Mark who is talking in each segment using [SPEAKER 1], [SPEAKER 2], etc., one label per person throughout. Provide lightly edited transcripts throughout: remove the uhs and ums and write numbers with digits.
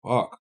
[SPEAKER 1] Fuck.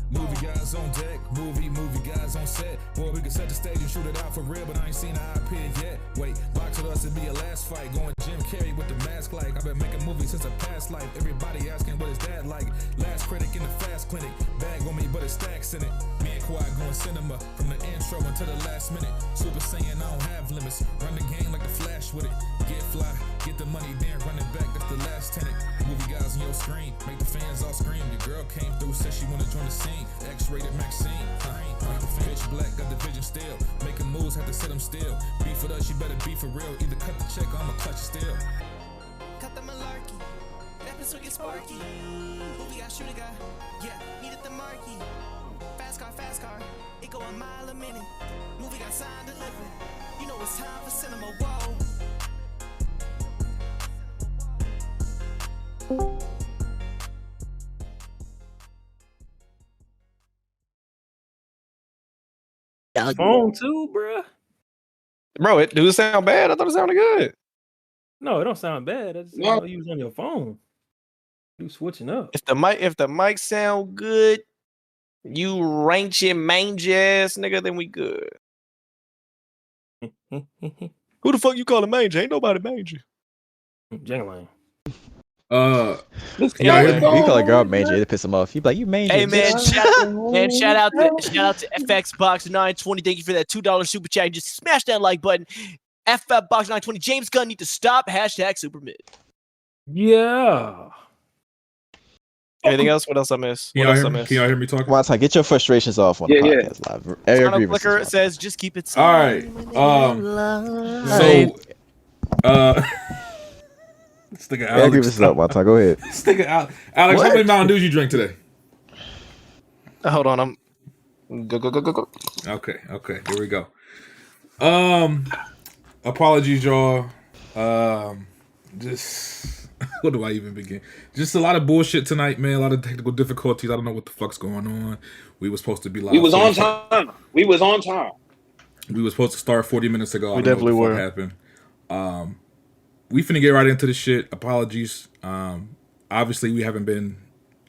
[SPEAKER 2] Movie guys on deck, movie guys on set. Boy, we can set the stage and shoot it out for real, but I ain't seen an IP yet. Wait, box with us, it'd be a last fight. Going Jim Carrey with the mask like. I've been making movies since a past life. Everybody asking what is that like. Last critic in the fast clinic. Bag on me, but it stacks in it. Me and Quad going cinema from the intro until the last minute. Super Saiyan, I don't have limits. Run the game like the Flash with it. Get fly, get the money, then run it back. That's the last tenant. Movie guys on your screen, make the fans all scream. Your girl came through, said she wanna join the scene. X-rated Maxine, make the pitch black, got the vision still. Making moves, have to sit them still. Beef with us, you better be for real. Either cut the check or I'ma clutch it still.
[SPEAKER 3] Cut the malarkey, that pistol get sparky. Movie got shoot a guy, yeah, needed the marquee. Fast car, it go a mile a minute. Movie got signed delivered, you know it's time for cinema, whoa.
[SPEAKER 4] Phone too, bruh.
[SPEAKER 5] Bro, it do sound bad. I thought it sounded good.
[SPEAKER 4] No, it don't sound bad. I just know you was on your phone. You switching up.
[SPEAKER 5] If the mic sound good, you ranchy mangy ass nigga, then we good. Who the fuck you calling mangy? Ain't nobody mangy.
[SPEAKER 4] Jangling.
[SPEAKER 6] You call a girl mangy, it piss him off. You be like, you mangy.
[SPEAKER 5] Hey man, shout out to FX Box 920. Thank you for that $2 super chat. Just smash that like button. FX Box 920. James Gunn need to stop. Hashtag super mid.
[SPEAKER 4] Yeah.
[SPEAKER 5] Anything else? What else I miss?
[SPEAKER 1] Can y'all hear me talking?
[SPEAKER 6] Come on, Ty, get your frustrations off on the podcast live. Every
[SPEAKER 5] Flicker says just keep it.
[SPEAKER 1] All right. This nigga Alex.
[SPEAKER 6] Up, Wata. Go ahead.
[SPEAKER 1] This nigga Alex, how many Mountain Dews you drink today?
[SPEAKER 5] Hold on, I'm go.
[SPEAKER 1] Okay, here we go. Apologies, y'all. Just where do I even begin? Just a lot of bullshit tonight, man. A lot of technical difficulties. I don't know what the fuck's going on. We were supposed to be live.
[SPEAKER 7] We was on time. We were
[SPEAKER 1] supposed to start 40 minutes ago.
[SPEAKER 5] We definitely were.
[SPEAKER 1] Happened. We finna get right into the shit. Apologies. Obviously, we haven't been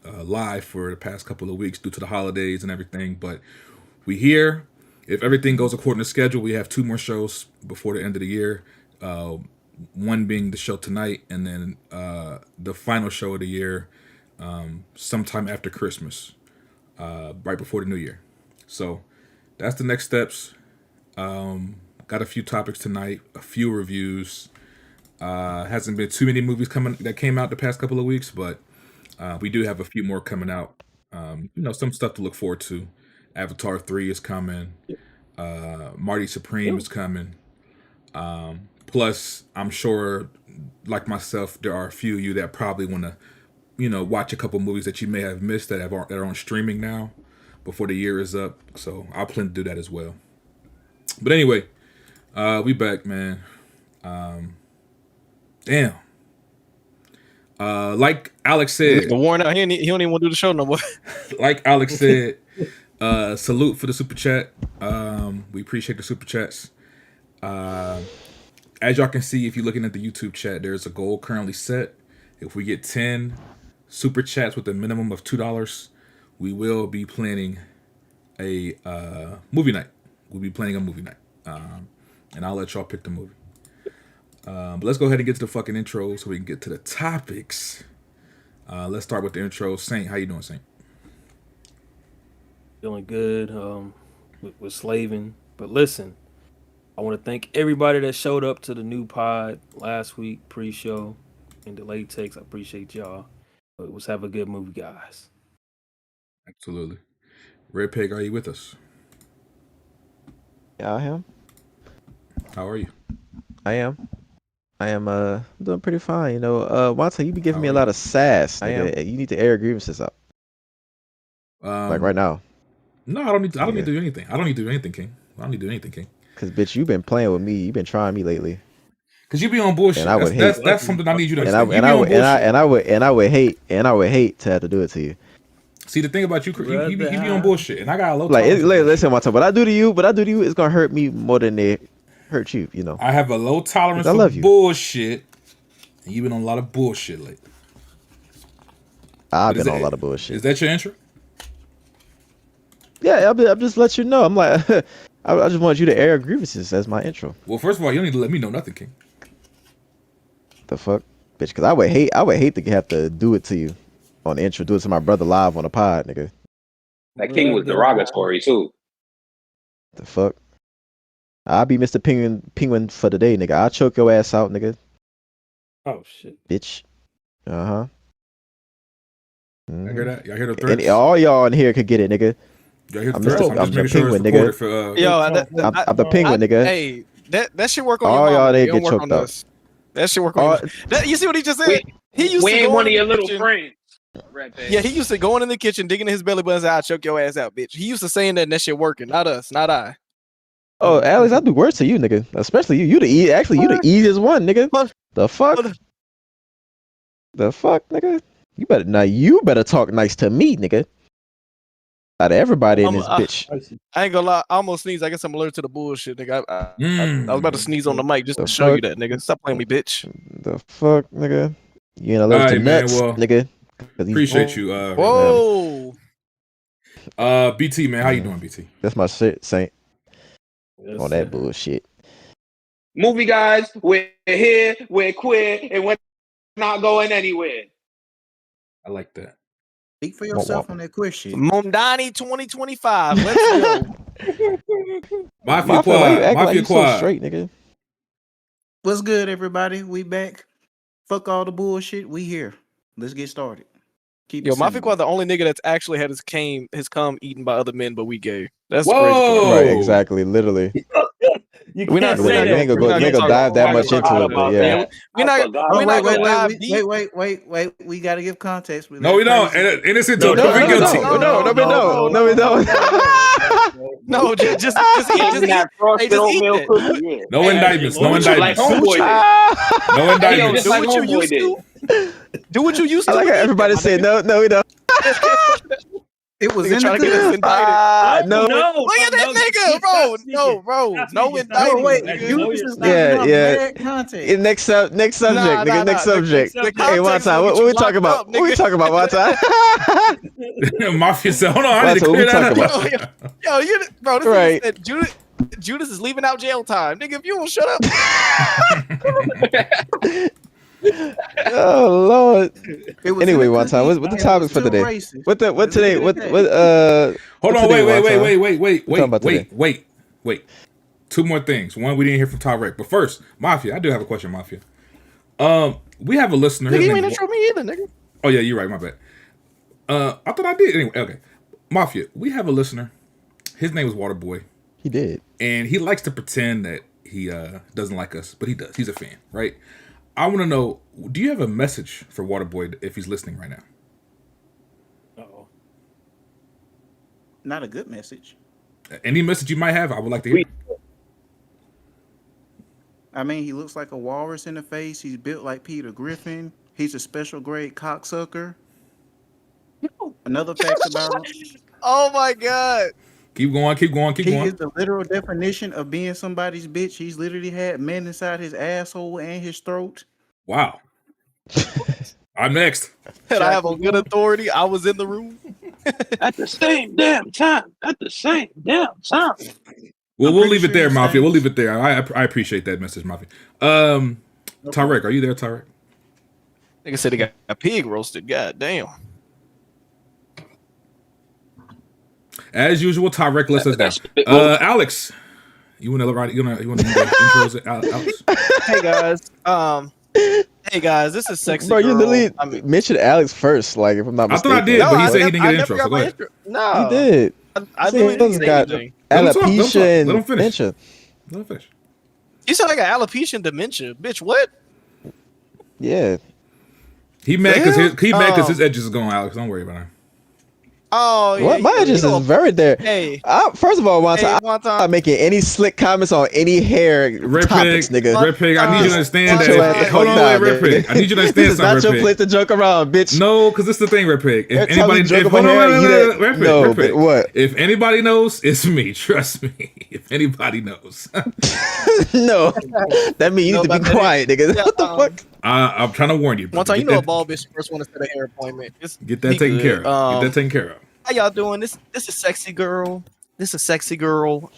[SPEAKER 1] live for the past couple of weeks due to the holidays and everything, but we here. If everything goes according to schedule, we have 2 more shows before the end of the year. One being the show tonight, and then the final show of the year sometime after Christmas, right before the new year. So that's the next steps. Got a few topics tonight, a few reviews. Hasn't been too many movies that came out the past couple of weeks, but we do have a few more coming out. Some stuff to look forward to. Avatar 3 is coming. Marty Supreme is coming. Plus, I'm sure, like myself, there are a few of you that probably want to, watch a couple movies that you may have missed that are on streaming now before the year is up. So I'll plan to do that as well. But anyway, We back, man. Damn. Like Alex said,
[SPEAKER 5] The worn out. He don't even want to do the show no more.
[SPEAKER 1] like Alex said, salute for the super chat. We appreciate the super chats. As y'all can see, if you're looking at the YouTube chat, there's a goal currently set. If we get 10 super chats with a minimum of $2, we will be planning a movie night. We'll be planning a movie night, and I'll let y'all pick the movie. But let's go ahead and get to the fucking intro so we can get to the topics. Let's start with the intro. Saint, how you doing, Saint?
[SPEAKER 4] Feeling good. With slaving. But listen, I want to thank everybody that showed up to the new pod last week pre-show and delayed takes. I appreciate y'all. But let's have a good movie, guys.
[SPEAKER 1] Absolutely. Red Pig, are you with us?
[SPEAKER 6] Yeah, I am.
[SPEAKER 1] How are you?
[SPEAKER 6] I am doing pretty fine. You know, Wanta, you be giving me a lot of sass. Nigga. You need to air your grievances out. Like right now.
[SPEAKER 1] No, I don't need to do anything. I don't need to do anything, King. I don't need to do anything, King.
[SPEAKER 6] Cause bitch, you've been playing with me. You've been trying me lately.
[SPEAKER 1] Cause you be on bullshit.
[SPEAKER 6] And I would hate.
[SPEAKER 1] That's something I need you to understand.
[SPEAKER 6] I would hate to have to do it to you.
[SPEAKER 1] See, the thing about you be on bullshit, and I got a low.
[SPEAKER 6] Listen, Wanta, what I do to you, it's gonna hurt me more than it hurt you. You know.
[SPEAKER 1] I have a low tolerance for bullshit, and you've been on a lot of bullshit lately.
[SPEAKER 6] I've been on a lot of bullshit.
[SPEAKER 1] Is that your intro?
[SPEAKER 6] Yeah, I'm just let you know. I'm like, I just want you to air grievances as my intro.
[SPEAKER 1] Well, first of all, you don't need to let me know nothing, King.
[SPEAKER 6] The fuck, bitch? Because I would hate to have to do it to you on the intro, do it to my brother live on the pod, nigga.
[SPEAKER 7] That King was derogatory too.
[SPEAKER 6] The fuck? I'll be Mr. Penguin for the day, nigga. I'll choke your ass out, nigga.
[SPEAKER 4] Oh shit,
[SPEAKER 6] bitch.
[SPEAKER 1] I hear that? Y'all hear the threats?
[SPEAKER 6] And all y'all in here could get it, nigga.
[SPEAKER 1] I'm the
[SPEAKER 6] penguin, nigga. I'm the penguin, nigga.
[SPEAKER 5] Hey, that should work on
[SPEAKER 6] all
[SPEAKER 5] your
[SPEAKER 6] y'all. They
[SPEAKER 5] get
[SPEAKER 6] choked up.
[SPEAKER 5] That should work on. You see what he just said? He used
[SPEAKER 7] we
[SPEAKER 5] to
[SPEAKER 7] ain't
[SPEAKER 5] go
[SPEAKER 7] one of
[SPEAKER 5] in
[SPEAKER 7] your
[SPEAKER 5] the
[SPEAKER 7] little
[SPEAKER 5] kitchen.
[SPEAKER 7] friends.
[SPEAKER 5] Yeah, he used to go in the kitchen, digging in his belly button, and say, "I'll choke your ass out, bitch." He used to saying that, and that shit working. Not us, not I.
[SPEAKER 6] Oh, Alex, I do worse to you, nigga. Especially you. You the easiest one, nigga. The fuck? The fuck, nigga? You better talk nice to me, nigga. Out of everybody in this bitch.
[SPEAKER 5] I ain't gonna lie, I almost sneezed. I guess I'm allergic to the bullshit, nigga. I was about to sneeze on the mic just to show you that, nigga. Stop playing me, bitch.
[SPEAKER 6] The fuck, nigga? You ain't allergic to nuts, nigga.
[SPEAKER 1] Appreciate you.
[SPEAKER 5] Whoa.
[SPEAKER 1] BT, man, how you doing, BT?
[SPEAKER 6] That's my shit, Saint.
[SPEAKER 4] Yes,
[SPEAKER 6] on that bullshit.
[SPEAKER 7] Movie guys, we're here, we're queer, and we're not going anywhere.
[SPEAKER 1] I like that.
[SPEAKER 8] Speak for yourself on that queer shit.
[SPEAKER 5] Mondani 2025. Let's go.
[SPEAKER 1] Mafia Quad. Mafia Quad.
[SPEAKER 6] So straight, nigga.
[SPEAKER 8] What's good, everybody? We back. Fuck all the bullshit. We here. Let's get started.
[SPEAKER 5] Yo, Mafia Quad, the only nigga that's actually had his cum eaten by other men, but we gay. That's
[SPEAKER 1] Whoa!
[SPEAKER 5] crazy.
[SPEAKER 6] Right, exactly, literally.
[SPEAKER 4] We're not
[SPEAKER 6] we ain't gonna dive that much into it, but yeah.
[SPEAKER 5] We're not gonna dive deep.
[SPEAKER 8] Wait. We gotta give context.
[SPEAKER 1] No, we don't. Innocent until proven guilty.
[SPEAKER 6] No, we don't.
[SPEAKER 5] No, just eat it.
[SPEAKER 1] No indictments. No indictments. No indictments.
[SPEAKER 5] Do what you used to. Do what you used to.
[SPEAKER 6] I like how everybody said no, we don't.
[SPEAKER 8] It was
[SPEAKER 5] trying to get us indicted.
[SPEAKER 6] No.
[SPEAKER 5] Look at that nigga, bro. No indictment.
[SPEAKER 8] Wait, you just yeah. Context.
[SPEAKER 6] Next subject, nigga. Next subject. Hey, one time. What we talking about? What we talking about? One time.
[SPEAKER 1] Mafia said, "Hold on, I need to clear that
[SPEAKER 5] up." Yo, bro. This right. Said Judas is leaving out jail time, nigga. If you don't shut up.
[SPEAKER 6] Oh Lord. Anyway, one time. What the topics for today? What today?
[SPEAKER 1] Hold on, wait. Two more things. One, we didn't hear from Tyrek. But first, Mafia, I do have a question, Mafia. We have a listener.
[SPEAKER 5] Nigga, you ain't intro me either, nigga.
[SPEAKER 1] Oh yeah, you're right, my bad. I thought I did. Anyway, okay. Mafia, we have a listener. His name is Waterboy.
[SPEAKER 6] He did.
[SPEAKER 1] And he likes to pretend that he doesn't like us, but he does. He's a fan, right? I want to know, do you have a message for Waterboy if he's listening right now?
[SPEAKER 4] Uh-oh.
[SPEAKER 8] Not a good message.
[SPEAKER 1] Any message you might have, I would like to hear.
[SPEAKER 8] I mean, he looks like a walrus in the face. He's built like Peter Griffin. He's a special grade cocksucker. Another fact about him,
[SPEAKER 5] Oh my god.
[SPEAKER 1] Keep going, keep going, keep
[SPEAKER 8] he
[SPEAKER 1] going.
[SPEAKER 8] is the literal definition of being somebody's bitch. He's literally had men inside his asshole and his throat.
[SPEAKER 1] Wow. I'm next.
[SPEAKER 5] And I have a good authority. I was in the room.
[SPEAKER 7] At the same damn time. At the same damn time.
[SPEAKER 1] Well,
[SPEAKER 8] I'm
[SPEAKER 1] we'll
[SPEAKER 8] pretty
[SPEAKER 1] leave it
[SPEAKER 8] sure
[SPEAKER 1] there,
[SPEAKER 8] he
[SPEAKER 1] Mafia.
[SPEAKER 8] stinks.
[SPEAKER 1] We'll leave it there. I appreciate that message, Mafia. Tarek, are you there, Tarek?
[SPEAKER 5] Nigga said he got a pig roasted. God damn.
[SPEAKER 1] As usual, Tarek lets us down. Alex, you want to write? You want to intros, Alex?
[SPEAKER 5] Hey guys. This is sexy.
[SPEAKER 6] Bro, you
[SPEAKER 5] girl.
[SPEAKER 6] literally
[SPEAKER 5] I mean,
[SPEAKER 6] mentioned Alex first. Like, if I'm not
[SPEAKER 1] I
[SPEAKER 6] mistaken.
[SPEAKER 1] thought I did,
[SPEAKER 5] no,
[SPEAKER 1] but he
[SPEAKER 5] I
[SPEAKER 1] said he
[SPEAKER 5] never-
[SPEAKER 1] didn't
[SPEAKER 5] I
[SPEAKER 1] get an
[SPEAKER 5] never
[SPEAKER 1] intro.
[SPEAKER 5] got
[SPEAKER 1] So go
[SPEAKER 5] my
[SPEAKER 1] ahead.
[SPEAKER 5] intro. No,
[SPEAKER 6] He did.
[SPEAKER 5] I
[SPEAKER 6] See,
[SPEAKER 5] literally
[SPEAKER 6] he
[SPEAKER 5] didn't say
[SPEAKER 6] got
[SPEAKER 5] anything.
[SPEAKER 1] Let him talk, let him talk.
[SPEAKER 6] alopecia
[SPEAKER 1] Let him
[SPEAKER 6] and
[SPEAKER 1] finish.
[SPEAKER 6] dementia.
[SPEAKER 1] Let him finish.
[SPEAKER 5] You sound like an alopecia and dementia, bitch. What?
[SPEAKER 6] Yeah.
[SPEAKER 1] He mad because
[SPEAKER 5] hell?
[SPEAKER 1] his edges is going, Alex. Don't worry about him.
[SPEAKER 5] Oh yeah.
[SPEAKER 6] What? My edges is very there.
[SPEAKER 5] Hey,
[SPEAKER 6] First of all,
[SPEAKER 5] hey,
[SPEAKER 6] I'm not making any slick comments on any hair
[SPEAKER 1] Red
[SPEAKER 6] topics,
[SPEAKER 1] Pig,
[SPEAKER 6] nigga.
[SPEAKER 1] Red Pig, I need you to understand
[SPEAKER 6] Get your ass
[SPEAKER 1] that.
[SPEAKER 6] the
[SPEAKER 1] Hold
[SPEAKER 6] fuck
[SPEAKER 1] on,
[SPEAKER 6] down,
[SPEAKER 1] wait, Red
[SPEAKER 6] man.
[SPEAKER 1] Pig. I need you to
[SPEAKER 6] This
[SPEAKER 1] understand
[SPEAKER 6] is not
[SPEAKER 1] something,
[SPEAKER 6] your
[SPEAKER 1] Red
[SPEAKER 6] place
[SPEAKER 1] Pig.
[SPEAKER 6] to joke around, bitch.
[SPEAKER 1] No, because this is the thing, Red Pig. If
[SPEAKER 6] Every time
[SPEAKER 1] anybody,
[SPEAKER 6] you joke
[SPEAKER 1] if,
[SPEAKER 6] about
[SPEAKER 1] hold on,
[SPEAKER 6] hair, you that-
[SPEAKER 1] Red Pig,
[SPEAKER 6] no,
[SPEAKER 1] Red Pig.
[SPEAKER 6] but what?
[SPEAKER 1] If anybody knows, it's me. Trust me. If anybody knows,
[SPEAKER 6] No. That means you
[SPEAKER 5] know
[SPEAKER 6] need to be
[SPEAKER 5] about that?
[SPEAKER 6] quiet, nigga.
[SPEAKER 5] Yeah,
[SPEAKER 6] What the fuck?
[SPEAKER 1] I'm trying to warn you.
[SPEAKER 5] One time,
[SPEAKER 1] Get
[SPEAKER 5] you know, a
[SPEAKER 1] that-
[SPEAKER 5] bald bitch first one to set a hair appointment.
[SPEAKER 1] Get that taken care of. Get that taken care of.
[SPEAKER 5] How y'all doing? This is sexy girl. This is sexy girl.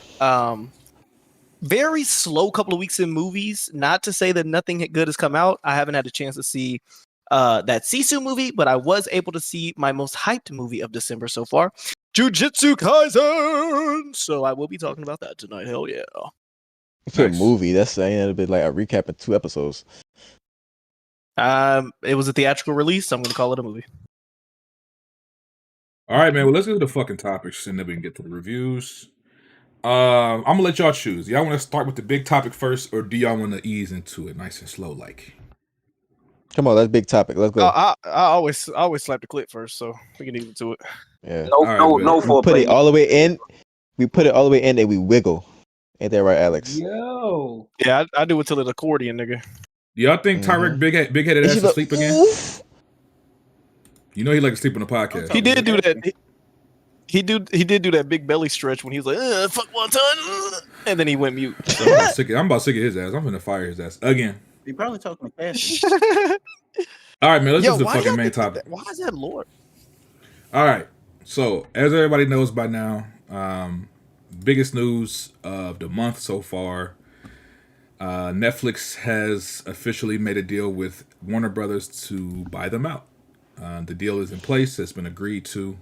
[SPEAKER 5] Very slow couple of weeks in movies. Not to say that nothing good has come out. I haven't had a chance to see that Sisu movie, but I was able to see my most hyped movie of December so far, Jujutsu Kaisen. So I will be talking about that tonight. Hell yeah.
[SPEAKER 6] If a
[SPEAKER 1] Nice.
[SPEAKER 6] movie, that's saying it'll be like a recap of 2 episodes.
[SPEAKER 5] It was a theatrical release, so I'm going to call it a movie.
[SPEAKER 1] All right, man. Well, let's get to the fucking topics, and then we can get to the reviews. I'm gonna let y'all choose. Y'all want to start with the big topic first, or do y'all want to ease into it nice and slow, like?
[SPEAKER 6] Come on, that's a big topic. Let's go.
[SPEAKER 5] I always slap the clip first, so we can ease into it.
[SPEAKER 6] Yeah.
[SPEAKER 7] No,
[SPEAKER 1] right,
[SPEAKER 7] no,
[SPEAKER 1] man.
[SPEAKER 7] no
[SPEAKER 6] We put
[SPEAKER 7] foreplay.
[SPEAKER 6] it all the way in. We put it all the way in and we wiggle. Ain't that right, Alex?
[SPEAKER 9] Yo.
[SPEAKER 5] Yeah, I do it till it's accordion, nigga.
[SPEAKER 1] Do y'all think Tyreek big-headed
[SPEAKER 6] And
[SPEAKER 1] ass
[SPEAKER 6] she
[SPEAKER 1] to
[SPEAKER 6] look,
[SPEAKER 1] sleep again?
[SPEAKER 6] oof.
[SPEAKER 1] You know he like to sleep on the podcast.
[SPEAKER 5] He did do that. He did do that big belly stretch when he was like, "Fuck one time," and then he went mute.
[SPEAKER 1] So I'm about sick of his ass. I'm gonna fire his ass again.
[SPEAKER 8] He probably talking to Cassie.
[SPEAKER 1] All right, man. Let's
[SPEAKER 5] Yo,
[SPEAKER 1] get to the
[SPEAKER 5] why do
[SPEAKER 1] fucking
[SPEAKER 5] y'all
[SPEAKER 1] main
[SPEAKER 5] think that-
[SPEAKER 1] topic.
[SPEAKER 5] Why is that Lord?
[SPEAKER 1] All right. So as everybody knows by now, biggest news of the month so far. Netflix has officially made a deal with Warner Brothers to buy them out. The deal is in place. It's been agreed to.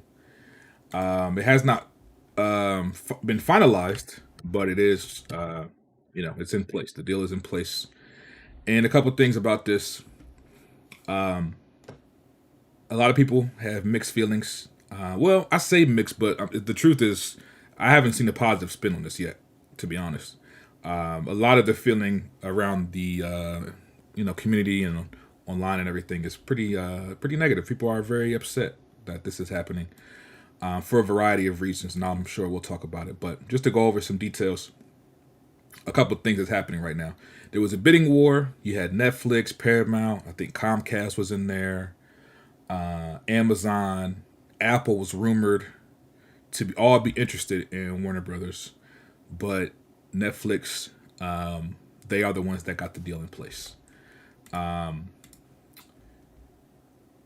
[SPEAKER 1] It has not been finalized, but it is, it's in place. The deal is in place. And a couple things about this. A lot of people have mixed feelings. Well, I say mixed, but the truth is, I haven't seen a positive spin on this yet, to be honest. A lot of the feeling around the, community and online and everything is pretty negative. People are very upset that this is happening. For a variety of reasons, and I'm sure we'll talk about it. But just to go over some details, a couple of things that's happening right now. There was a bidding war. You had Netflix, Paramount, I think Comcast was in there, Amazon, Apple was rumored to all be interested in Warner Brothers, but Netflix, they are the ones that got the deal in place.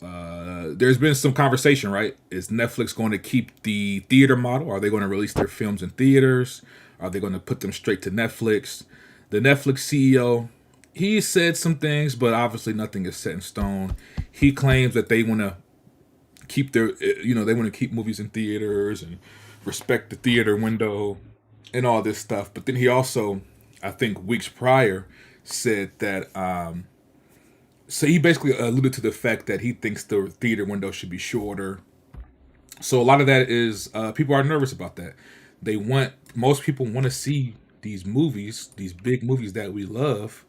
[SPEAKER 1] There's been some conversation, right? Is Netflix going to keep the theater model? Are they going to release their films in theaters? Are they going to put them straight to Netflix? The Netflix CEO, he said some things, but obviously nothing is set in stone. He claims that they want to keep they want to keep movies in theaters and respect the theater window and all this stuff. But then he also, I think weeks prior, said that, so he basically alluded to the fact that he thinks the theater window should be shorter. So a lot of that is people are nervous about that. Most people want to see these movies, these big movies that we love,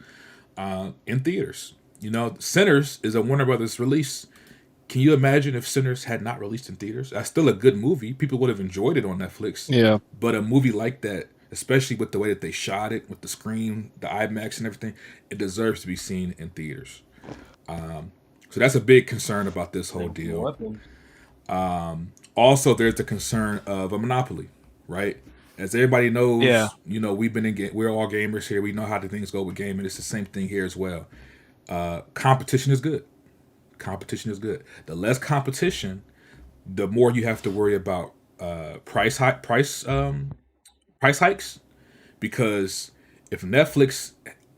[SPEAKER 1] in theaters. Sinners is a Warner Brothers release. Can you imagine if Sinners had not released in theaters? That's still a good movie. People would have enjoyed it on Netflix.
[SPEAKER 5] Yeah.
[SPEAKER 1] But a movie like that, especially with the way that they shot it, with the screen, the IMAX, and everything. It deserves to be seen in theaters. So that's a big concern about this whole deal.
[SPEAKER 4] Weapons.
[SPEAKER 1] Also, there's the concern of a monopoly, right? As everybody knows,
[SPEAKER 5] Yeah.
[SPEAKER 1] we've been we're all gamers here. We know how the things go with gaming. It's the same thing here as well. Competition is good. Competition is good. The less competition, the more you have to worry about price hikes. Because if Netflix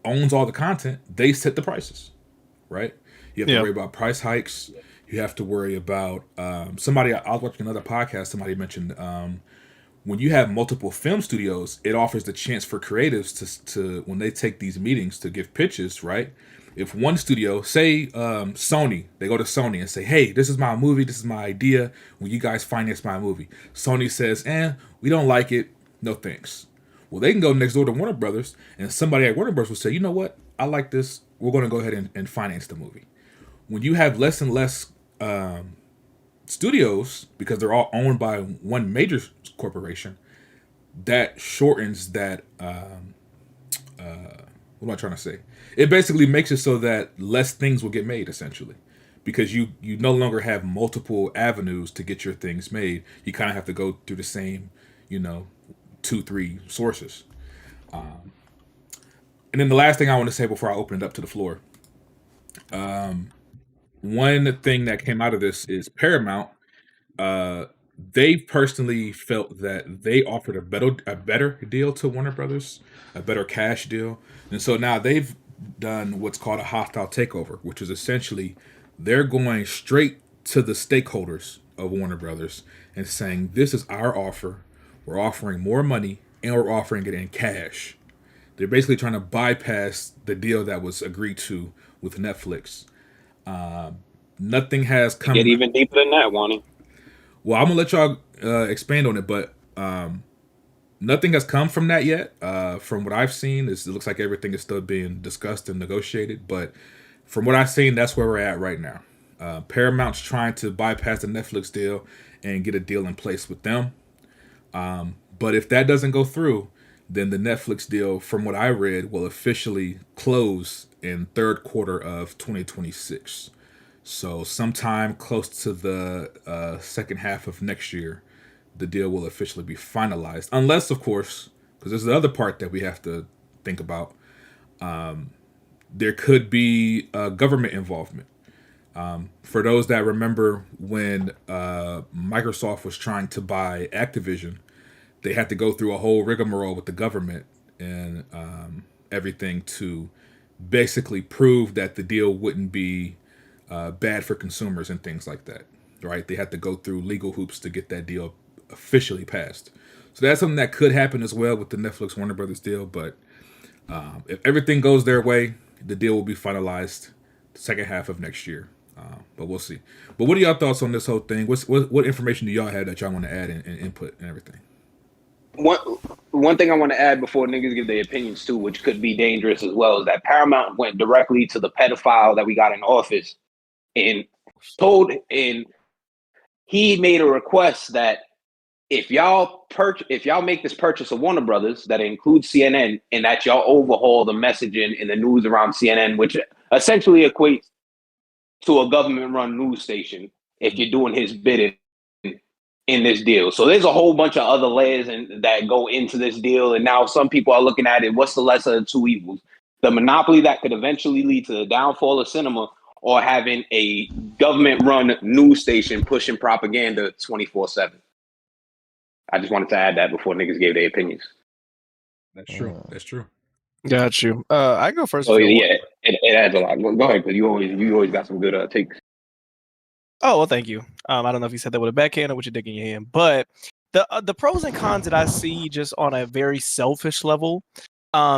[SPEAKER 1] owns all the content, they set the prices, right? You have to worry about price hikes. You have to worry about I was watching another podcast. Somebody mentioned when you have multiple film studios, it offers the chance for creatives to when they take these meetings to give pitches, right? If one studio, say Sony, they go to Sony and say, hey, this is my movie, this is my idea, will you guys finance my movie? Sony says, we don't like it, no thanks. Well, they can go next door to Warner Brothers, and somebody at Warner Brothers will say, you know what, I like this, we're going to go ahead and finance the movie. When you have less and less studios, because they're all owned by one major corporation, that shortens that, what am I trying to say? It basically makes it so that less things will get made, essentially, because you no longer have multiple avenues to get your things made. You kind of have to go through the same, 2-3 sources. And then the last thing I want to say before I open it up to the floor, one thing that came out of this is Paramount. They personally felt that they offered a better deal to Warner Brothers, a better cash deal, and so now they've done what's called a hostile takeover, which is essentially they're going straight to the stakeholders of Warner Brothers and saying, this is our offer. We're offering more money and we're offering it in cash. They're basically trying to bypass the deal that was agreed to with Netflix. Nothing has come.
[SPEAKER 7] Get even deeper than that, Wani.
[SPEAKER 1] Well, I'm gonna let y'all expand on it, but nothing has come from that yet. From what I've seen, it looks like everything is still being discussed and negotiated. But from what I've seen, that's where we're at right now. Paramount's trying to bypass the Netflix deal and get a deal in place with them. But if that doesn't go through, then the Netflix deal, from what I read, will officially close in third quarter of 2026. So sometime close to the second half of next year, the deal will officially be finalized. Unless, of course, because there's the other part that we have to think about, there could be government involvement. For those that remember when Microsoft was trying to buy Activision, they had to go through a whole rigmarole with the government and everything to basically prove that the deal wouldn't be bad for consumers and things like that, right? They had to go through legal hoops to get that deal officially passed. So that's something that could happen as well with the Netflix Warner Brothers deal. But if everything goes their way, the deal will be finalized the second half of next year. But we'll see. But what are y'all thoughts on this whole thing? What information do y'all have that y'all want to add and input and everything?
[SPEAKER 7] One thing I want to add before niggas give their opinions too, which could be dangerous as well, is that Paramount went directly to the pedophile that we got in office and he made a request that if y'all make this purchase of Warner Brothers that includes CNN, and that y'all overhaul the messaging in the news around CNN, which essentially equates to a government-run news station, if you're doing his bidding in this deal. So there's a whole bunch of other layers that go into this deal, and now some people are looking at it, what's the lesser of two evils? The monopoly that could eventually lead to the downfall of cinema, or having a government-run news station pushing propaganda 24/7. I just wanted to add that before niggas gave their opinions.
[SPEAKER 1] That's true. That's true.
[SPEAKER 5] Got you. I go first.
[SPEAKER 7] So yeah, it adds a lot. Go ahead, because you always got some good takes.
[SPEAKER 5] Oh, well, thank you. I don't know if you said that with a backhand or with your dick in your hand, but the pros and cons that I see just on a very selfish level,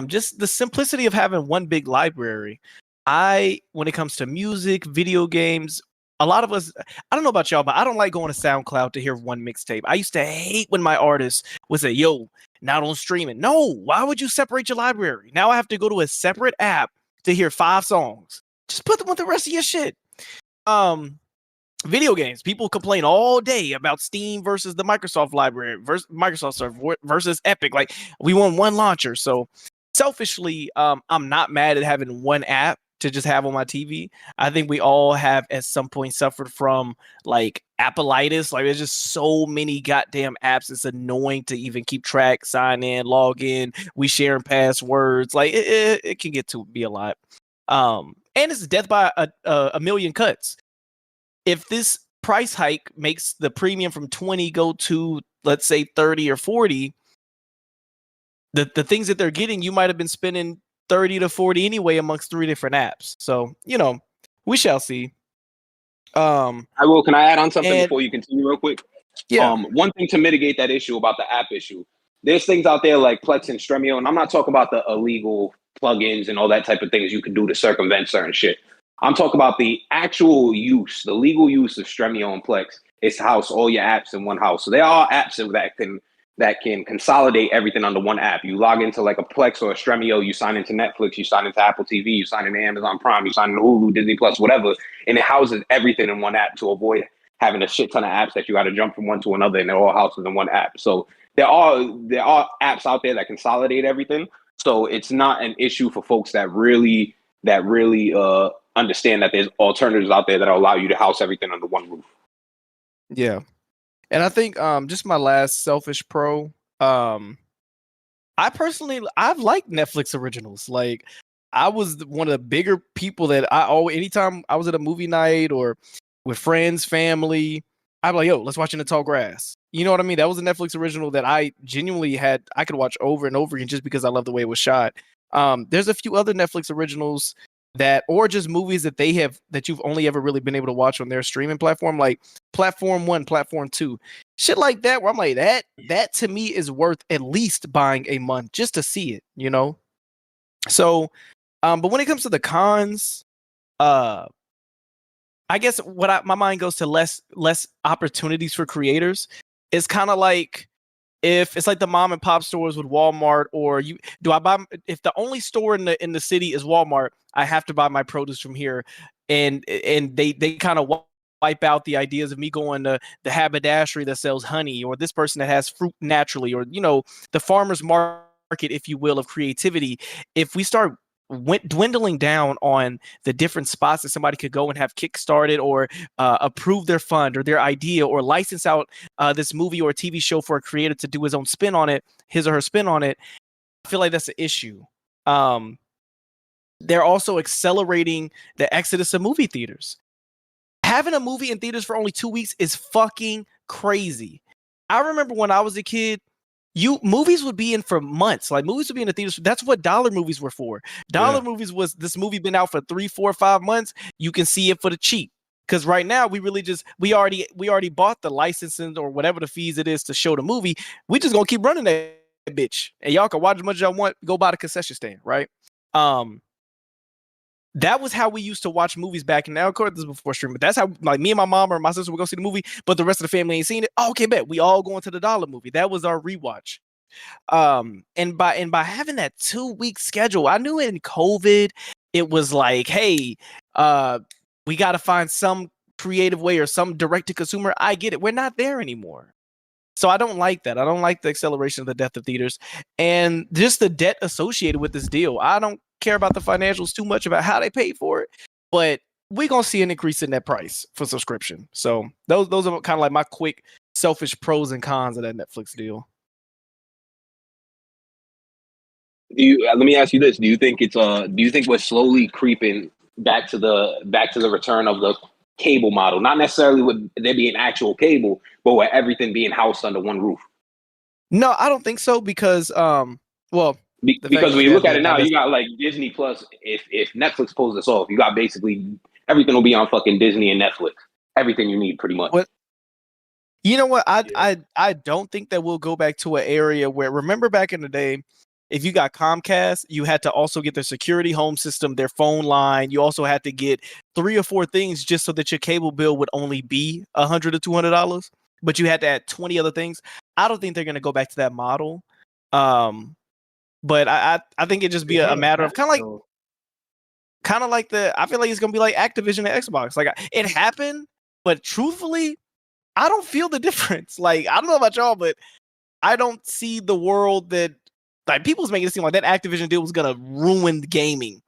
[SPEAKER 5] just the simplicity of having one big library. When it comes to music, video games, a lot of us, I don't know about y'all, but I don't like going to SoundCloud to hear one mixtape. I used to hate when my artist would say, yo, not on streaming. No, why would you separate your library? Now I have to go to a separate app to hear 5 songs. Just put them with the rest of your shit. video games. People complain all day about Steam versus the Microsoft library versus Microsoft stuff versus Epic. Like, we want one launcher. So selfishly, I'm not mad at having one app to just have on my TV. I think we all have at some point suffered from like appleitis. Like, there's just so many goddamn apps. It's annoying to even keep track, sign in, log in. We sharing passwords. Like, it can get to be a lot. And it's death by a million cuts. If this price hike makes the premium from 20 go to, let's say, 30 or 40, the things that they're getting, you might have been spending 30 to 40 anyway amongst 3 different apps. So, we shall see.
[SPEAKER 7] Can I add on something before you continue real quick?
[SPEAKER 5] Yeah.
[SPEAKER 7] One thing to mitigate that issue about the app issue, there's things out there like Plex and Stremio, and I'm not talking about the illegal plugins and all that type of things you can do to circumvent certain shit. I'm talking about the actual use, the legal use of Stremio and Plex is to house all your apps in one house. So there are apps that can consolidate everything under one app. You log into like a Plex or a Stremio, you sign into Netflix, you sign into Apple TV, you sign into Amazon Prime, you sign into Hulu, Disney Plus, whatever, and it houses everything in one app to avoid having a shit ton of apps that you got to jump from one to another, and they're all houses in one app. So there are apps out there that consolidate everything. So it's not an issue for folks that really understand that there's alternatives out there that allow you to house everything under one roof.
[SPEAKER 5] Yeah. And I think just my last selfish pro, I've liked Netflix originals. Like, I was one of the bigger people that anytime I was at a movie night or with friends, family, I'd be like, yo, let's watch In the Tall Grass. You know what I mean? That was a Netflix original that I genuinely I could watch over and over again just because I love the way it was shot. There's a few other Netflix originals or just movies that you've only ever really been able to watch on their streaming platform, like Platform 1, Platform 2, shit like that, where I'm like, that to me is worth at least buying a month just to see it, So, but when it comes to the cons, I guess my mind goes to less opportunities for creators. It's kind of like, if it's like the mom and pop stores with Walmart, or if the only store in the city is Walmart, I have to buy my produce from here, and they kind of wipe out the ideas of me going to the haberdashery that sells honey, or this person that has fruit naturally, or the farmer's market, if you will, of creativity. If we start dwindling down on the different spots that somebody could go and have kickstarted or approve their fund or their idea, or license out this movie or TV show for a creator to do his own spin on it, his or her spin on it, I feel like that's an issue. They're also accelerating the exodus of movie theaters. Having a movie in theaters for only 2 weeks is fucking crazy. I remember when I was a kid, movies would be in for months. Like, movies would be in the theaters. That's what dollar movies were for. Dollar movies was, this movie been out for 3, 4, 5 months. You can see it for the cheap. Because right now we already bought the licensing or whatever the fees it is to show the movie. We just gonna keep running that bitch, and y'all can watch as much as y'all want. Go buy the concession stand, right? That was how we used to watch movies back. And now, of course, this is before streaming, but that's how, like, me and my mom or my sister would go see the movie, but the rest of the family ain't seen it. Oh, okay, bet. We all going to the dollar movie. That was our rewatch. And by having that 2-week schedule, I knew in COVID, it was like, hey, we got to find some creative way or some direct to consumer. I get it. We're not there anymore. So I don't like that. I don't like the acceleration of the death of theaters and just the debt associated with this deal. I don't care about the financials too much about how they paid for it, but we're gonna see an increase in that price for subscription. So those are kind of like my quick selfish pros and cons of that Netflix deal.
[SPEAKER 7] Let me ask you this: Do you think we're slowly creeping back to the return of the cable model? Not necessarily with there being actual cable, but with everything being housed under one roof.
[SPEAKER 5] No, I don't think so, because
[SPEAKER 7] because when you look at it now, you got like Disney Plus. If Netflix pulls this off, you got basically everything will be on fucking Disney and Netflix. Everything you need, pretty much.
[SPEAKER 5] You know what? I don't think that we'll go back to an area where, remember back in the day, if you got Comcast, you had to also get their security home system, their phone line. You also had to get 3 or 4 things just so that your cable bill would only be $100 or $200, but you had to add 20 other things. I don't think they're going to go back to that model. But I think it just be a matter of kind of like I feel like it's going to be like Activision and Xbox. Like, it happened, But truthfully, I don't feel the difference. Like, I don't know about y'all, but I don't see the world that like people's making it seem like that Activision deal was gonna ruin gaming.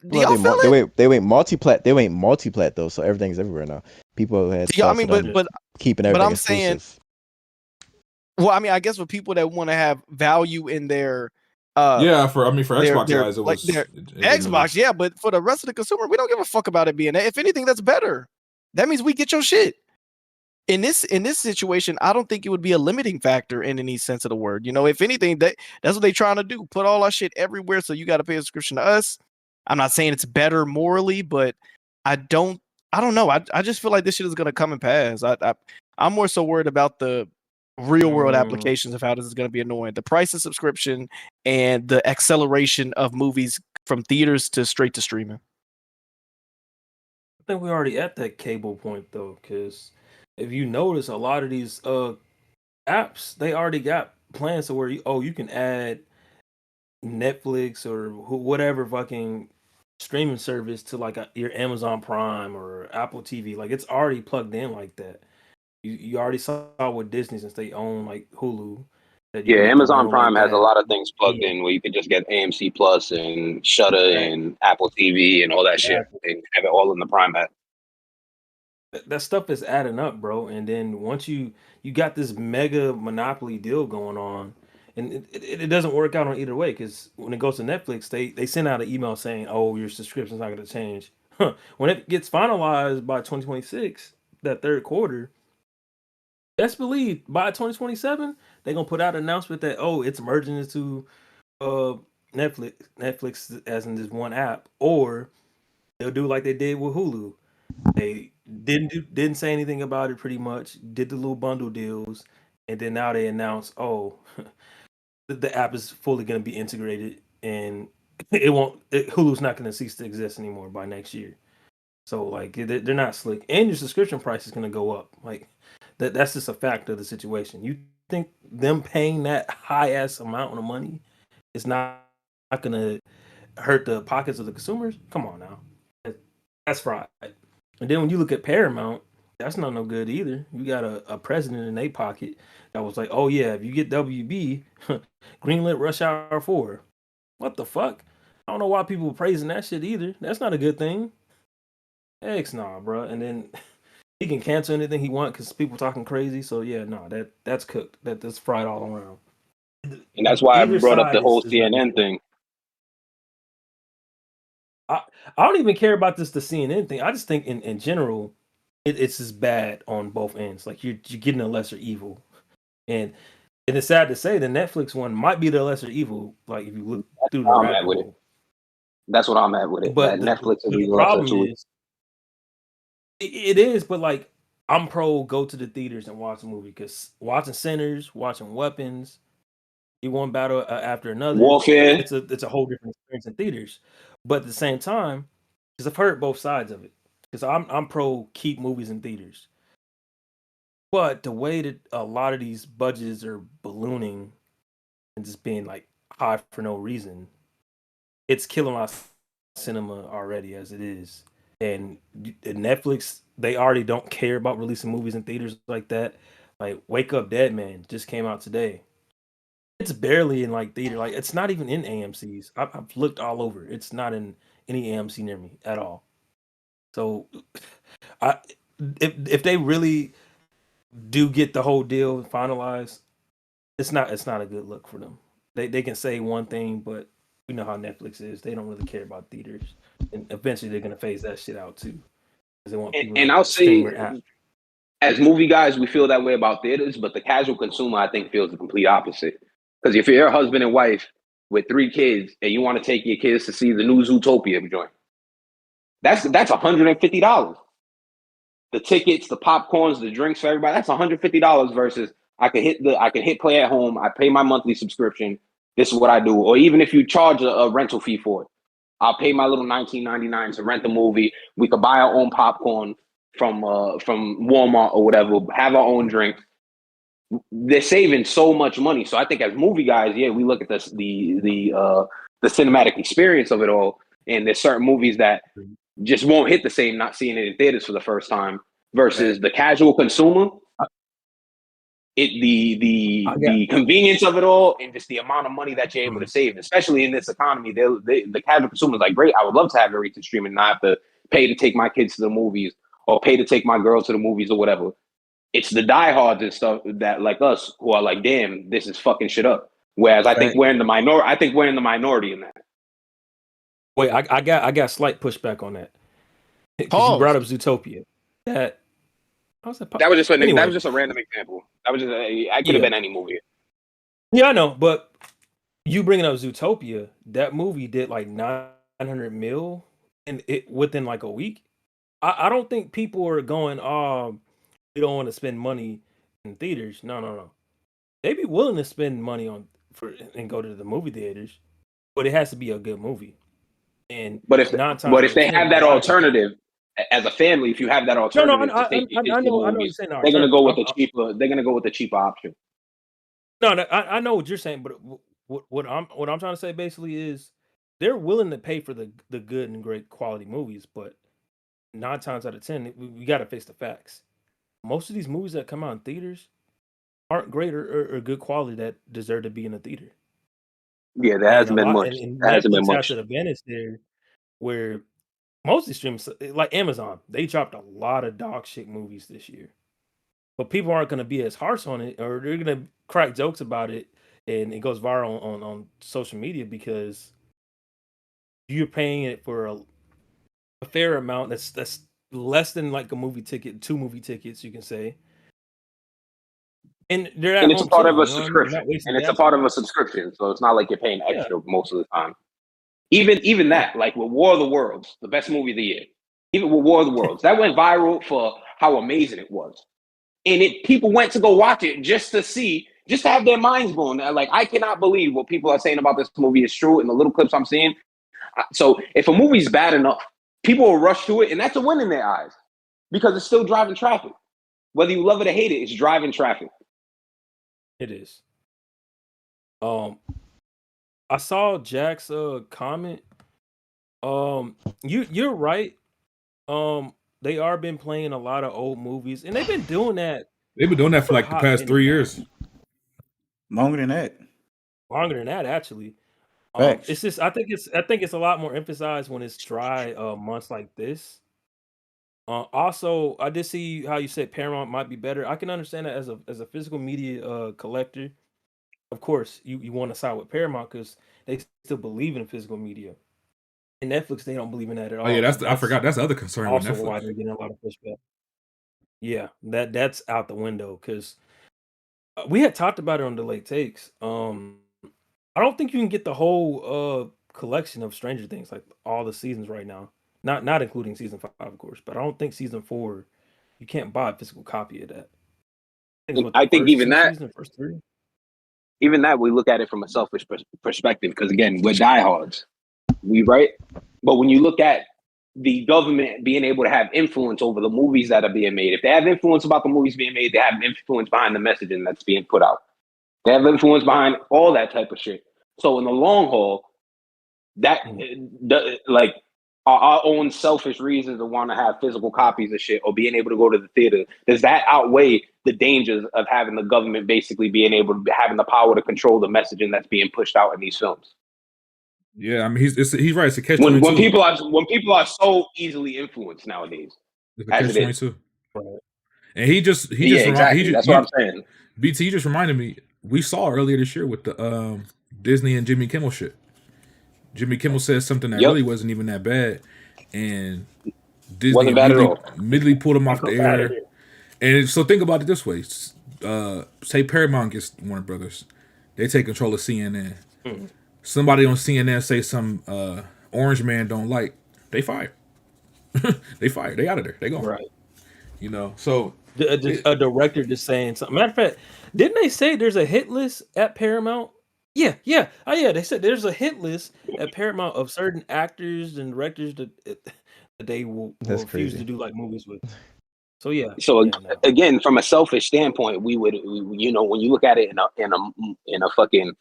[SPEAKER 5] Do
[SPEAKER 6] Well,
[SPEAKER 5] y'all feel it?
[SPEAKER 6] they went multi-plat. They went multi-plat though, so everything's everywhere now. People had
[SPEAKER 5] Do y'all, I
[SPEAKER 6] thoughts
[SPEAKER 5] mean,
[SPEAKER 6] of them
[SPEAKER 5] but
[SPEAKER 6] keeping everything
[SPEAKER 5] I'm saying,
[SPEAKER 6] exclusive.
[SPEAKER 5] well, I mean, I guess for people that want to have value in their
[SPEAKER 1] Yeah, for Xbox
[SPEAKER 5] their
[SPEAKER 1] guys, it
[SPEAKER 5] like
[SPEAKER 1] was
[SPEAKER 5] their
[SPEAKER 1] it didn't really.
[SPEAKER 5] Xbox, yeah, but for the rest of the consumer, we don't give a fuck about it being that. If anything, that's better. That means we get your shit. In this situation, I don't think it would be a limiting factor in any sense of the word. You know, if anything, that's what they're trying to do. Put all our shit everywhere, so you got to pay a subscription to us. I'm not saying it's better morally, but I don't know. I just feel like this shit is gonna come and pass. I'm more so worried about the real world applications of how this is gonna be annoying. The price of subscription and the acceleration of movies from theaters to straight to streaming.
[SPEAKER 4] I think we're already at that cable point though, because if you notice, a lot of these apps they already got plans to where you can add Netflix or whatever fucking streaming service to like your Amazon Prime or Apple TV. Like it's already plugged in like that. You already saw with Disney since they own like Hulu that you
[SPEAKER 7] Yeah,
[SPEAKER 4] can get the
[SPEAKER 7] Amazon
[SPEAKER 4] rental like
[SPEAKER 7] Prime has a
[SPEAKER 4] that.
[SPEAKER 7] lot of things plugged
[SPEAKER 4] Yeah,
[SPEAKER 7] in where you can just get AMC Plus and Shutter
[SPEAKER 4] exactly.
[SPEAKER 7] and Apple TV and all that shit
[SPEAKER 4] Exactly.
[SPEAKER 7] and have it all in the Prime app.
[SPEAKER 4] That stuff is adding up, bro. And then once you got this mega monopoly deal going on, and it doesn't work out on either way because when it goes to Netflix, they send out an email saying, "Oh, your subscription's not going to change." When it gets finalized by 2026, that third quarter, best believe by 2027 they're gonna put out an announcement that it's merging into uh Netflix as in this one app, or they'll do like they did with Hulu. They didn't say anything about it pretty much, did the little bundle deals, and then now they announce, the app is fully going to be integrated and Hulu's not going to cease to exist anymore by next year. So like they're not slick, and your subscription price is going to go up. Like that's just a fact of the situation. You think them paying that high ass amount of money is not going to hurt the pockets of the consumers? Come on now, that's fraud. And then when you look at Paramount, that's not no good either. You got a president in their pocket that was like, "Oh yeah, if you get WB, greenlit Rush Hour 4." What the fuck? I don't know why people are praising that shit either. That's not a good thing. X nah, bro. And then he can cancel anything he want because people talking crazy. So yeah, no, that's cooked. That's fried all around.
[SPEAKER 7] And that's why I
[SPEAKER 4] Either
[SPEAKER 7] brought up the
[SPEAKER 4] side
[SPEAKER 7] whole
[SPEAKER 4] is not
[SPEAKER 7] CNN
[SPEAKER 4] good.
[SPEAKER 7] thing.
[SPEAKER 4] I don't even care about the CNN thing. I just think in general, it's just bad on both ends. Like you're getting a lesser evil, and it's sad to say the Netflix one might be the lesser evil. Like if you look through the
[SPEAKER 7] I'm
[SPEAKER 4] rabbit
[SPEAKER 7] at with it.
[SPEAKER 4] hole.
[SPEAKER 7] That's what I'm at with it. That
[SPEAKER 4] But
[SPEAKER 7] Netflix is
[SPEAKER 4] the
[SPEAKER 7] even lesser
[SPEAKER 4] problem
[SPEAKER 7] to it.
[SPEAKER 4] is, it is. But like I'm pro go to the theaters and watch a movie because watching Sinners, watching Weapons, you one battle after another.
[SPEAKER 7] Warfare.
[SPEAKER 4] It's a whole different experience in theaters. But at the same time, because I've heard both sides of it. Because I'm pro keep movies in theaters. But the way that a lot of these budgets are ballooning and just being like high for no reason, it's killing our cinema already as it is. And Netflix, they already don't care about releasing movies in theaters like that. Like Wake Up Dead Man just came out today. It's barely in like theater. Like it's not even in AMC's. I've looked all over. It's not in any AMC near me at all. So, I if they really do get the whole deal finalized, it's not a good look for them. They can say one thing, but we know how Netflix is. They don't really care about theaters, and eventually they're gonna phase that shit out too, because they want people
[SPEAKER 7] And
[SPEAKER 4] to
[SPEAKER 7] I'll
[SPEAKER 4] stream
[SPEAKER 7] say,
[SPEAKER 4] their app.
[SPEAKER 7] as movie guys, we feel that way about theaters, but the casual consumer, I think, feels the complete opposite. Because if you're a husband and wife with 3 kids and you want to take your kids to see the new Zootopia joint, that's $150. The tickets, the popcorns, the drinks for everybody, that's $150 versus I can hit play at home. I pay my monthly subscription. This is what I do. Or even if you charge a rental fee for it, I'll pay my little $19.99 to rent the movie. We could buy our own popcorn from Walmart or whatever. Have our own drink. They're saving so much money. So I think as movie guys, yeah, we look at this the cinematic experience of it all, and there's certain movies that just won't hit the same not seeing it in theaters for the first time. versus the casual consumer. The convenience of it all and just the amount of money that you're able to save, especially in this economy, the casual consumer is like, great, I would love to have everything streaming and not have to pay to take my kids to the movies or pay to take my girl to the movies or whatever. It's the diehards and stuff that like us who are like, damn, this is fucking shit up. Whereas I think we're in the minority. I think we're in the minority in that.
[SPEAKER 4] Wait, I got slight pushback on that. Because you brought up Zootopia. That was just
[SPEAKER 7] a random example. That was just I could have been any movie.
[SPEAKER 4] Yeah, I know, but you bringing up Zootopia, that movie did like 900 mil and it within like a week. I don't think people are going, we don't want to spend money in theaters. No. They be willing to spend money and go to the movie theaters, but it has to be a good movie. But if
[SPEAKER 7] they have that alternative as a family, if you have that alternative to take your kids to the movies, they're gonna go with the cheaper. They're gonna go with the cheaper option.
[SPEAKER 4] No, I know what you're saying, but what I'm trying to say basically is they're willing to pay for the good and great quality movies, but 9 times out of 10, we got to face the facts. Most of these movies that come out in theaters aren't great or good quality that deserve to be in a theater.
[SPEAKER 7] Yeah, there hasn't been much.
[SPEAKER 4] There hasn't been much. An advantage there where most of these streams, like Amazon, they dropped a lot of dog shit movies this year. But people aren't going to be as harsh on it, or they're going to crack jokes about it, and it goes viral on social media because you're paying it for a fair amount that's less than like a movie ticket, 2 movie tickets, you can say. And
[SPEAKER 7] it's a part of a subscription. And it's a part of a subscription, so it's not like you're paying extra most of the time. Even that, like with War of the Worlds, the best movie of the year. Even with War of the Worlds, that went viral for how amazing it was. And people went to go watch it just to have their minds blown. Like, I cannot believe what people are saying about this movie is true in the little clips I'm seeing. So if a movie's bad enough, people will rush to it, and that's a win in their eyes because it's still driving traffic. Whether you love it or hate it, it's driving traffic.
[SPEAKER 4] It is. I saw Jack's comment. You're right. They are been playing a lot of old movies, and they've been doing that.
[SPEAKER 1] They've been doing that for like the past 3 years.
[SPEAKER 8] Longer than that.
[SPEAKER 4] Longer than that, actually. It's just I think it's a lot more emphasized when it's dry months like this. Also, I did see how you said Paramount might be better. I can understand that as a physical media collector. Of course, you want to side with Paramount because they still believe in physical media. And Netflix, they don't believe in that at all.
[SPEAKER 1] Oh yeah, I forgot. That's the other concern with Netflix.
[SPEAKER 4] Why they're getting a lot of pushback. Yeah, that's out the window because we had talked about it on Delayed Takes. I don't think you can get the whole collection of Stranger Things, like all the seasons right now. Not including season 5, of course, but I don't think season 4 you can't buy a physical copy of that.
[SPEAKER 7] I think even that, even that, we look at it from a selfish perspective because again, we're diehards, right? But when you look at the government being able to have influence over the movies that are being made, if they have influence about the movies being made, they have influence behind the messaging that's being put out. They have influence behind all that type of shit. So in the long haul, that like our own selfish reasons to want to have physical copies of shit or being able to go to the theater, does that outweigh the dangers of having the government basically being able to having the power to control the messaging that's being pushed out in these films?
[SPEAKER 1] Yeah, I mean he's right. It's a catch
[SPEAKER 7] when people are so easily influenced nowadays.
[SPEAKER 1] It's a catch 22. And he just
[SPEAKER 7] that's what I'm saying.
[SPEAKER 1] BT just reminded me, we saw earlier this year with the Disney and Jimmy Kimmel shit. Jimmy Kimmel said something that really wasn't even that bad, and Disney immediately pulled him off the air. And so think about it this way: say Paramount gets Warner Brothers, they take control of CNN. Somebody on CNN say some Orange Man don't like, they fired. They fired. They out of there. They gone.
[SPEAKER 4] Right.
[SPEAKER 1] You know. So
[SPEAKER 4] a director just saying something. Matter of fact, didn't they say there's a hit list at Paramount? Yeah. Oh yeah, they said there's a hit list at Paramount of certain actors and directors that they will refuse to do like movies with. So yeah.
[SPEAKER 7] So again, from a selfish standpoint, we would, when you look at it in a fucking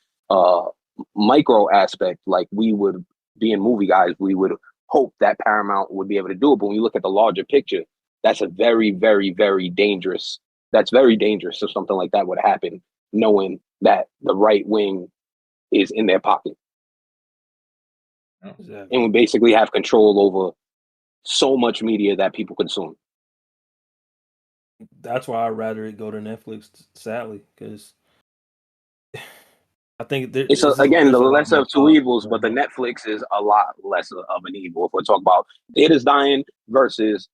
[SPEAKER 7] micro aspect, like we would be in movie guys, we would hope that Paramount would be able to do it. But when you look at the larger picture, that's a very, very, very dangerous. That's very dangerous if something like that would happen, knowing that the right wing is in their pocket
[SPEAKER 4] Exactly.
[SPEAKER 7] and we basically have control over so much media that people consume.
[SPEAKER 4] That's why I'd rather it go to Netflix, sadly, because I think
[SPEAKER 7] It's again
[SPEAKER 4] there's
[SPEAKER 7] the
[SPEAKER 4] a lot
[SPEAKER 7] lesser
[SPEAKER 4] more
[SPEAKER 7] of two evils, but the Netflix is a lot lesser of an evil if we're talking about theaters dying versus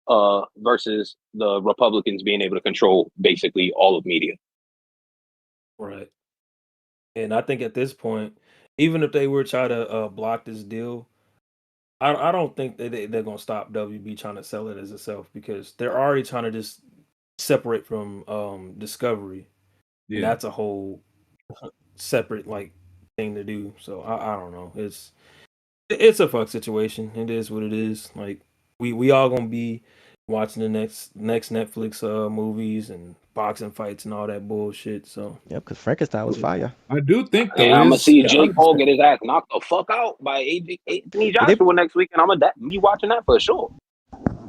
[SPEAKER 7] the Republicans being able to control basically all of media.
[SPEAKER 4] Right. And I think at this point, even if they were trying to block this deal, I don't think they're gonna stop WB trying to sell it as itself because they're already trying to just separate from Discovery, and
[SPEAKER 1] Yeah.
[SPEAKER 4] that's a whole separate like thing to do. So I don't know. It's a fuck situation. It is what it is. Like we all gonna be watching the next Netflix movies and boxing fights and all that bullshit. So
[SPEAKER 6] Yep, because Frankenstein was fire.
[SPEAKER 1] I do think
[SPEAKER 7] Hey,
[SPEAKER 1] though
[SPEAKER 7] I'm gonna
[SPEAKER 1] is
[SPEAKER 7] see Jake Paul get his ass knocked the fuck out by Anthony Joshua next week, and I'm gonna be watching that for sure.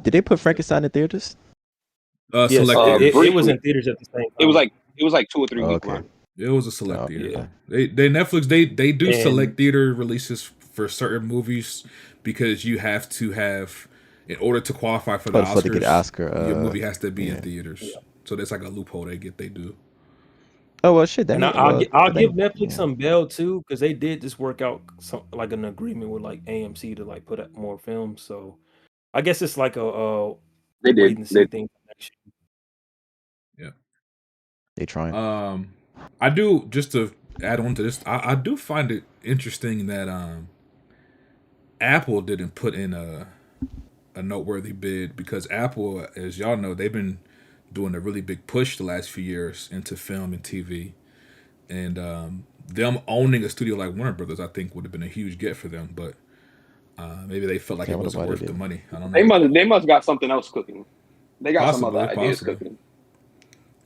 [SPEAKER 6] Did they put Frankenstein in theaters?
[SPEAKER 4] yes,
[SPEAKER 1] select theaters.
[SPEAKER 4] it was in theaters at the same time.
[SPEAKER 7] It was like 2 or 3 weeks.
[SPEAKER 6] Okay.
[SPEAKER 1] It was a select theater.
[SPEAKER 4] yeah.
[SPEAKER 1] They Netflix they do
[SPEAKER 4] And-
[SPEAKER 1] select theater releases for certain movies because you have to have in order to qualify for the
[SPEAKER 6] Oh,
[SPEAKER 1] Oscars.
[SPEAKER 6] to get Oscar,
[SPEAKER 1] your movie has to be in
[SPEAKER 6] yeah.
[SPEAKER 1] theaters. So that's like a loophole they do.
[SPEAKER 6] Oh well, shit. That
[SPEAKER 4] And
[SPEAKER 6] ain't-
[SPEAKER 4] I'll
[SPEAKER 6] well,
[SPEAKER 4] give
[SPEAKER 6] that-
[SPEAKER 4] Netflix some bail too because they did just work out some like an agreement with like AMC to like put up more films. So I guess it's like a
[SPEAKER 7] They
[SPEAKER 4] wait
[SPEAKER 7] did.
[SPEAKER 4] and see thing.
[SPEAKER 1] Yeah.
[SPEAKER 6] They trying.
[SPEAKER 1] I do just to add on to this. I do find it interesting that Apple didn't put in a noteworthy bid because Apple, as y'all know, they've been doing a really big push the last few years into film and TV, and them owning a studio like Warner Brothers, I think would have been a huge get for them. But maybe they felt like it wasn't worth the money. I don't know.
[SPEAKER 7] They must got something else cooking. They got some other ideas
[SPEAKER 1] Possibly.
[SPEAKER 7] cooking.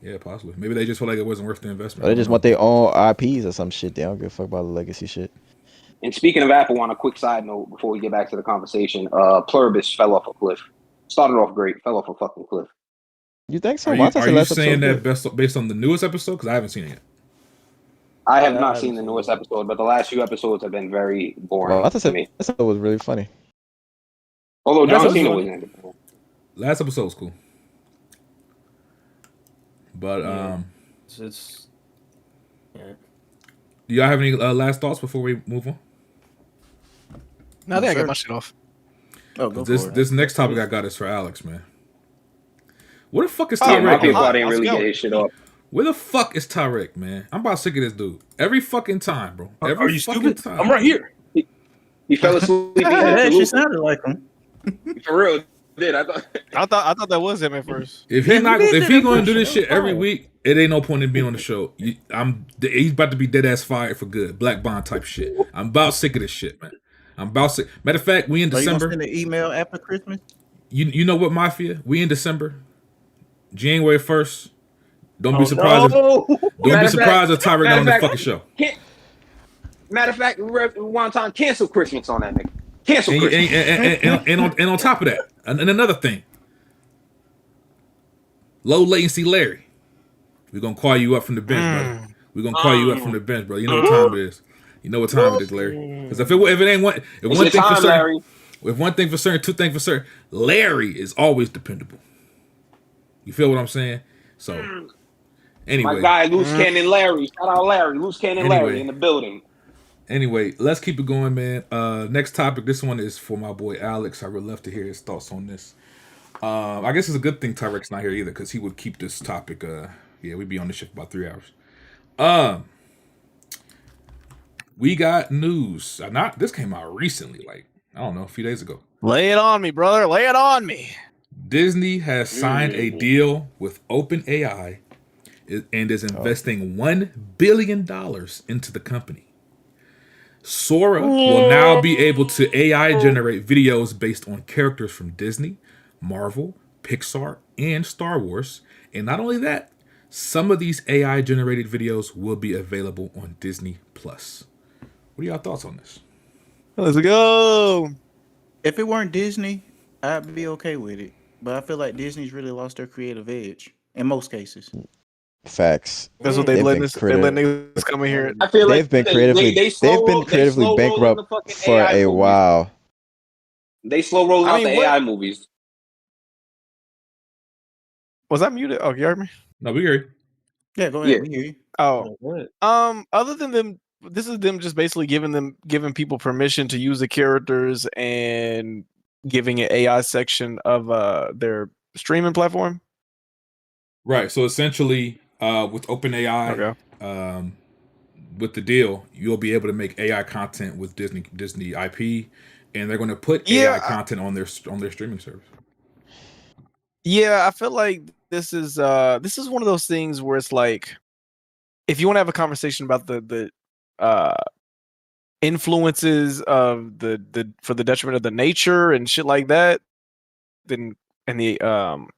[SPEAKER 1] Yeah, possibly. Maybe they just felt like it wasn't worth the investment.
[SPEAKER 6] Or they just want their own IPs or some shit. They don't give a fuck about the legacy shit.
[SPEAKER 7] And speaking of Apple, on a quick side note before we get back to the conversation, Pluribus fell off a cliff. Started off great, fell off a fucking cliff.
[SPEAKER 6] You think so?
[SPEAKER 1] Are
[SPEAKER 6] Why I thought the
[SPEAKER 1] you
[SPEAKER 6] last
[SPEAKER 1] saying
[SPEAKER 6] episode
[SPEAKER 1] that based on the newest episode? Because I haven't seen it yet.
[SPEAKER 7] I have
[SPEAKER 4] Yeah, I
[SPEAKER 7] not
[SPEAKER 4] haven't
[SPEAKER 7] seen the
[SPEAKER 4] seen
[SPEAKER 7] newest
[SPEAKER 4] it.
[SPEAKER 7] episode, but the last few episodes have been very boring
[SPEAKER 6] Well, I thought
[SPEAKER 7] to me.
[SPEAKER 6] that episode was really funny.
[SPEAKER 7] Although
[SPEAKER 1] That's
[SPEAKER 7] John
[SPEAKER 1] what
[SPEAKER 7] Cena
[SPEAKER 1] was
[SPEAKER 7] was in it.
[SPEAKER 1] Last episode was cool. But
[SPEAKER 4] Yeah. It's yeah.
[SPEAKER 1] do y'all have any last thoughts before we move on?
[SPEAKER 5] No, I think I
[SPEAKER 8] sure.
[SPEAKER 5] got my shit off.
[SPEAKER 8] Oh, go
[SPEAKER 1] This
[SPEAKER 8] for it.
[SPEAKER 1] this next topic I got is for Alex, man. Where the fuck is
[SPEAKER 7] Yeah, my
[SPEAKER 1] Tyrek?
[SPEAKER 7] people
[SPEAKER 1] at?
[SPEAKER 7] didn't
[SPEAKER 5] Let's
[SPEAKER 7] really
[SPEAKER 5] go.
[SPEAKER 7] get his shit off.
[SPEAKER 1] Where the fuck is Tyrek, man? I'm about sick of this dude. Every fucking time, bro. Every
[SPEAKER 4] Are you
[SPEAKER 1] fucking
[SPEAKER 4] stupid?
[SPEAKER 1] time.
[SPEAKER 4] I'm right here.
[SPEAKER 7] He fell asleep.
[SPEAKER 8] It actually sounded like him.
[SPEAKER 7] For real, did I thought?
[SPEAKER 5] I thought that was him at first.
[SPEAKER 1] If he gonna do this shit every week, it ain't no point in being on the show. He's about to be dead ass fired for good. Black Bond type shit. I'm about sick of this shit, man. I'm about sick. Matter of fact, we in
[SPEAKER 8] Are you gonna
[SPEAKER 1] December.
[SPEAKER 8] send an email after Christmas?
[SPEAKER 1] You know what, Mafia? We in December. January 1st. Don't be surprised. Don't be
[SPEAKER 7] Matter of
[SPEAKER 1] surprised if Tyrek not on the
[SPEAKER 7] fact-
[SPEAKER 1] fucking show.
[SPEAKER 7] Matter of fact, one time cancel Christmas on that nigga. Cancel
[SPEAKER 1] And,
[SPEAKER 7] Christmas.
[SPEAKER 1] and on top of that, and another thing, low latency Larry. We're gonna call you up from the bench, brother. We're gonna call you up from the bench, bro. You know what time it is. You know what time it is, Larry. Because if it ain't one, if
[SPEAKER 7] It's
[SPEAKER 1] one
[SPEAKER 7] your
[SPEAKER 1] thing for
[SPEAKER 7] time,
[SPEAKER 1] certain,
[SPEAKER 7] Larry.
[SPEAKER 1] if one thing for certain, two things for certain, Larry is always dependable. You feel what I'm saying? So, anyway,
[SPEAKER 7] My guy, Loose Cannon Larry. Shout out Larry. Loose Cannon Larry
[SPEAKER 1] Anyway.
[SPEAKER 7] in the building.
[SPEAKER 1] Anyway, let's keep it going, man. Next topic. This one is for my boy Alex. I would love to hear his thoughts on this. I guess it's a good thing Tyrek's not here either, because he would keep this topic. We'd be on this shit for about 3 hours. We got news. This came out recently, like I don't know, a few days ago.
[SPEAKER 5] Lay it on me, brother. Lay it on me.
[SPEAKER 1] Disney has signed a deal with OpenAI and is investing $1 billion into the company. Sora will now be able to AI generate videos based on characters from Disney, Marvel, Pixar, and Star Wars. And not only that, some of these AI generated videos will be available on Disney Plus. What are y'all thoughts on this?
[SPEAKER 5] Let's go.
[SPEAKER 8] If it weren't Disney, I'd be okay with it. but I feel like Disney's really lost their creative edge in most cases.
[SPEAKER 6] Facts.
[SPEAKER 5] That's what
[SPEAKER 6] They've
[SPEAKER 5] they
[SPEAKER 6] been
[SPEAKER 5] letting niggas come in here.
[SPEAKER 7] I feel like
[SPEAKER 6] They've been creatively
[SPEAKER 7] they slow rolling
[SPEAKER 6] bankrupt
[SPEAKER 7] the fucking
[SPEAKER 6] for
[SPEAKER 7] AI
[SPEAKER 6] a
[SPEAKER 7] movies.
[SPEAKER 6] while.
[SPEAKER 7] They slow rolling
[SPEAKER 5] I
[SPEAKER 7] out
[SPEAKER 5] mean,
[SPEAKER 7] the
[SPEAKER 5] what-
[SPEAKER 7] AI movies.
[SPEAKER 5] Was I muted? Oh, you heard me?
[SPEAKER 1] No, we hear you.
[SPEAKER 8] Yeah, go ahead.
[SPEAKER 7] Yeah.
[SPEAKER 8] We hear you.
[SPEAKER 5] Oh,
[SPEAKER 4] What?
[SPEAKER 5] other than them, this is them just basically giving people permission to use the characters and giving an AI section of their streaming platform.
[SPEAKER 1] Right. So essentially, with OpenAI,
[SPEAKER 5] Okay.
[SPEAKER 1] with the deal, you'll be able to make AI content with Disney IP, and they're going to put AI content on their streaming service.
[SPEAKER 5] Yeah, I feel like this is one of those things where it's like, if you want to have a conversation about the influences of the for the detriment of the nature and shit like that, then and the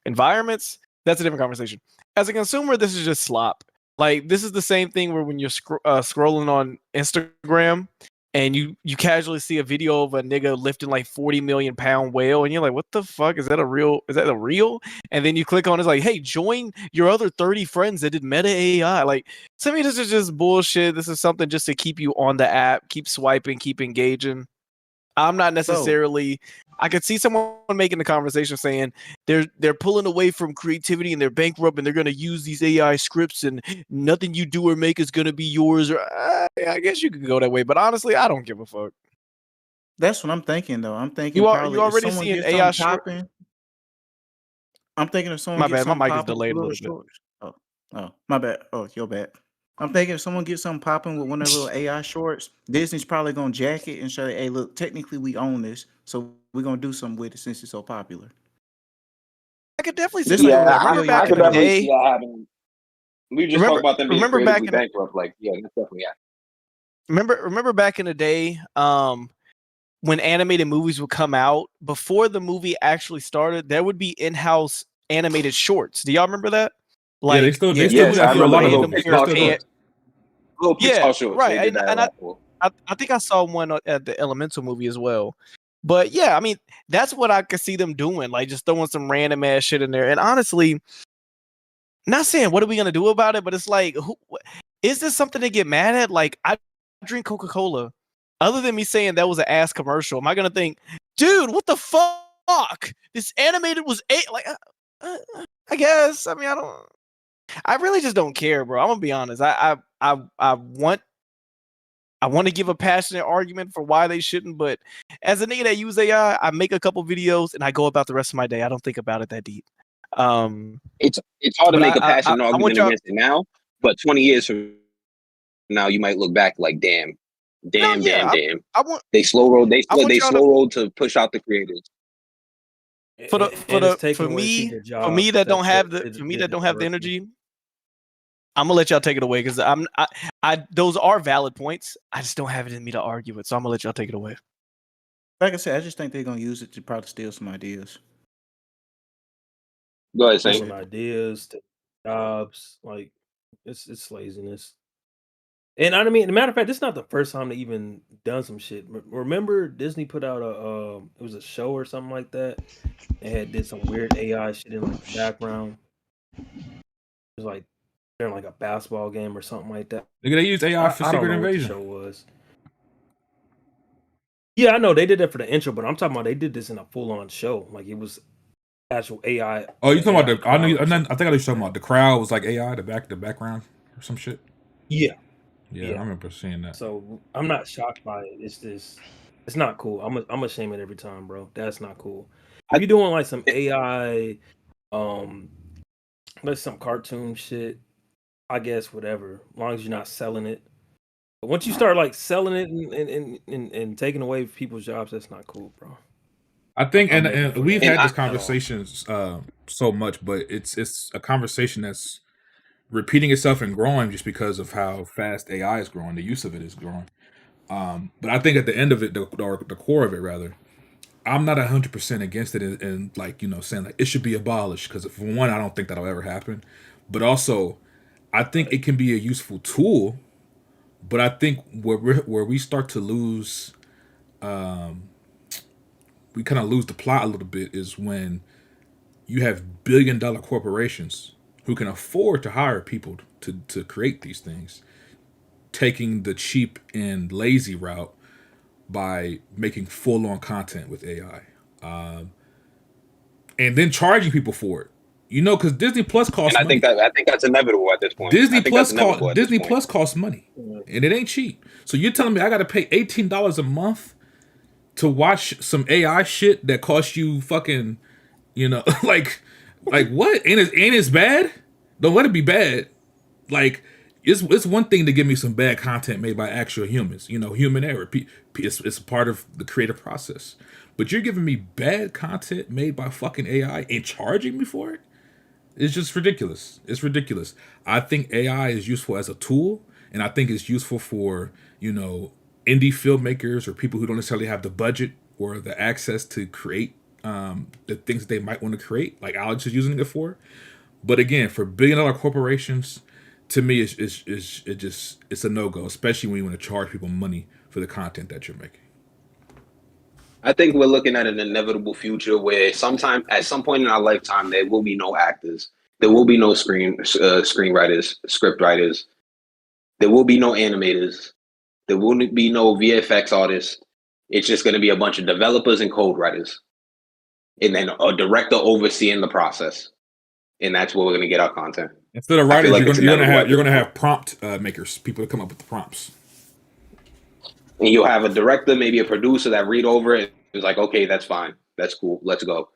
[SPEAKER 5] environments, that's a different conversation. As a consumer, this is just slop. Like, this is the same thing where when you're scrolling on Instagram and you casually see a video of a nigga lifting like 40 million pound whale, and you're like, what the fuck, is that a real? And then you click on, it's like, hey, join your other 30 friends that did meta AI. Like, to me, this is just bullshit. This is something just to keep you on the app, keep swiping, keep engaging. I'm not necessarily. I could see someone making the conversation saying they're pulling away from creativity and they're bankrupt and they're going to use these AI scripts and nothing you do or make is going to be yours. Or I guess you could go that way, but honestly, I don't give a fuck.
[SPEAKER 8] That's what I'm thinking, though. I'm thinking
[SPEAKER 5] You
[SPEAKER 8] probably if
[SPEAKER 5] already
[SPEAKER 8] someone
[SPEAKER 5] seeing
[SPEAKER 8] gets
[SPEAKER 5] AI
[SPEAKER 8] something popping. I'm thinking if someone
[SPEAKER 5] My
[SPEAKER 8] gets
[SPEAKER 5] bad, my
[SPEAKER 8] something
[SPEAKER 5] mic is
[SPEAKER 8] popping
[SPEAKER 5] delayed a
[SPEAKER 8] with
[SPEAKER 5] little
[SPEAKER 8] little
[SPEAKER 5] bit.
[SPEAKER 8] shorts. Oh, my bad. Oh, your bad. I'm thinking if someone gets something popping with one of the little AI shorts, Disney's probably gonna jack it and show, hey, look, technically we own this, so we're gonna do something with it since it's so popular.
[SPEAKER 5] I could definitely see
[SPEAKER 8] This
[SPEAKER 5] something
[SPEAKER 8] nigga
[SPEAKER 5] like that.
[SPEAKER 8] gonna
[SPEAKER 5] Remember
[SPEAKER 8] steal your
[SPEAKER 7] I
[SPEAKER 5] back in
[SPEAKER 7] could
[SPEAKER 5] the
[SPEAKER 8] idea.
[SPEAKER 7] definitely see
[SPEAKER 5] day?
[SPEAKER 7] that happening. We just talked about them being
[SPEAKER 5] Remember back
[SPEAKER 7] creatively
[SPEAKER 5] in the,
[SPEAKER 7] bankrupt. Like, yeah, that's definitely
[SPEAKER 5] remember back in the day, when animated movies would come out, before the movie actually started, there would be in-house animated shorts. Do y'all remember that?
[SPEAKER 1] Yeah, they
[SPEAKER 5] Like,
[SPEAKER 1] still do
[SPEAKER 7] Yes, I
[SPEAKER 1] that for a
[SPEAKER 7] remember
[SPEAKER 1] lot
[SPEAKER 7] the
[SPEAKER 1] of
[SPEAKER 7] little
[SPEAKER 1] movies. They
[SPEAKER 7] Pixar
[SPEAKER 1] still do
[SPEAKER 7] shorts.
[SPEAKER 1] it.
[SPEAKER 7] Little
[SPEAKER 5] yeah,
[SPEAKER 7] Pixar shorts.
[SPEAKER 5] right.
[SPEAKER 7] They did that a
[SPEAKER 5] And
[SPEAKER 7] lot for.
[SPEAKER 5] I think I saw one at the Elemental movie as well. But yeah, I mean, that's what I could see them doing, like just throwing some random ass shit in there. And honestly, not saying what are we gonna do about it, but it's like, is this something to get mad at? Like, I drink Coca-Cola. Other than me saying that was an ass commercial, am I gonna think, dude, what the fuck? This animated was like, I guess. I mean, I really just don't care, bro. I'm gonna be honest. I want to give a passionate argument for why they shouldn't, but as a nigga that use AI, I make a couple videos and I go about the rest of my day. I don't think about it that deep.
[SPEAKER 7] It's hard to
[SPEAKER 5] But
[SPEAKER 7] make a passionate
[SPEAKER 5] I want
[SPEAKER 7] argument
[SPEAKER 5] y'all.
[SPEAKER 7] against it now, but 20 years from now, you might look back like, damn.
[SPEAKER 5] I want.
[SPEAKER 7] They slow rolled.
[SPEAKER 5] I want
[SPEAKER 7] They
[SPEAKER 5] y'all to
[SPEAKER 7] slow rolled to push out the creators.
[SPEAKER 5] for me that don't have the energy. I'm gonna let y'all take it away because I those are valid points. I just don't have it in me to argue it, so I'm gonna let y'all take it away.
[SPEAKER 8] Like I said, I just think they're gonna use it to probably steal some ideas.
[SPEAKER 7] Go ahead,
[SPEAKER 4] Some
[SPEAKER 7] Saint.
[SPEAKER 4] ideas, jobs, like it's laziness. And I mean, as a matter of fact, this is not the first time they even done some shit. Remember, Disney put out it was a show or something like that. They had did some weird AI shit in like the background. It was like they're in like a basketball game or something like that.
[SPEAKER 1] Nigga, they used AI for
[SPEAKER 4] I don't
[SPEAKER 1] Secret
[SPEAKER 4] know what the
[SPEAKER 1] Invasion.
[SPEAKER 4] show was. Yeah, I know they did that for the intro, but I'm talking about they did this in a full on show. Like it was actual AI.
[SPEAKER 1] Oh, you talking
[SPEAKER 4] AI
[SPEAKER 1] about the? I know.
[SPEAKER 4] crowd or
[SPEAKER 1] I
[SPEAKER 4] something.
[SPEAKER 1] think I was talking about the crowd was like AI, the background or some shit.
[SPEAKER 4] Yeah.
[SPEAKER 1] Yeah, I remember seeing that.
[SPEAKER 4] So I'm not shocked by it. It's not cool. I'm ashamed it every time, bro. That's not cool. If you're doing like some AI, like some cartoon shit, I guess whatever. As long as you're not selling it. But once you start like selling it and taking away people's jobs, that's not cool, bro.
[SPEAKER 1] I think,
[SPEAKER 4] I'm
[SPEAKER 1] and
[SPEAKER 4] making for
[SPEAKER 1] we've
[SPEAKER 4] that
[SPEAKER 1] had this
[SPEAKER 4] at all.
[SPEAKER 1] conversation so much, but it's a conversation that's repeating itself and growing just because of how fast AI is growing. The use of it is growing. But I think at the end of it, the core of it, rather, I'm not 100% against it, and like saying like it should be abolished because for one, I don't think that'll ever happen. But also, I think it can be a useful tool. But I think where we start to lose, we kind of lose the plot a little bit is when you have billion-dollar corporations who can afford to hire people to create these things, taking the cheap and lazy route by making full-on content with AI, and then charging people for it. You know, because Disney Plus costs
[SPEAKER 7] And
[SPEAKER 1] money.
[SPEAKER 7] I think that's inevitable at this point.
[SPEAKER 1] Disney Plus costs money, and it ain't cheap. So you're telling me I got to pay $18 a month to watch some AI shit that costs you fucking, you know, like what? And it's bad. Don't let it be bad. Like it's one thing to give me some bad content made by actual humans. You know, human error. It's a part of the creative process. But you're giving me bad content made by fucking AI and charging me for it? It's just ridiculous. It's ridiculous. I think AI is useful as a tool, and I think it's useful for, you know, indie filmmakers or people who don't necessarily have the budget or the access to create the things that they might want to create, like Alex is using it for. But again, for billion-dollar corporations, to me, it's a no-go, especially when you want to charge people money for the content that you're making.
[SPEAKER 7] I think we're looking at an inevitable future where at some point in our lifetime, there will be no actors. There will be no screenwriters, script writers. There will be no animators. There will be no VFX artists. It's just going to be a bunch of developers and code writers. And then a director overseeing the process. And that's where we're going to get our content.
[SPEAKER 1] Instead of writers, you're going to have prompt makers, people that come up with the prompts.
[SPEAKER 7] And you'll have a director, maybe a producer that read over it. It's like, okay, that's fine. That's cool. Let's go.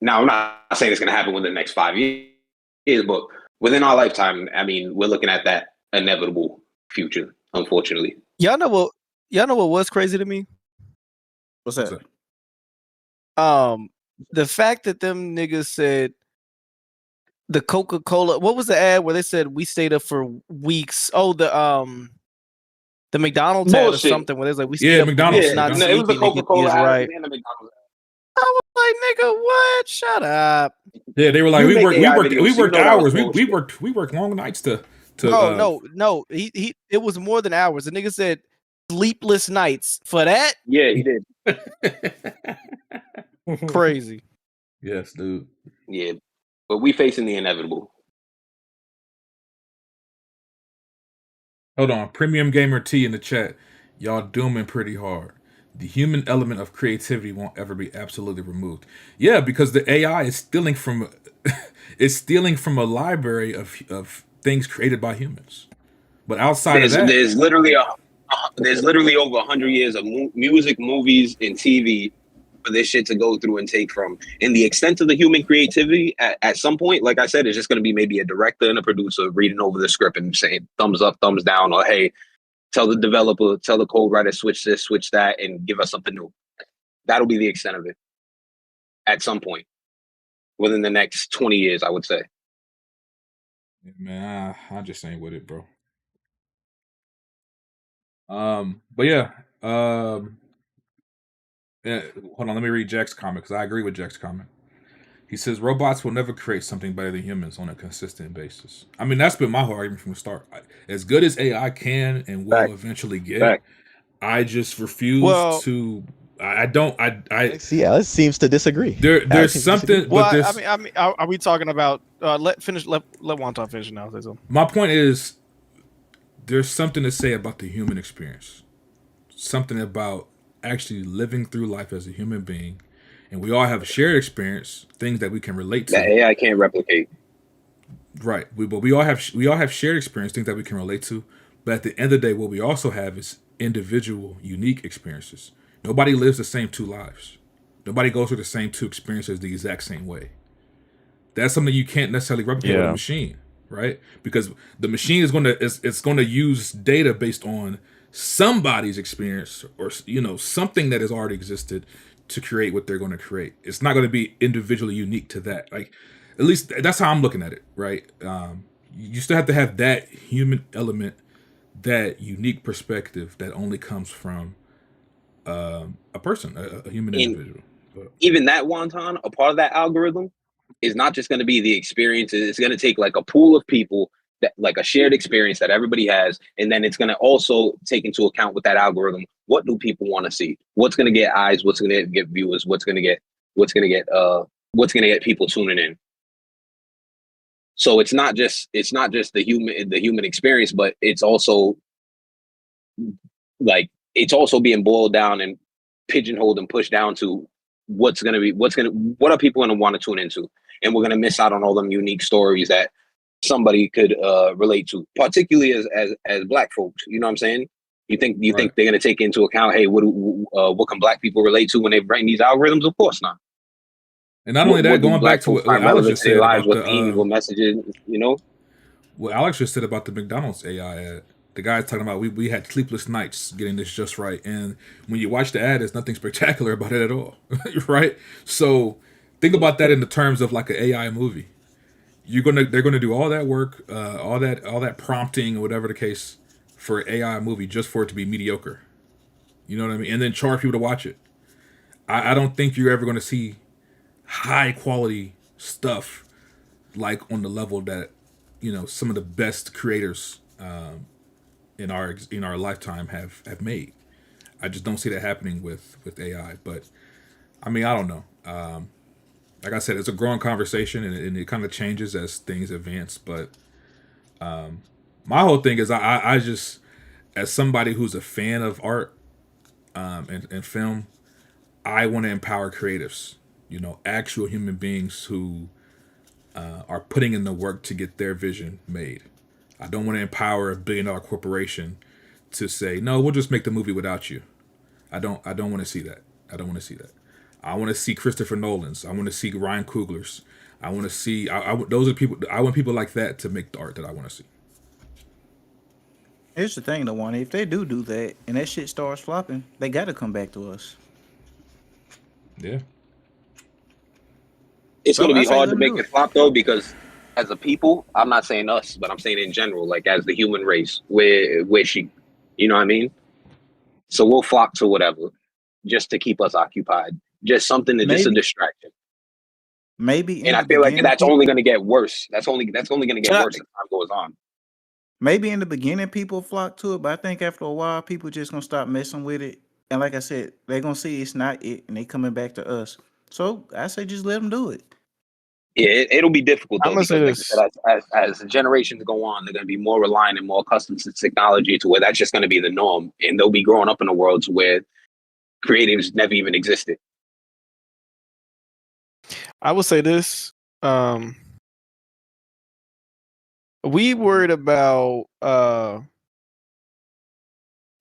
[SPEAKER 7] Now, I'm not saying it's going to happen within the next 5 years, but within our lifetime, I mean, we're looking at that inevitable future, unfortunately.
[SPEAKER 5] Y'all know what was crazy to me?
[SPEAKER 8] What's that?
[SPEAKER 5] The fact that them niggas said the Coca-Cola, what was the ad where they said we stayed up for weeks? Oh, the McDonald's ad or something where they was like, we stayed up
[SPEAKER 1] McDonald's.
[SPEAKER 5] Not
[SPEAKER 7] it
[SPEAKER 5] sleeping,
[SPEAKER 7] was the Coca-Cola ad
[SPEAKER 5] right.
[SPEAKER 7] and the McDonald's ad.
[SPEAKER 5] I was like, nigga, what? Shut up.
[SPEAKER 1] Yeah, they were like, we worked hours. We worked long nights to
[SPEAKER 5] No. He it was more than hours. The nigga said sleepless nights for that.
[SPEAKER 7] Yeah, he did.
[SPEAKER 5] Crazy.
[SPEAKER 1] Yes, dude.
[SPEAKER 7] Yeah, but we facing the inevitable.
[SPEAKER 1] Hold on, Premium Gamer T in the chat. Y'all dooming pretty hard. The human element of creativity won't ever be absolutely removed. Yeah, because the AI is stealing from a library of things created by humans. But outside of that,
[SPEAKER 7] there's literally over 100 years of music, movies, and TV for this shit to go through and take from. And the extent of the human creativity at some point, like I said, is just going to be maybe a director and a producer reading over the script and saying thumbs up, thumbs down, or hey, tell the developer, tell the code writer, switch this, switch that, and give us something new. That'll be the extent of it at some point within the next 20 years, I would say.
[SPEAKER 1] Yeah, man, I just ain't with it, bro. But yeah, hold on, let me read Jack's comment because I agree with Jack's comment. He says robots will never create something better than humans on a consistent basis. I mean, that's been my whole argument from the start. As good as AI can and will eventually get, I just refuse to. I don't. I
[SPEAKER 6] see. Alex seems to disagree.
[SPEAKER 1] There's something. But
[SPEAKER 5] I mean, are we talking about? Let Wonton finish now. Say something.
[SPEAKER 1] My point is, there's something to say about the human experience. Something about actually living through life as a human being. And we all have a shared experience, things that we can relate to.
[SPEAKER 7] That AI can't replicate.
[SPEAKER 1] Right. But we all have shared experience, things that we can relate to. But at the end of the day, what we also have is individual, unique experiences. Nobody lives the same two lives. Nobody goes through the same two experiences the exact same way. That's something you can't necessarily replicate with a machine, right? Because the machine is going to use data based on somebody's experience or something that has already existed to create what they're going to create. It's not going to be individually unique to that. Like, at least that's how I'm looking at it, right? You still have to have that human element, that unique perspective that only comes from a person, a human individual.
[SPEAKER 7] Even that wonton, a part of that algorithm is not just going to be the experience. It's going to take like a pool of people, that like a shared experience that everybody has, and then it's going to also take into account with that algorithm, what do people want to see? What's going to get eyes? What's going to get viewers? What's going to get what's going to get people tuning in. So it's not just the human experience, but it's also like it's also being boiled down and pigeonholed and pushed down to what are people going to want to tune into, and we're going to miss out on all them unique stories that somebody could relate to, particularly as Black folks. You know what I'm saying? You think they're going to take into account, hey, what can Black people relate to when they bring these algorithms? Of course not.
[SPEAKER 1] And not only that, going back to what Alex just said about
[SPEAKER 7] the messages, you know,
[SPEAKER 1] what Alex just said about the McDonald's AI ad. The guy's talking about we had sleepless nights getting this just right, and when you watch the ad, there's nothing spectacular about it at all, right? So think about that in the terms of like an AI movie. They're gonna do all that work, all that prompting, whatever the case, for an AI movie just for it to be mediocre. You know what I mean? And then charge people to watch it. I don't think you're ever gonna see high quality stuff like on the level that some of the best creators in our lifetime have made. I just don't see that happening with AI. But I mean, I don't know. Like I said, it's a growing conversation, and it kind of changes as things advance. But my whole thing is, I just, as somebody who's a fan of art and film, I want to empower creatives. Actual human beings who are putting in the work to get their vision made. I don't want to empower a $1 billion corporation to say, no, we'll just make the movie without you. I don't want to see that. I don't want to see that. I want to see Christopher Nolan's. I want to see Ryan Coogler's. I want to see. Those are people. I want people like that to make the art that I want to see.
[SPEAKER 8] Here's the thing, though, Juan. If they do that and that shit starts flopping, they got to come back to us.
[SPEAKER 1] Yeah.
[SPEAKER 7] It's going to be hard to make it flop, though, because as a people, I'm not saying us, but I'm saying in general, like as the human race, we're sheep. You know what I mean? So we'll flock to whatever just to keep us occupied. Just something that just a distraction.
[SPEAKER 8] Maybe.
[SPEAKER 7] And I feel like that's only going to get worse. That's only going to get worse as time goes on.
[SPEAKER 8] Maybe in the beginning people flock to it, but I think after a while people just going to stop messing with it. And like I said, they're going to see it's not it, and they coming back to us. So I say just let them do it.
[SPEAKER 7] Yeah, it'll be difficult, though,
[SPEAKER 5] I'm gonna
[SPEAKER 7] because as generations go on, they're going to be more reliant and more accustomed to technology to where that's just going to be the norm. And they'll be growing up in a world where creatives never even existed.
[SPEAKER 5] I will say this. We worried about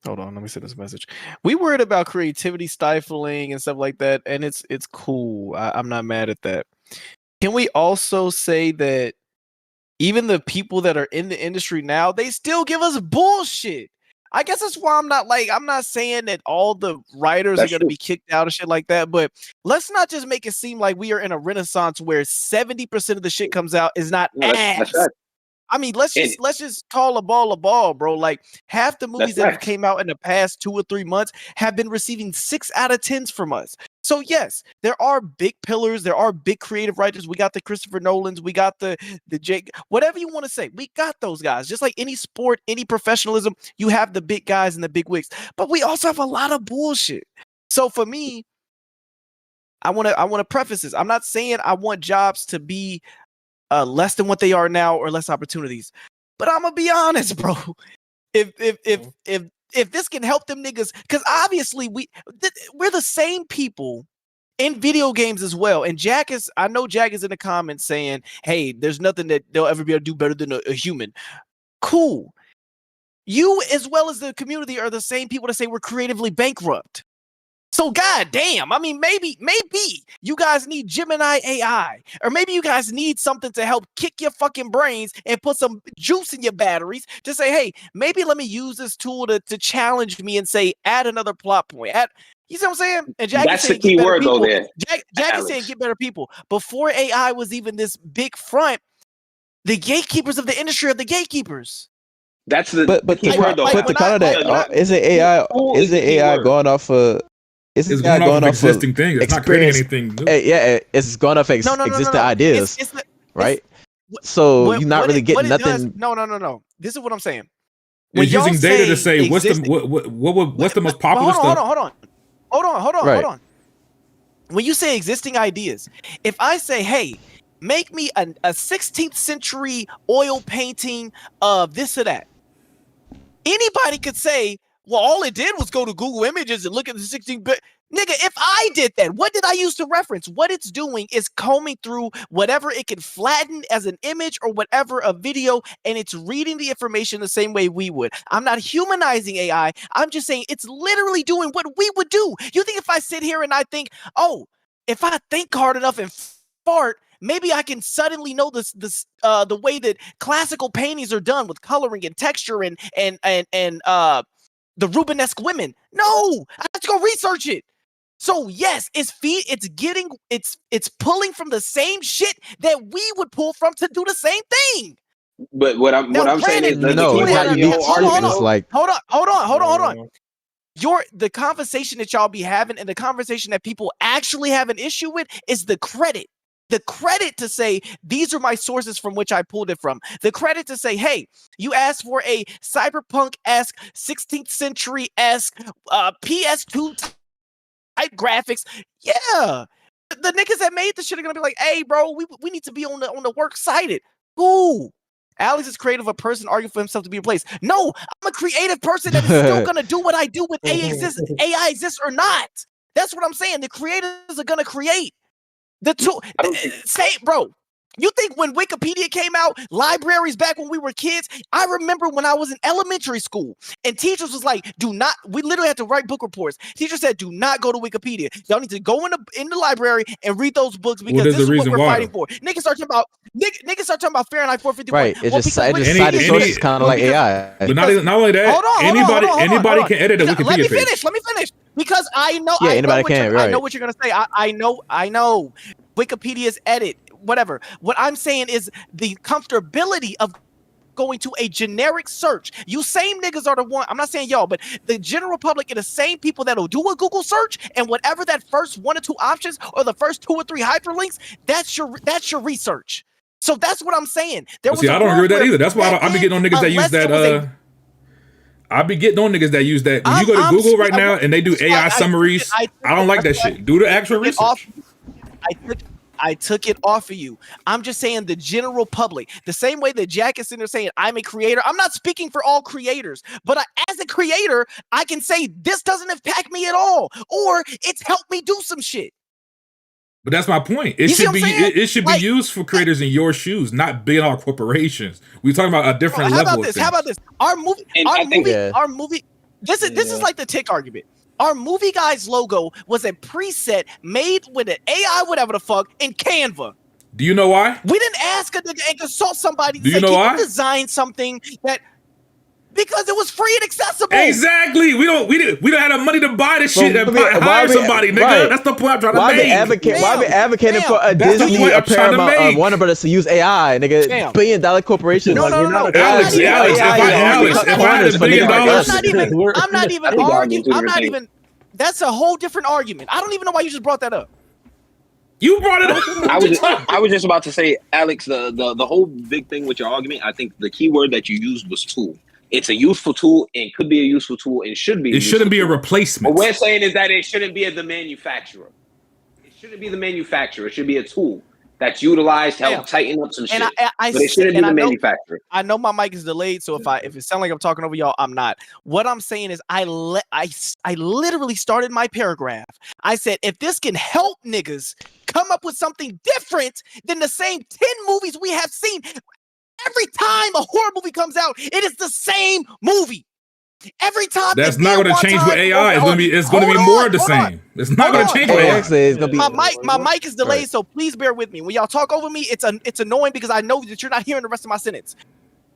[SPEAKER 5] hold on, let me send this message. We worried about creativity stifling and stuff like that, and it's cool. I'm not mad at that. Can we also say that even the people that are in the industry now, they still give us bullshit? I guess that's why I'm not saying that all the writers are going to be kicked out and shit like that, but let's not just make it seem like we are in a renaissance where 70% of the shit comes out is not ass.
[SPEAKER 7] That's right.
[SPEAKER 5] I mean, let's just call a ball, bro. Like half the movies that came out in the past 2 or 3 months have been receiving 6 out of 10s from us. So yes, there are big pillars, there are big creative writers. We got the Christopher Nolans, we got the Jake, whatever you want to say. We got those guys. Just like any sport, any professionalism, you have the big guys and the big wigs. But we also have a lot of bullshit. So for me, I want to preface this. I'm not saying I want jobs to be less than what they are now or less opportunities. But I'm gonna be honest, bro. If this can help them niggas, because obviously we're the same people in video games as well. And I know Jack is in the comments saying, hey, there's nothing that they'll ever be able to do better than a human. Cool. You, as well as the community, are the same people that say we're creatively bankrupt. So goddamn, I mean, maybe you guys need Gemini AI, or maybe you guys need something to help kick your fucking brains and put some juice in your batteries to say, hey, maybe let me use this tool to challenge me and say, add another plot point. You see what I'm saying? And Jack
[SPEAKER 7] That's the key word, though. There,
[SPEAKER 5] Jack is saying get better people. Before AI was even this big front, the gatekeepers of the industry are the gatekeepers.
[SPEAKER 7] That's the
[SPEAKER 6] but
[SPEAKER 7] key word, though.
[SPEAKER 6] But to counter that, is it AI going off of?
[SPEAKER 1] It's going off of existing things. It's not creating anything new.
[SPEAKER 6] Yeah, it's going off existing ideas, right? So you're not really getting nothing.
[SPEAKER 5] No. This is what I'm saying.
[SPEAKER 1] It's using data to say what's the most popular stuff.
[SPEAKER 5] Hold on. when you say existing ideas, if I say, hey, make me a 16th century oil painting of this or that, anybody could say, well, all it did was go to Google Images and look at the 16th. Nigga, if I did that, what did I use to reference? What it's doing is combing through whatever it can flatten as an image or whatever a video, and it's reading the information the same way we would. I'm not humanizing AI. I'm just saying it's literally doing what we would do. You think if I sit here and I think, oh, if I think hard enough and fart, maybe I can suddenly know the way that classical paintings are done with coloring and texture and the Rubenesque women. No, I have to go research it. So yes, it's pulling from the same shit that we would pull from to do the same thing.
[SPEAKER 7] But what I'm saying is,
[SPEAKER 6] no, it's not unique. It's like
[SPEAKER 5] hold on. The conversation that y'all be having and the conversation that people actually have an issue with is the credit. The credit to say, these are my sources from which I pulled it from. The credit to say, hey, you asked for a cyberpunk-esque, 16th century-esque, PS2 type graphics. Yeah. The niggas that made this shit are gonna be like, hey, bro, we need to be on the work cited. Ooh. Alex is creative, a person arguing for himself to be replaced. No, I'm a creative person that is still gonna do what I do with AI exists or not. That's what I'm saying. The creators are gonna create. The two say, bro, you think when Wikipedia came out, libraries back when we were kids, I remember when I was in elementary school and teachers was like, we literally had to write book reports. Teacher said, do not go to Wikipedia. Y'all need to go in the library and read those books because this is what we're fighting for. Niggas start talking about Fahrenheit 451.
[SPEAKER 6] Right. It's just cited sources kind of like AI.
[SPEAKER 1] But not only that, anybody can edit a Wikipedia page.
[SPEAKER 5] Let me finish. Because I know,
[SPEAKER 6] yeah,
[SPEAKER 5] anybody
[SPEAKER 6] can.
[SPEAKER 5] I know what you're gonna say. I know. Wikipedia's edit, whatever. What I'm saying is the comfortability of going to a generic search. You same niggas are the one. I'm not saying y'all, but the general public are the same people that'll do a Google search, and whatever that first 1 or 2 options or the first 2 or 3 hyperlinks, that's your research. So that's what I'm saying.
[SPEAKER 1] I don't agree with that either. That's why I be getting on niggas that use that. I be getting on niggas that use that. When you go to Google right now and they do AI summaries, I don't like that shit. Do the actual research.
[SPEAKER 5] I took it off of you. I'm just saying the general public, the same way that Jack is sitting there saying, I'm a creator. I'm not speaking for all creators, but as a creator, I can say this doesn't impact me at all, or it's helped me do some shit.
[SPEAKER 1] But that's my point. It should be used for creators in your shoes, not big all corporations. We're talking about a different level.
[SPEAKER 5] How about this? Our movie. This is like the tick argument. Our movie guy's logo was a preset made with an AI, whatever the fuck, in Canva.
[SPEAKER 1] Do you know why?
[SPEAKER 5] We didn't ask a nigga and consult somebody to
[SPEAKER 1] say, can
[SPEAKER 5] you design something that because it was free and accessible.
[SPEAKER 1] Exactly. We don't have the money to buy the shit and hire somebody, nigga. Right. That's the point I'm trying to make.
[SPEAKER 6] Why we advocating for a Disney, a Paramount, Warner Brothers to use AI, nigga? $1 billion corporation.
[SPEAKER 5] No.
[SPEAKER 1] Alex, if I had $1 billion,
[SPEAKER 5] I'm not even arguing. That's a whole different argument. I don't even know why you just brought that up.
[SPEAKER 1] You brought it up.
[SPEAKER 7] I was just about to say, Alex, the whole big thing with your argument, I think the key word that you used was tool. It's a useful tool and could be a useful tool and should be.
[SPEAKER 1] It shouldn't be a replacement.
[SPEAKER 7] What we're saying is that it shouldn't be the manufacturer. It shouldn't be the manufacturer. It should be a tool that's utilized to help tighten up some shit. But it shouldn't be the manufacturer.
[SPEAKER 5] I know my mic is delayed, so if it sounds like I'm talking over y'all, I'm not. What I'm saying is I literally started my paragraph. I said, if this can help niggas come up with something different than the same 10 movies we have seen. Every time a horror movie comes out, it is the same movie. Every time.
[SPEAKER 1] That's not going to change with AI. It's going to be more of the same. It's not going to change with AI.
[SPEAKER 5] My mic is delayed, so please bear with me. When y'all talk over me, it's annoying because I know that you're not hearing the rest of my sentence.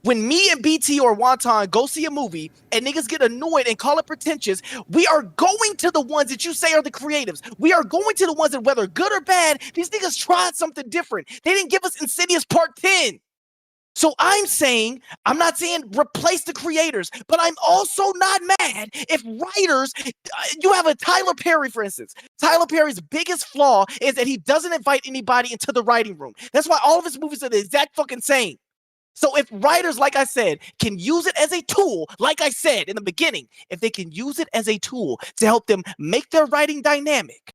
[SPEAKER 5] When me and BT or Wonton go see a movie and niggas get annoyed and call it pretentious, we are going to the ones that you say are the creatives. We are going to the ones that, whether good or bad, these niggas tried something different. They didn't give us Insidious Part 10. So I'm not saying replace the creators, but I'm also not mad if writers, you have a Tyler Perry, for instance. Tyler Perry's biggest flaw is that he doesn't invite anybody into the writing room. That's why all of his movies are the exact fucking same. So if writers, like I said, can use it as a tool, like I said in the beginning, if they can use it as a tool to help them make their writing dynamic,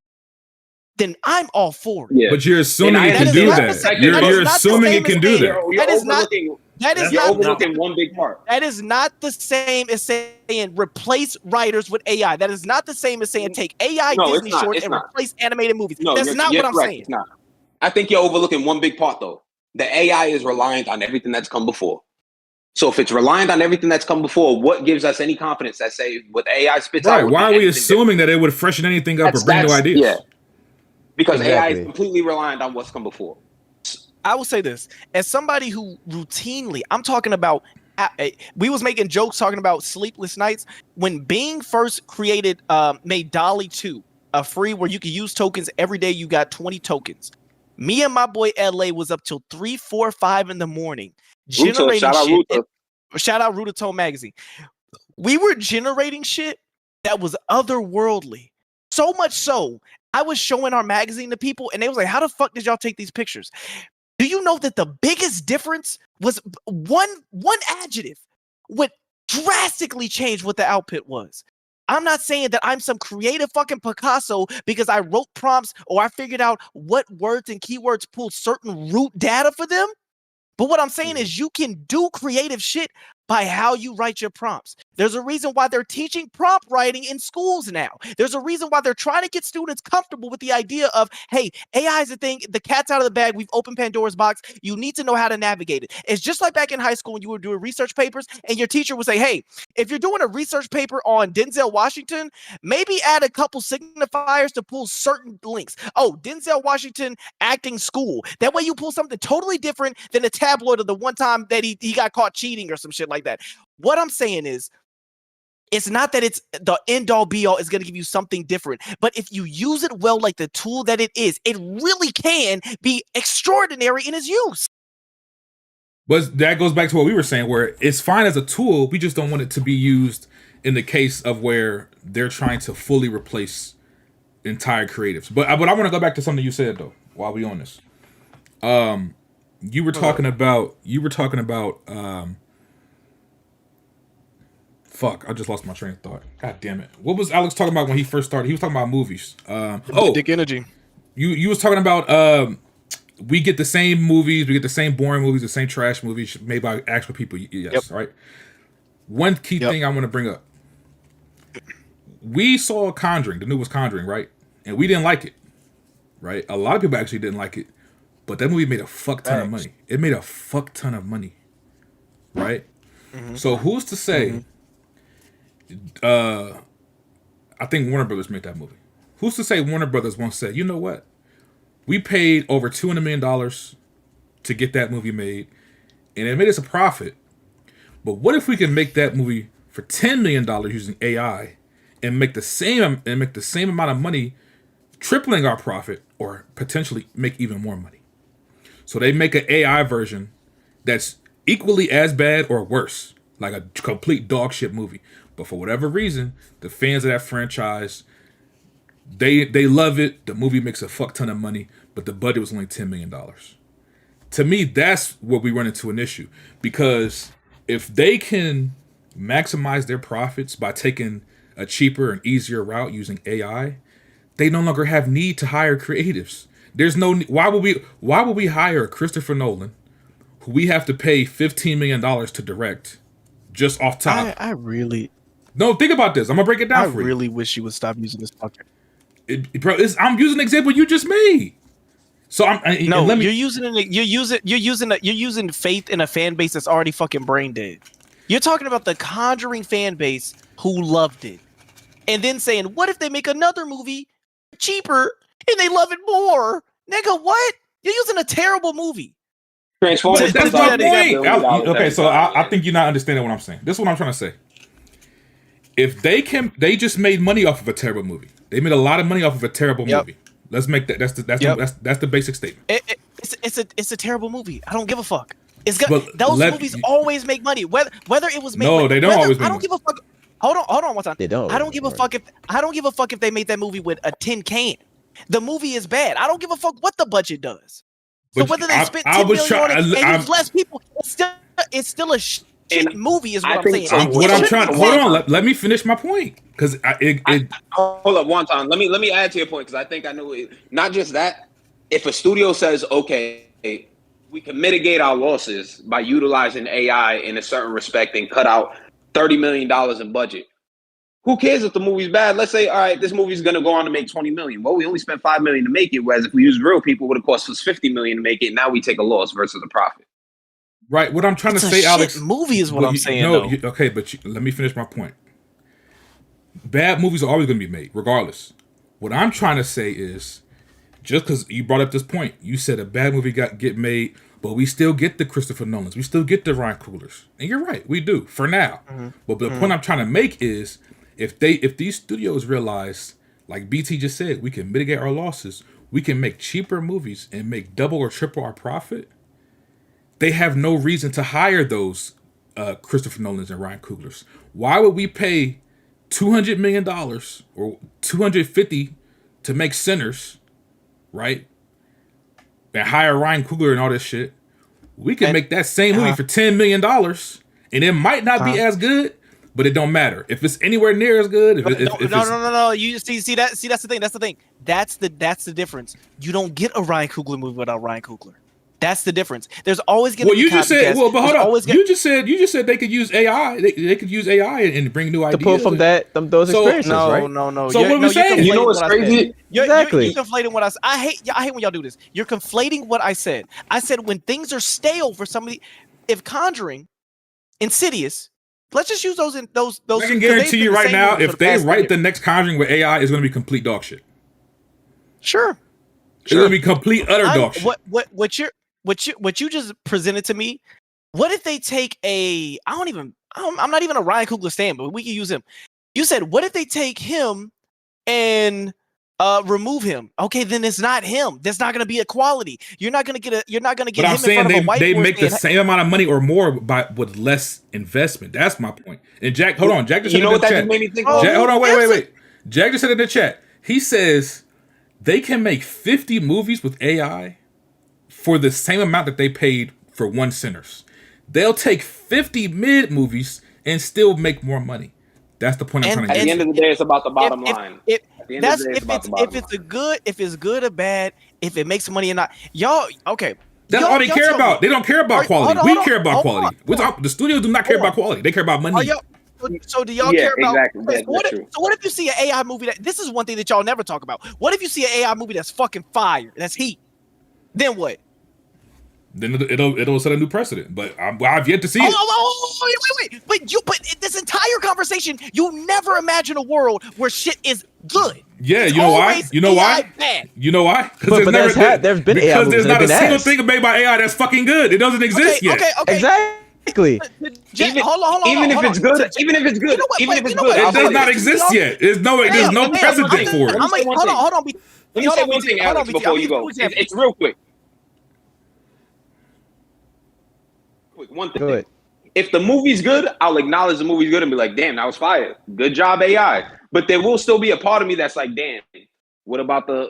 [SPEAKER 5] then I'm all for it.
[SPEAKER 7] Yeah.
[SPEAKER 1] But you're assuming
[SPEAKER 7] And
[SPEAKER 1] it
[SPEAKER 7] I
[SPEAKER 1] can
[SPEAKER 5] That is
[SPEAKER 1] do
[SPEAKER 5] not
[SPEAKER 1] that.
[SPEAKER 5] the same-
[SPEAKER 1] You're
[SPEAKER 5] that is
[SPEAKER 1] you're
[SPEAKER 5] not the
[SPEAKER 1] assuming
[SPEAKER 5] same
[SPEAKER 1] it can
[SPEAKER 5] as
[SPEAKER 1] do
[SPEAKER 5] saying-
[SPEAKER 1] that.
[SPEAKER 7] You're
[SPEAKER 5] That is not-
[SPEAKER 7] overlooking.
[SPEAKER 5] That is
[SPEAKER 7] You're
[SPEAKER 5] not
[SPEAKER 7] overlooking one big part.
[SPEAKER 5] That is not the same as saying replace writers with AI. That is not the same as saying take AI
[SPEAKER 7] No, it's
[SPEAKER 5] Disney
[SPEAKER 7] not.
[SPEAKER 5] shorts
[SPEAKER 7] It's
[SPEAKER 5] and
[SPEAKER 7] not.
[SPEAKER 5] replace animated movies.
[SPEAKER 7] No,
[SPEAKER 5] That's not
[SPEAKER 7] you're
[SPEAKER 5] what I'm
[SPEAKER 7] correct.
[SPEAKER 5] saying.
[SPEAKER 7] It's not. I think you're overlooking one big part though. The AI is reliant on everything that's come before. So if it's reliant on everything that's come before, what gives us any confidence that say what AI spits out?
[SPEAKER 1] Right.
[SPEAKER 7] would
[SPEAKER 1] Why
[SPEAKER 7] be
[SPEAKER 1] are we
[SPEAKER 7] anything
[SPEAKER 1] assuming that it would freshen anything up or bring new ideas?
[SPEAKER 7] Yeah. Because AI is
[SPEAKER 6] Exactly.
[SPEAKER 7] completely reliant on what's come before.
[SPEAKER 5] I will say this as somebody who routinely, I'm talking about. We was making jokes talking about sleepless nights when Bing first created, made Dolly 2, a free where you could use tokens every day. You got 20 tokens. Me and my boy LA was up till 3, 4, 5 in the morning generating
[SPEAKER 7] shout out
[SPEAKER 5] shit.
[SPEAKER 7] Ruta.
[SPEAKER 5] Shout out Rutatone magazine. We were generating shit that was otherworldly. So much so, I was showing our magazine to people, and they was like, "How the fuck did y'all take these pictures?" Do you know that the biggest difference was one adjective would drastically change what the output was? I'm not saying that I'm some creative fucking Picasso because I wrote prompts or I figured out what words and keywords pulled certain root data for them. But what I'm saying is you can do creative shit by how you write your prompts. There's a reason why they're teaching prompt writing in schools now. There's a reason why they're trying to get students comfortable with the idea of, hey, AI is a thing. The cat's out of the bag. We've opened Pandora's box. You need to know how to navigate it. It's just like back in high school when you were doing research papers and your teacher would say, hey, if you're doing a research paper on Denzel Washington, maybe add a couple signifiers to pull certain links. Oh, Denzel Washington acting school. That way you pull something totally different than a tabloid of the one time that he got caught cheating or some shit like that. What I'm saying is, it's not that it's the end all be all is going to give you something different, but if you use it well, like the tool that it is, it really can be extraordinary in its use.
[SPEAKER 1] But that goes back to what we were saying, where it's fine as a tool. We just don't want it to be used in the case of where they're trying to fully replace entire creatives. But I want to go back to something you said though, while we on this. You were talking about. Fuck! I just lost my train of thought. God damn it! What was Alex talking about when he first started? He was talking about movies.
[SPEAKER 5] Dick energy.
[SPEAKER 1] You was talking about. We get the same movies. We get the same boring movies, the same trash movies made by actual people. Yes, right. One key thing I want to bring up. We saw Conjuring, the newest Conjuring, right? And we didn't like it, right? A lot of people actually didn't like it, but that movie made a fuck ton of money. It made a fuck ton of money, right? Mm-hmm. So who's to say? I think Warner Brothers made that movie. Who's to say Warner Brothers won't say, you know what? We paid over $200 million to get that movie made, and it made us a profit. But what if we can make that movie for $10 million using AI and make the same amount of money, tripling our profit, or potentially make even more money? So they make an AI version that's equally as bad or worse, like a complete dog shit movie. But for whatever reason, the fans of that franchise, they love it. The movie makes a fuck ton of money, but the budget was only $10 million. To me, that's where we run into an issue. Because if they can maximize their profits by taking a cheaper and easier route using AI, they no longer have need to hire creatives. There's no why would we hire Christopher Nolan, who we have to pay $15 million to direct, just off top? No, think about this. I'm gonna break it down for you.
[SPEAKER 5] I really wish you would stop using this fucker.
[SPEAKER 1] I'm using the example you just made. So you're
[SPEAKER 5] using faith in a fan base that's already fucking brain dead. You're talking about the Conjuring fan base who loved it, and then saying, "What if they make another movie cheaper and they love it more?" Nigga, what? You're using a terrible movie.
[SPEAKER 7] Transformers.
[SPEAKER 1] That's my point. Okay, so I think you're not understanding what I'm saying. This is what I'm trying to say. If they just made money off of a terrible movie. They made a lot of money off of a terrible movie. Let's make that. That's the basic statement.
[SPEAKER 5] It's a terrible movie. I don't give a fuck. Those movies always make money. Whether it was made.
[SPEAKER 1] No, they don't always.
[SPEAKER 5] I don't give a fuck. Hold on one time.
[SPEAKER 6] They don't.
[SPEAKER 5] I don't give a fuck if they made that movie with a tin can. The movie is bad. I don't give a fuck what the budget does. So whether they spent $10 million on it and use less people, it's still a shit movie is what
[SPEAKER 7] I
[SPEAKER 5] I'm
[SPEAKER 7] think
[SPEAKER 5] saying.
[SPEAKER 7] so.
[SPEAKER 1] What I'm trying.
[SPEAKER 7] Hold
[SPEAKER 1] Hold on. Let me finish my point because
[SPEAKER 7] hold up one time. Let me add to your point because I think I know it. Not just that. If a studio says, okay, we can mitigate our losses by utilizing AI in a certain respect and cut out $30 million in budget. Who cares if the movie's bad? Let's say, all right, this movie's going to go on to make $20 million. Well, we only spent $5 million to make it, whereas if we use real people, it would have cost us $50 million to make it. Now we take a loss versus a profit.
[SPEAKER 1] right. What I'm trying
[SPEAKER 5] It's
[SPEAKER 1] to
[SPEAKER 5] a
[SPEAKER 1] say,
[SPEAKER 5] shit
[SPEAKER 1] Alex.
[SPEAKER 5] movie is what
[SPEAKER 1] but
[SPEAKER 5] I'm
[SPEAKER 1] you-
[SPEAKER 5] saying,
[SPEAKER 1] no,
[SPEAKER 5] though.
[SPEAKER 1] okay, but let me finish my point. Bad movies are always going to be made, regardless. What I'm trying to say is, just because you brought up this point, you said a bad movie get made, but we still get the Christopher Nolans, we still get the Ryan Coogler's, and you're right, we do for now. But the point I'm trying to make is, if these studios realize, like BT just said, we can mitigate our losses, we can make cheaper movies and make double or triple our profit. They have no reason to hire those Christopher Nolans and Ryan Coogler's. Why would we pay $200 million or $250 to make Sinners, right? And hire Ryan Coogler and all this shit. We can make that same movie for $10 million, and it might not be as good, but it don't matter if it's anywhere near as good.
[SPEAKER 5] No. You see that's the thing. That's the thing. That's the difference. You don't get a Ryan Coogler movie without Ryan Coogler. That's the difference. There's always going to be.
[SPEAKER 1] You just said. Well, but hold on.
[SPEAKER 5] You
[SPEAKER 1] just said they could use AI. They could use AI and bring new ideas
[SPEAKER 6] To pull from those experiences, right?
[SPEAKER 5] No.
[SPEAKER 1] So what we saying?
[SPEAKER 7] You know what's crazy?
[SPEAKER 6] Exactly.
[SPEAKER 5] You're conflating what I said. I hate when y'all do this. You're conflating what I said. I said when things are stale for somebody, if Conjuring, Insidious, let's just use those.
[SPEAKER 1] I can guarantee you right now, if they write the next Conjuring with AI, it's going to be complete dog shit.
[SPEAKER 5] Sure.
[SPEAKER 1] It's going to be complete utter dog shit.
[SPEAKER 5] What you just presented to me, what if they take I'm not even a Ryan Coogler stan, but we can use him. You said, what if they take him and remove him? Okay, then it's not him. There's not going to be equality. You're not going to get
[SPEAKER 1] But
[SPEAKER 5] him
[SPEAKER 1] I'm
[SPEAKER 5] in front
[SPEAKER 1] saying
[SPEAKER 5] of a whiteboard.
[SPEAKER 1] they make the same amount of money or more with less investment. That's my point. And Jack, hold on. Jack just said in the chat.
[SPEAKER 7] Just made me think of?
[SPEAKER 1] Jack, hold on, wait. Jack just said in the chat. He says they can make 50 movies with AI for the same amount that they paid for one Sinners. They'll take 50 mid movies and still make more money. That's the point I'm trying to get.
[SPEAKER 7] At the end of the day, it's about the bottom line. If it's good or bad, if it makes money or not. Y'all, okay.
[SPEAKER 1] That's all they care about. They don't care about quality. We care about quality. The studios do not care about quality. They care about money.
[SPEAKER 5] So do y'all care about?
[SPEAKER 7] Exactly.
[SPEAKER 5] So what if you see an AI movie this is one thing that y'all never talk about. What if you see an AI movie that's fucking fire? That's heat. Then what?
[SPEAKER 1] Then it'll set a new precedent. But I've yet to see it.
[SPEAKER 5] Wait. But this entire conversation, you never imagine a world where shit is good.
[SPEAKER 1] Yeah, you know why? You know why?
[SPEAKER 5] Bad.
[SPEAKER 1] You know why?
[SPEAKER 6] But there's been AI
[SPEAKER 1] because there's
[SPEAKER 6] movies
[SPEAKER 1] not a
[SPEAKER 6] that
[SPEAKER 1] single
[SPEAKER 6] ass.
[SPEAKER 1] thing made by AI that's fucking good. It doesn't exist yet.
[SPEAKER 5] Okay.
[SPEAKER 6] Exactly.
[SPEAKER 5] Hold on.
[SPEAKER 7] Even if it's good,
[SPEAKER 1] It does not exist yet. There's no precedent for it.
[SPEAKER 5] Hold on.
[SPEAKER 7] Let me say one thing, Alex, before you go. It's real quick. One thing.
[SPEAKER 6] Good.
[SPEAKER 7] If the movie's good, I'll acknowledge the movie's good and be like, damn, that was fire. Good job, AI. But there will still be a part of me that's like, damn, what about the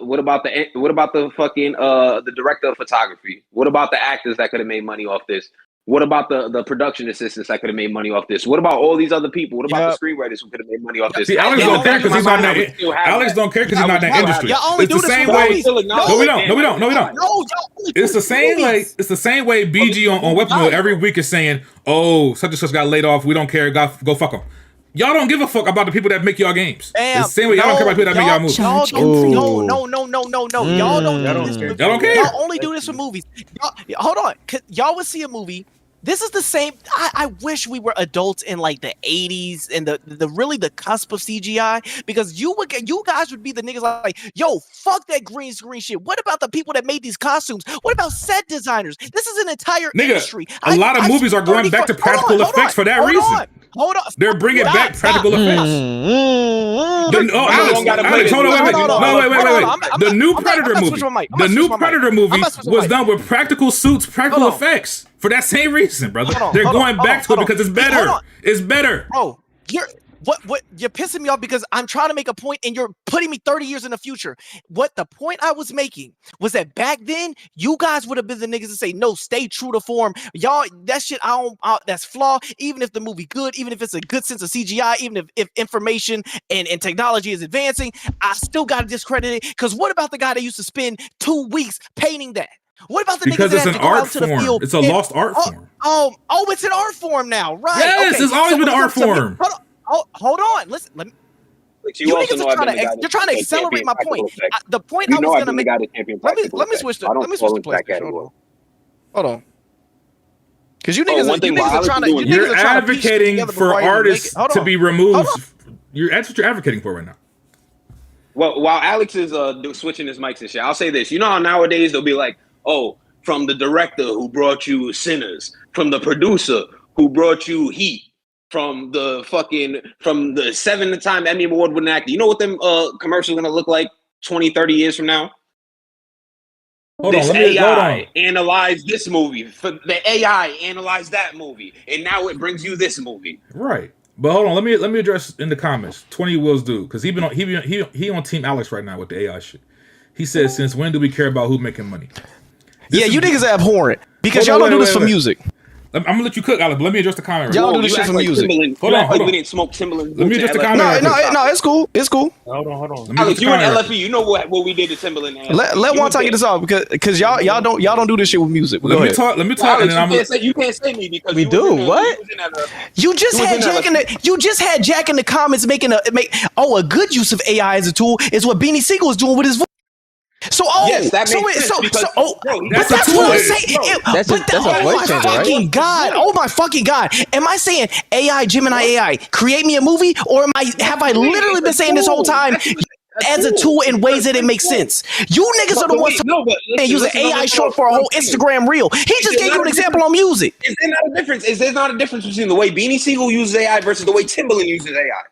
[SPEAKER 7] fucking the director of photography? What about the actors that could have made money off this? What about the production assistants that could have made money off this? What about all these other people? What about the screenwriters who could have made money off this?
[SPEAKER 1] See, Alex don't care because he's not in that. Alex don't care because he's not in that industry. It's the same way. No, we don't. It's the same way BG on Weapon Wheel every week is saying, "Oh, such and such got laid off. We don't care. Go fuck them." Y'all don't give a fuck about the people that make y'all games. It's the same way y'all don't care about people that make y'all movies.
[SPEAKER 5] No. Y'all don't
[SPEAKER 1] care.
[SPEAKER 5] Y'all only do this for movies. Hold on. Y'all would see a movie. This is the same. I wish we were adults in like the 80s and the really the cusp of CGI, because you guys would be the niggas like, yo, fuck that green screen shit. What about the people that made these costumes? What about set designers? This is an entire industry.
[SPEAKER 1] A lot of movies are going back to practical effects for that reason.
[SPEAKER 5] Hold on.
[SPEAKER 1] They're bringing back practical effects. Alex, hold on, wait. The new Predator movie was done with practical suits, practical effects for that same reason, brother. They're going back to it because it's better. It's better.
[SPEAKER 5] Bro, What you're pissing me off because I'm trying to make a point and you're putting me 30 years in the future. What the point I was making was that back then you guys would have been the niggas to say no, stay true to form. Y'all, that shit that's flawed. Even if the movie good, even if it's a good sense of CGI, even if information and technology is advancing, I still gotta discredit it. Because what about the guy that used to spend 2 weeks painting that? What about the niggas that have to go out to the field?
[SPEAKER 1] It's a lost art form.
[SPEAKER 5] It's an art form now, right?
[SPEAKER 1] Yes, it's always been an art form.
[SPEAKER 5] Hold on. Listen, let me. You niggas are trying to accelerate my point. The point I was gonna make. Let me switch to PlayStation. Hold on. Because you niggas are trying to.
[SPEAKER 1] You're advocating for artists to be removed. That's what you're advocating for right now.
[SPEAKER 7] Well, while Alex is switching his mics and shit, I'll say this. You know how nowadays they'll be like, oh, from the director who brought you Sinners, from the producer who brought you Heat, from the 7-time Emmy Award winning actor. You know what them commercials are going to look like 20, 30 years from now? AI analyzed this movie. The AI analyzed that movie. And now it brings you this movie.
[SPEAKER 1] Right. But hold on, let me address in the comments. 20 Wills do, because he on Team Alex right now with the AI shit. He says, since when do we care about who's making money?
[SPEAKER 5] You niggas are abhorrent because y'all don't do this for music.
[SPEAKER 1] I'm gonna let you cook, Alex, but let me address the comment.
[SPEAKER 5] Y'all do this shit for music.
[SPEAKER 7] Hold on. We didn't smoke Timberland.
[SPEAKER 1] Let me address the comment.
[SPEAKER 5] No, it's cool. It's cool.
[SPEAKER 4] Hold on.
[SPEAKER 7] Alex, you and LFE, you know what we did to Timberland.
[SPEAKER 5] Let one time get this off because y'all don't do this shit with music.
[SPEAKER 1] Let me talk.
[SPEAKER 7] Alex, you can't say me because
[SPEAKER 6] we do what?
[SPEAKER 5] You just had Jack in the comments making a good use of AI as a tool is what Beanie Siegel is doing with his voice. So
[SPEAKER 7] yes, that makes sense.
[SPEAKER 5] That's what I'm saying.
[SPEAKER 6] That's a voice changer, right?
[SPEAKER 5] Oh my fucking god! Am I saying AI, Gemini AI, create me a movie, or have I literally been saying this whole time as a tool in ways that it makes sense? You niggas are the ones using AI short for a whole Instagram reel. He just gave you an example on music.
[SPEAKER 7] Is there not a difference? Is there not a difference between the way Beanie Siegel uses AI versus the way Timberland uses AI?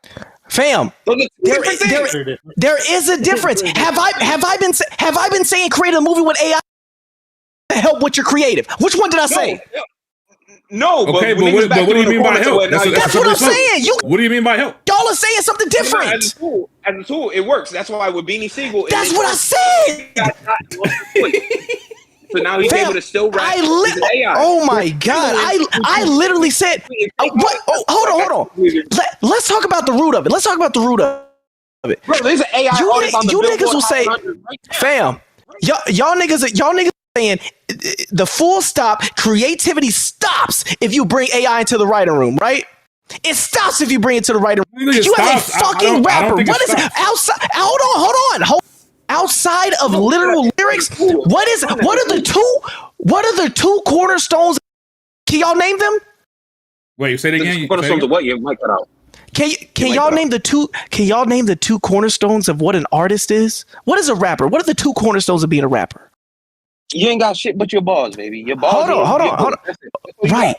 [SPEAKER 5] Fam, there is a difference. Have I been saying create a movie with AI to help with your creative? Which one did I say?
[SPEAKER 7] No,
[SPEAKER 1] okay, but what do you mean by help?
[SPEAKER 5] That's what I'm saying.
[SPEAKER 1] What do you mean by help?
[SPEAKER 5] Y'all are saying something different.
[SPEAKER 7] As a tool, it works. That's why with Beanie Siegel,
[SPEAKER 5] that's what I said.
[SPEAKER 7] So now he's able to still rap. AI.
[SPEAKER 5] Oh my god! I literally said, what? Oh, hold on. Let's talk about the root of it.
[SPEAKER 7] Bro, there's an AI artist on the
[SPEAKER 5] you niggas will say, fam, y'all niggas saying the full stop creativity stops if you bring AI into the writing room, right? It stops if you bring it to the writing room. You as a fucking rapper. What is it? Hold on. Outside of literal lyrics, what are the two cornerstones? Can y'all name them?
[SPEAKER 1] Wait, say it again.
[SPEAKER 7] Cornerstones of what? You might cut out.
[SPEAKER 5] Can y'all name the two? Can y'all name the two cornerstones of what an artist is? What is a rapper? What are the two cornerstones of being a rapper?
[SPEAKER 7] You ain't got shit but your bars, baby. Your bars.
[SPEAKER 5] Hold on. Right,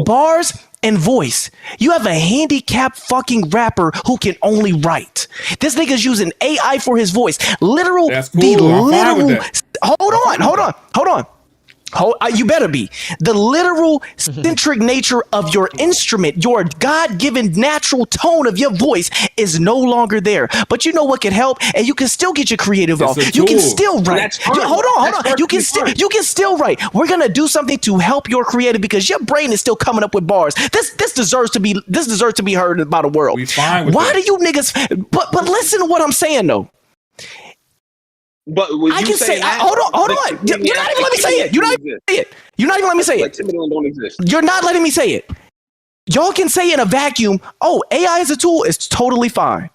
[SPEAKER 5] bars and voice. You have a handicapped fucking rapper who can only write. This nigga's using AI for his voice. Literal.
[SPEAKER 1] That's cool.
[SPEAKER 5] Hold on. You better be. The literal centric nature of your instrument, your God-given natural tone of your voice is no longer there. But you know what can help? And you can still get your creative off. You can still write. Hold on. You can still write. We're gonna do something to help your creative because your brain is still coming up with bars. This deserves to be heard by the world. Why do you niggas? But listen to what I'm saying though.
[SPEAKER 7] But
[SPEAKER 5] I can say, hold on. You're not even letting me say it. You're not even letting me say it.
[SPEAKER 7] Timberland don't exist.
[SPEAKER 5] You're not letting me say it. Y'all can say in a vacuum, oh, AI is a tool. It's totally fine.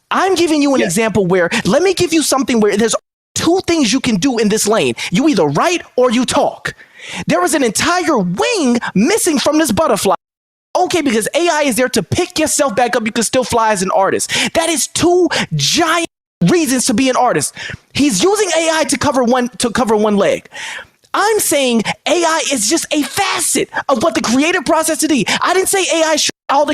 [SPEAKER 5] I'm giving you an example where, let me give you something where there's two things you can do in this lane. You either write or you talk. There is an entire wing missing from this butterfly. Okay, because AI is there to pick yourself back up. You can still fly as an artist. That is two giant reasons to be an artist. He's using AI to cover one leg. I'm saying AI is just a facet of what the creative process to be. I didn't say AI should all the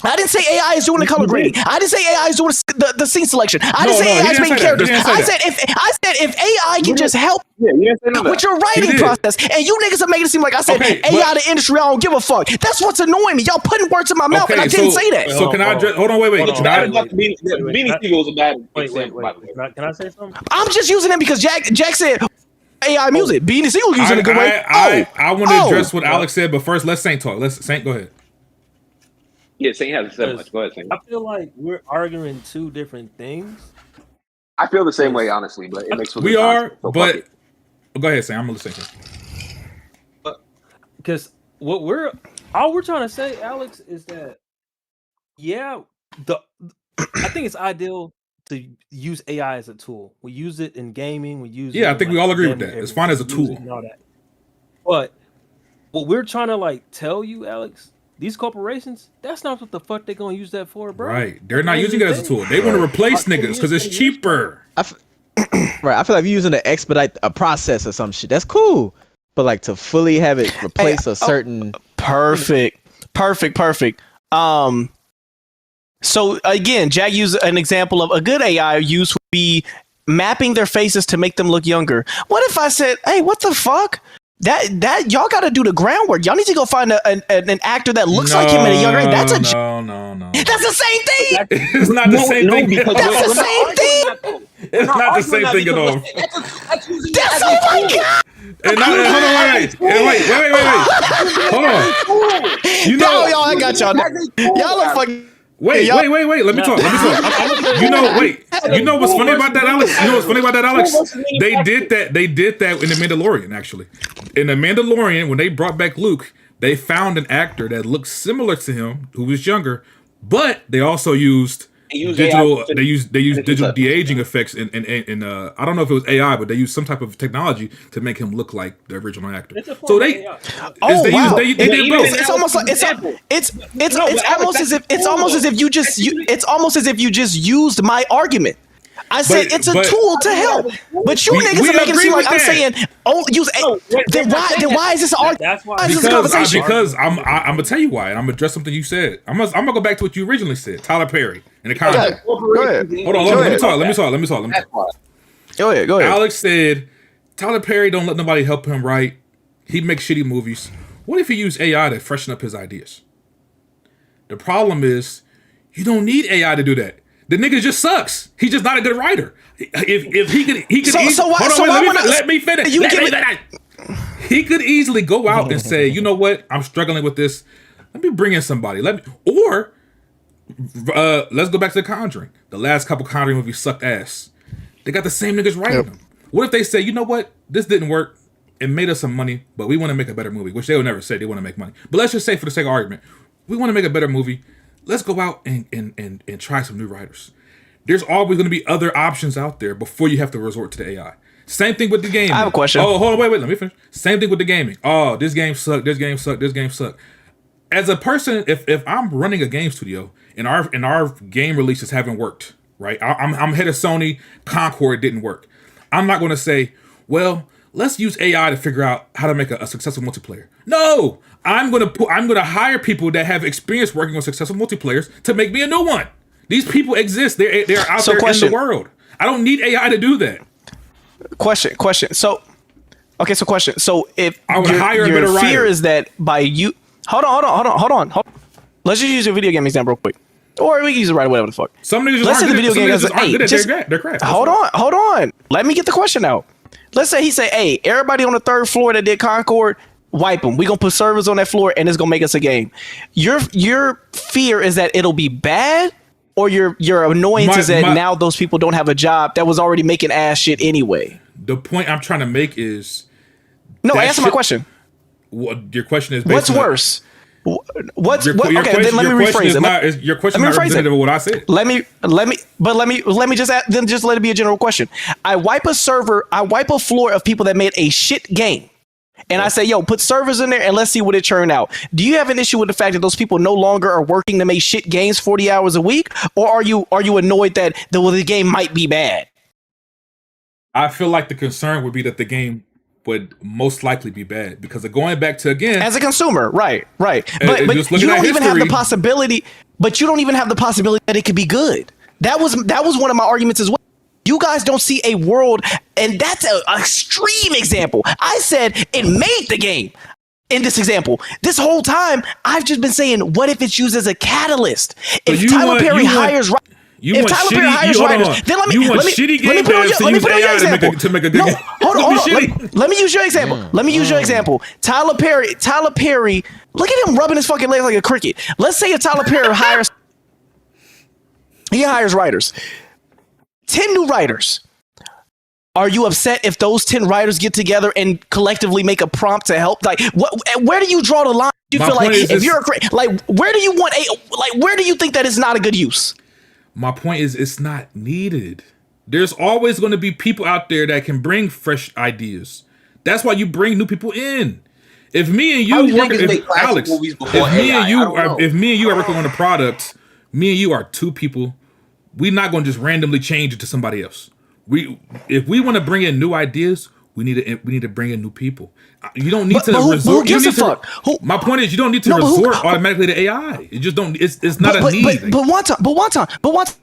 [SPEAKER 5] I didn't say AI is doing the color grading. I didn't say AI is doing the scene selection. I didn't say AI is making characters. I said if AI can just help with your writing process, and you niggas are making it seem like I said AI the industry, I don't give a fuck. That's what's annoying me. Y'all putting words in my mouth, and I didn't say that.
[SPEAKER 1] So can I address? Hold on, wait.
[SPEAKER 7] Beanie Siegel was a bad.
[SPEAKER 4] Wait. Can I say something?
[SPEAKER 5] I'm just using it because Jack said AI music. Beanie Siegel using a good way.
[SPEAKER 1] I want to address what Alex said, but first let's Saint talk. Saint, go ahead.
[SPEAKER 7] Yeah, Saint hasn't said much. Go ahead, Saint.
[SPEAKER 4] I feel like we're arguing two different things.
[SPEAKER 7] I feel the same way, honestly, but it makes
[SPEAKER 1] we are. So but go ahead, Saint. I'm gonna listen.
[SPEAKER 4] Because all we're trying to say, Alex, is that I think it's ideal to use AI as a tool. We use it in gaming. We use
[SPEAKER 1] I think we all agree with that. It's fine as a tool.
[SPEAKER 4] But what we're trying to tell you, Alex, these corporations, that's not what the fuck they're gonna use that for, bro.
[SPEAKER 1] Right. They're not using it as a tool. They want to replace niggas because it's cheaper.
[SPEAKER 6] Right. I feel like you're using to expedite a process or some shit. That's cool. But to fully have it replace a certain
[SPEAKER 5] perfect. So again, Jack used an example of a good AI use would be mapping their faces to make them look younger. What if I said, hey, what the fuck? That y'all got to do the groundwork. Y'all need to go find an actor that looks like him at a younger age. That's
[SPEAKER 1] no.
[SPEAKER 5] That's the same thing.
[SPEAKER 1] It's not the same thing.
[SPEAKER 5] That's the same thing.
[SPEAKER 1] It's not the same thing at all.
[SPEAKER 5] That's oh my god.
[SPEAKER 1] And hold on, wait. Hold on. You know,
[SPEAKER 5] y'all, I got y'all. Y'all are fucking.
[SPEAKER 1] Wait. Let me talk. You know what's funny about that, Alex? They did that in The Mandalorian, actually. In The Mandalorian, when they brought back Luke, they found an actor that looked similar to him, who was younger, but they also used digital. They used digital de-aging effects and I don't know if it was AI, but they used some type of technology to make him look like the original actor. So they did both.
[SPEAKER 5] It's almost like it's almost as if you just used my argument. I said it's a tool to help, but you niggas are making it seem like I'm saying, use it. Then why is this an argument?
[SPEAKER 1] Because I'm gonna tell you why, and I'm gonna address something you said. I'm gonna go back to what you originally said. Tyler Perry in the comment.
[SPEAKER 5] Go ahead.
[SPEAKER 1] Hold on. Let me talk.
[SPEAKER 5] Go ahead.
[SPEAKER 1] Alex said Tyler Perry don't let nobody help him write. He makes shitty movies. What if he used AI to freshen up his ideas? The problem is you don't need AI to do that. The nigga just sucks. He's just not a good writer. If he could let me finish. He could easily go out and say, you know what? I'm struggling with this. Let me bring in somebody. Let's go back to The Conjuring. The last couple Conjuring movies sucked ass. They got the same niggas writing them. What if they say, you know what? This didn't work. It made us some money, but we want to make a better movie, which they would never say they want to make money. But let's just say, for the sake of argument, we want to make a better movie. Let's go out and try some new writers. There's always going to be other options out there before you have to resort to the AI. Same thing with the gaming.
[SPEAKER 5] I have a question.
[SPEAKER 1] Oh, hold on, wait, let me finish. Same thing with the gaming. Oh, this game sucked. As a person, if I'm running a game studio and our game releases haven't worked, right? I'm head of Sony. Concord didn't work. I'm not going to say, well, let's use AI to figure out how to make a successful multiplayer. No, I'm gonna hire people that have experience working on successful multiplayers to make me a new one. These people exist. They're out there in the world. I don't need AI to do that.
[SPEAKER 5] Question. So question. So if
[SPEAKER 1] I would hire a better
[SPEAKER 5] your fear
[SPEAKER 1] writer.
[SPEAKER 5] is that by you, hold on. Let's just use a video game example real quick, or we can use it right away, whatever the fuck.
[SPEAKER 1] Some niggas
[SPEAKER 5] Let's say the video game
[SPEAKER 1] aren't good at their craft.
[SPEAKER 5] Hold on. Let me get the question out. Let's say he say, hey, everybody on the third floor that did Concord, wipe them. We're going to put servers on that floor and it's going to make us a game. Your fear is that it'll be bad, or your annoyance is that now those people don't have a job that was already making ass shit anyway.
[SPEAKER 1] The point I'm trying to make is...
[SPEAKER 5] No, answer my question.
[SPEAKER 1] Your question is...
[SPEAKER 5] What's worse? Then let me rephrase it.
[SPEAKER 1] Your question is not representative of what I said.
[SPEAKER 5] Let me just let it be a general question. I wipe a floor of people that made a shit game. And I say, yo, put servers in there and let's see what it turned out. Do you have an issue with the fact that those people no longer are working to make shit games 40 hours a week? Or are you annoyed that the game might be bad?
[SPEAKER 1] I feel like the concern would be that the game would most likely be bad, because going back to, again,
[SPEAKER 5] as a consumer, right. But you don't even have the possibility. but you don't even have the possibility that it could be good. That was one of my arguments as well. You guys don't see a world, and that's an extreme example. I said it made the game in this example. This whole time, I've just been saying, what if it's used as a catalyst? If Tyler Perry hires... If Tyler Perry hires writers, then let me put on your example.
[SPEAKER 1] To make a good game.
[SPEAKER 5] Hold on. Let me use your example. Let me use your example. Tyler Perry, look at him rubbing his fucking legs like a cricket. Let's say if Tyler Perry hires writers. 10 new writers. Are you upset if those 10 writers get together and collectively make a prompt to help? Like, where do you draw the line? You feel like if you're where do you want where do you think that is not a good use?
[SPEAKER 1] My point is, it's not needed. There's always going to be people out there that can bring fresh ideas. That's why you bring new people in. If me and you work, Alex, if me and you are working on a product, me and you are two people. We're not going to just randomly change it to somebody else. If we want to bring in new ideas, we need to bring in new people. You don't need to resort.
[SPEAKER 5] Who gives a fuck?
[SPEAKER 1] My point is, you don't need to resort automatically to AI. It just don't. It's not a need.
[SPEAKER 5] But one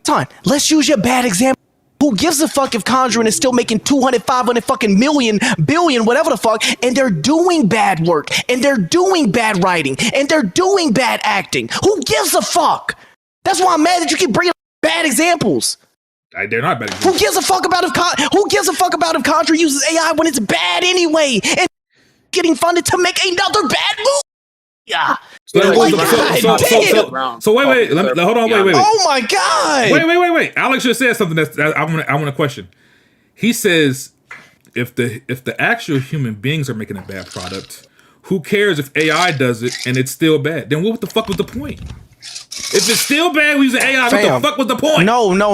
[SPEAKER 5] time. Let's use your bad example. Who gives a fuck if Conjuring is still making 200, 500 fucking million, billion, whatever the fuck, and they're doing bad work, and they're doing bad writing, and they're doing bad acting? Who gives a fuck? That's why I'm mad that you keep bringing up bad examples.
[SPEAKER 1] They're not bad examples.
[SPEAKER 5] Who gives a fuck about if Conjuring uses AI when it's bad anyway, and getting funded to make another bad movie? Yeah.
[SPEAKER 1] So wait. Hold on. Wait.
[SPEAKER 5] Oh my god.
[SPEAKER 1] Wait. Alex just said something I want to question. He says, if the actual human beings are making a bad product, who cares if AI does it and it's still bad? Then what the fuck was the point? If it's still bad, we use AI. What the fuck was the point?
[SPEAKER 5] No.
[SPEAKER 1] The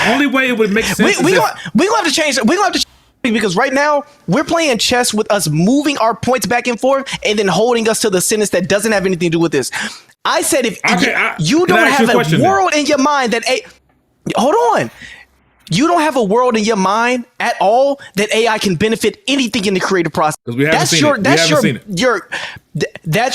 [SPEAKER 1] only way it would make sense.
[SPEAKER 5] We gonna have to change. We gonna have to. Because right now we're playing chess with us moving our points back and forth and then holding us to the sentence that doesn't have anything to do with this. I said you don't have a world in your mind that hold on. You don't have a world in your mind at all that AI can benefit anything in the creative process. That's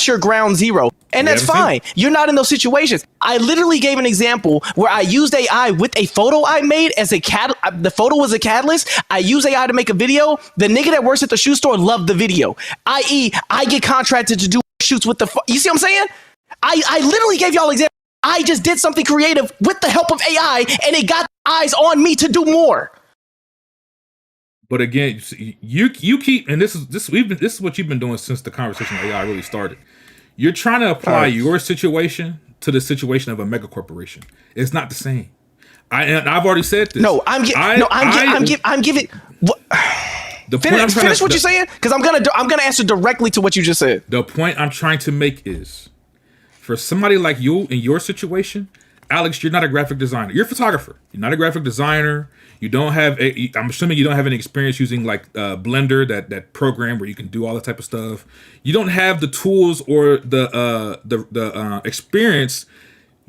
[SPEAKER 5] your ground zero. And that's fine. You're not in those situations. I literally gave an example where I used AI with a photo I made as the photo was a catalyst. I use AI to make a video. The nigga that works at the shoe store loved the video. I.e., I get contracted to do shoots with you see what I'm saying? I literally gave y'all examples. I just did something creative with the help of AI, and it got eyes on me to do more.
[SPEAKER 1] But again, you keep, and this is what you've been doing since the conversation of AI really started. You're trying to apply your situation to the situation of a mega corporation. It's not the same. I've already said this.
[SPEAKER 5] No, I'm giving. Finish what you're saying, because I'm gonna answer directly to what you just said.
[SPEAKER 1] The point I'm trying to make is, for somebody like you in your situation, Alex, you're not a graphic designer. You're a photographer. You're not a graphic designer. You don't have. I'm assuming you don't have any experience using like Blender, that program where you can do all that type of stuff. You don't have the tools or the experience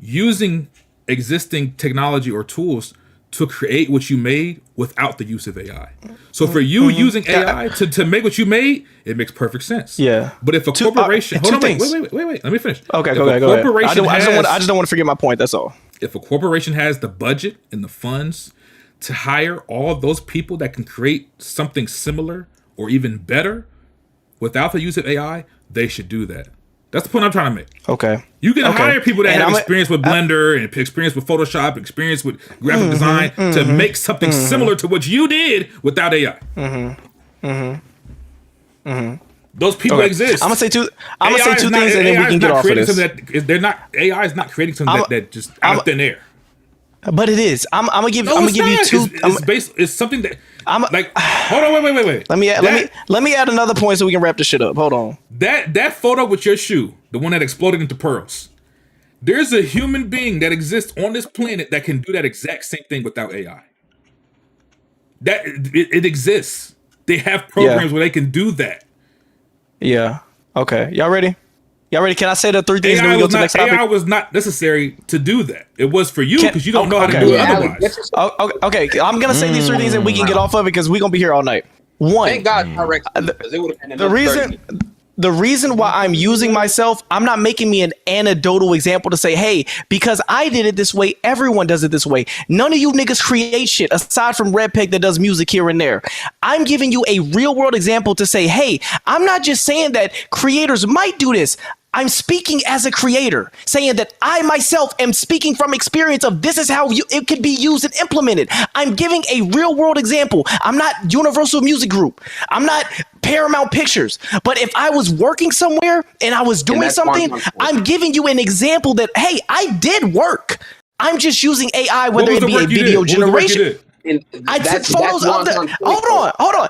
[SPEAKER 1] using existing technology or tools to create what you made without the use of AI. So for you using AI to make what you made, it makes perfect sense.
[SPEAKER 5] Yeah.
[SPEAKER 1] But if a corporation, wait, let me finish.
[SPEAKER 5] Okay, go ahead. I just don't want to forget my point. That's all.
[SPEAKER 1] If a corporation has the budget and the funds to hire all of those people that can create something similar or even better without the use of AI, they should do that. That's the point I'm trying to make.
[SPEAKER 5] Okay.
[SPEAKER 1] You can hire people that have experience with Blender and experience with Photoshop, experience with graphic design to make something similar to what you did without AI. Those people exist.
[SPEAKER 5] I'm gonna say two things, and then we can get off of this.
[SPEAKER 1] AI is not creating something that just out of thin air.
[SPEAKER 5] But it is. I'm gonna give you two.
[SPEAKER 1] It's something that hold on, wait.
[SPEAKER 5] Let me add another point so we can wrap this shit up. Hold on.
[SPEAKER 1] That photo with your shoe, the one that exploded into pearls. There's a human being that exists on this planet that can do that exact same thing without AI. That it exists. They have programs where they can do that.
[SPEAKER 5] Yeah. Okay. Y'all ready? Can I say the three things?
[SPEAKER 1] AI was not necessary to do that. It was for you because you don't know how to do it otherwise.
[SPEAKER 5] Okay. I'm gonna say these three things and we can get off of it because we're gonna be here all night. One.
[SPEAKER 9] Thank God, because it would have been
[SPEAKER 5] the the reason why I'm using myself, I'm not making me an anecdotal example to say, hey, because I did it this way, everyone does it this way. None of you niggas create shit aside from Red Peg that does music here and there. I'm giving you a real world example to say, hey, I'm not just saying that creators might do this. I'm speaking as a creator, saying that I myself am speaking from experience of this is how it could be used and implemented. I'm giving a real world example. I'm not Universal Music Group. I'm not Paramount Pictures. But if I was working somewhere and I was doing something, I'm giving you an example that, hey, I did work. I'm just using AI, whether it be a video generation. I took photos of the.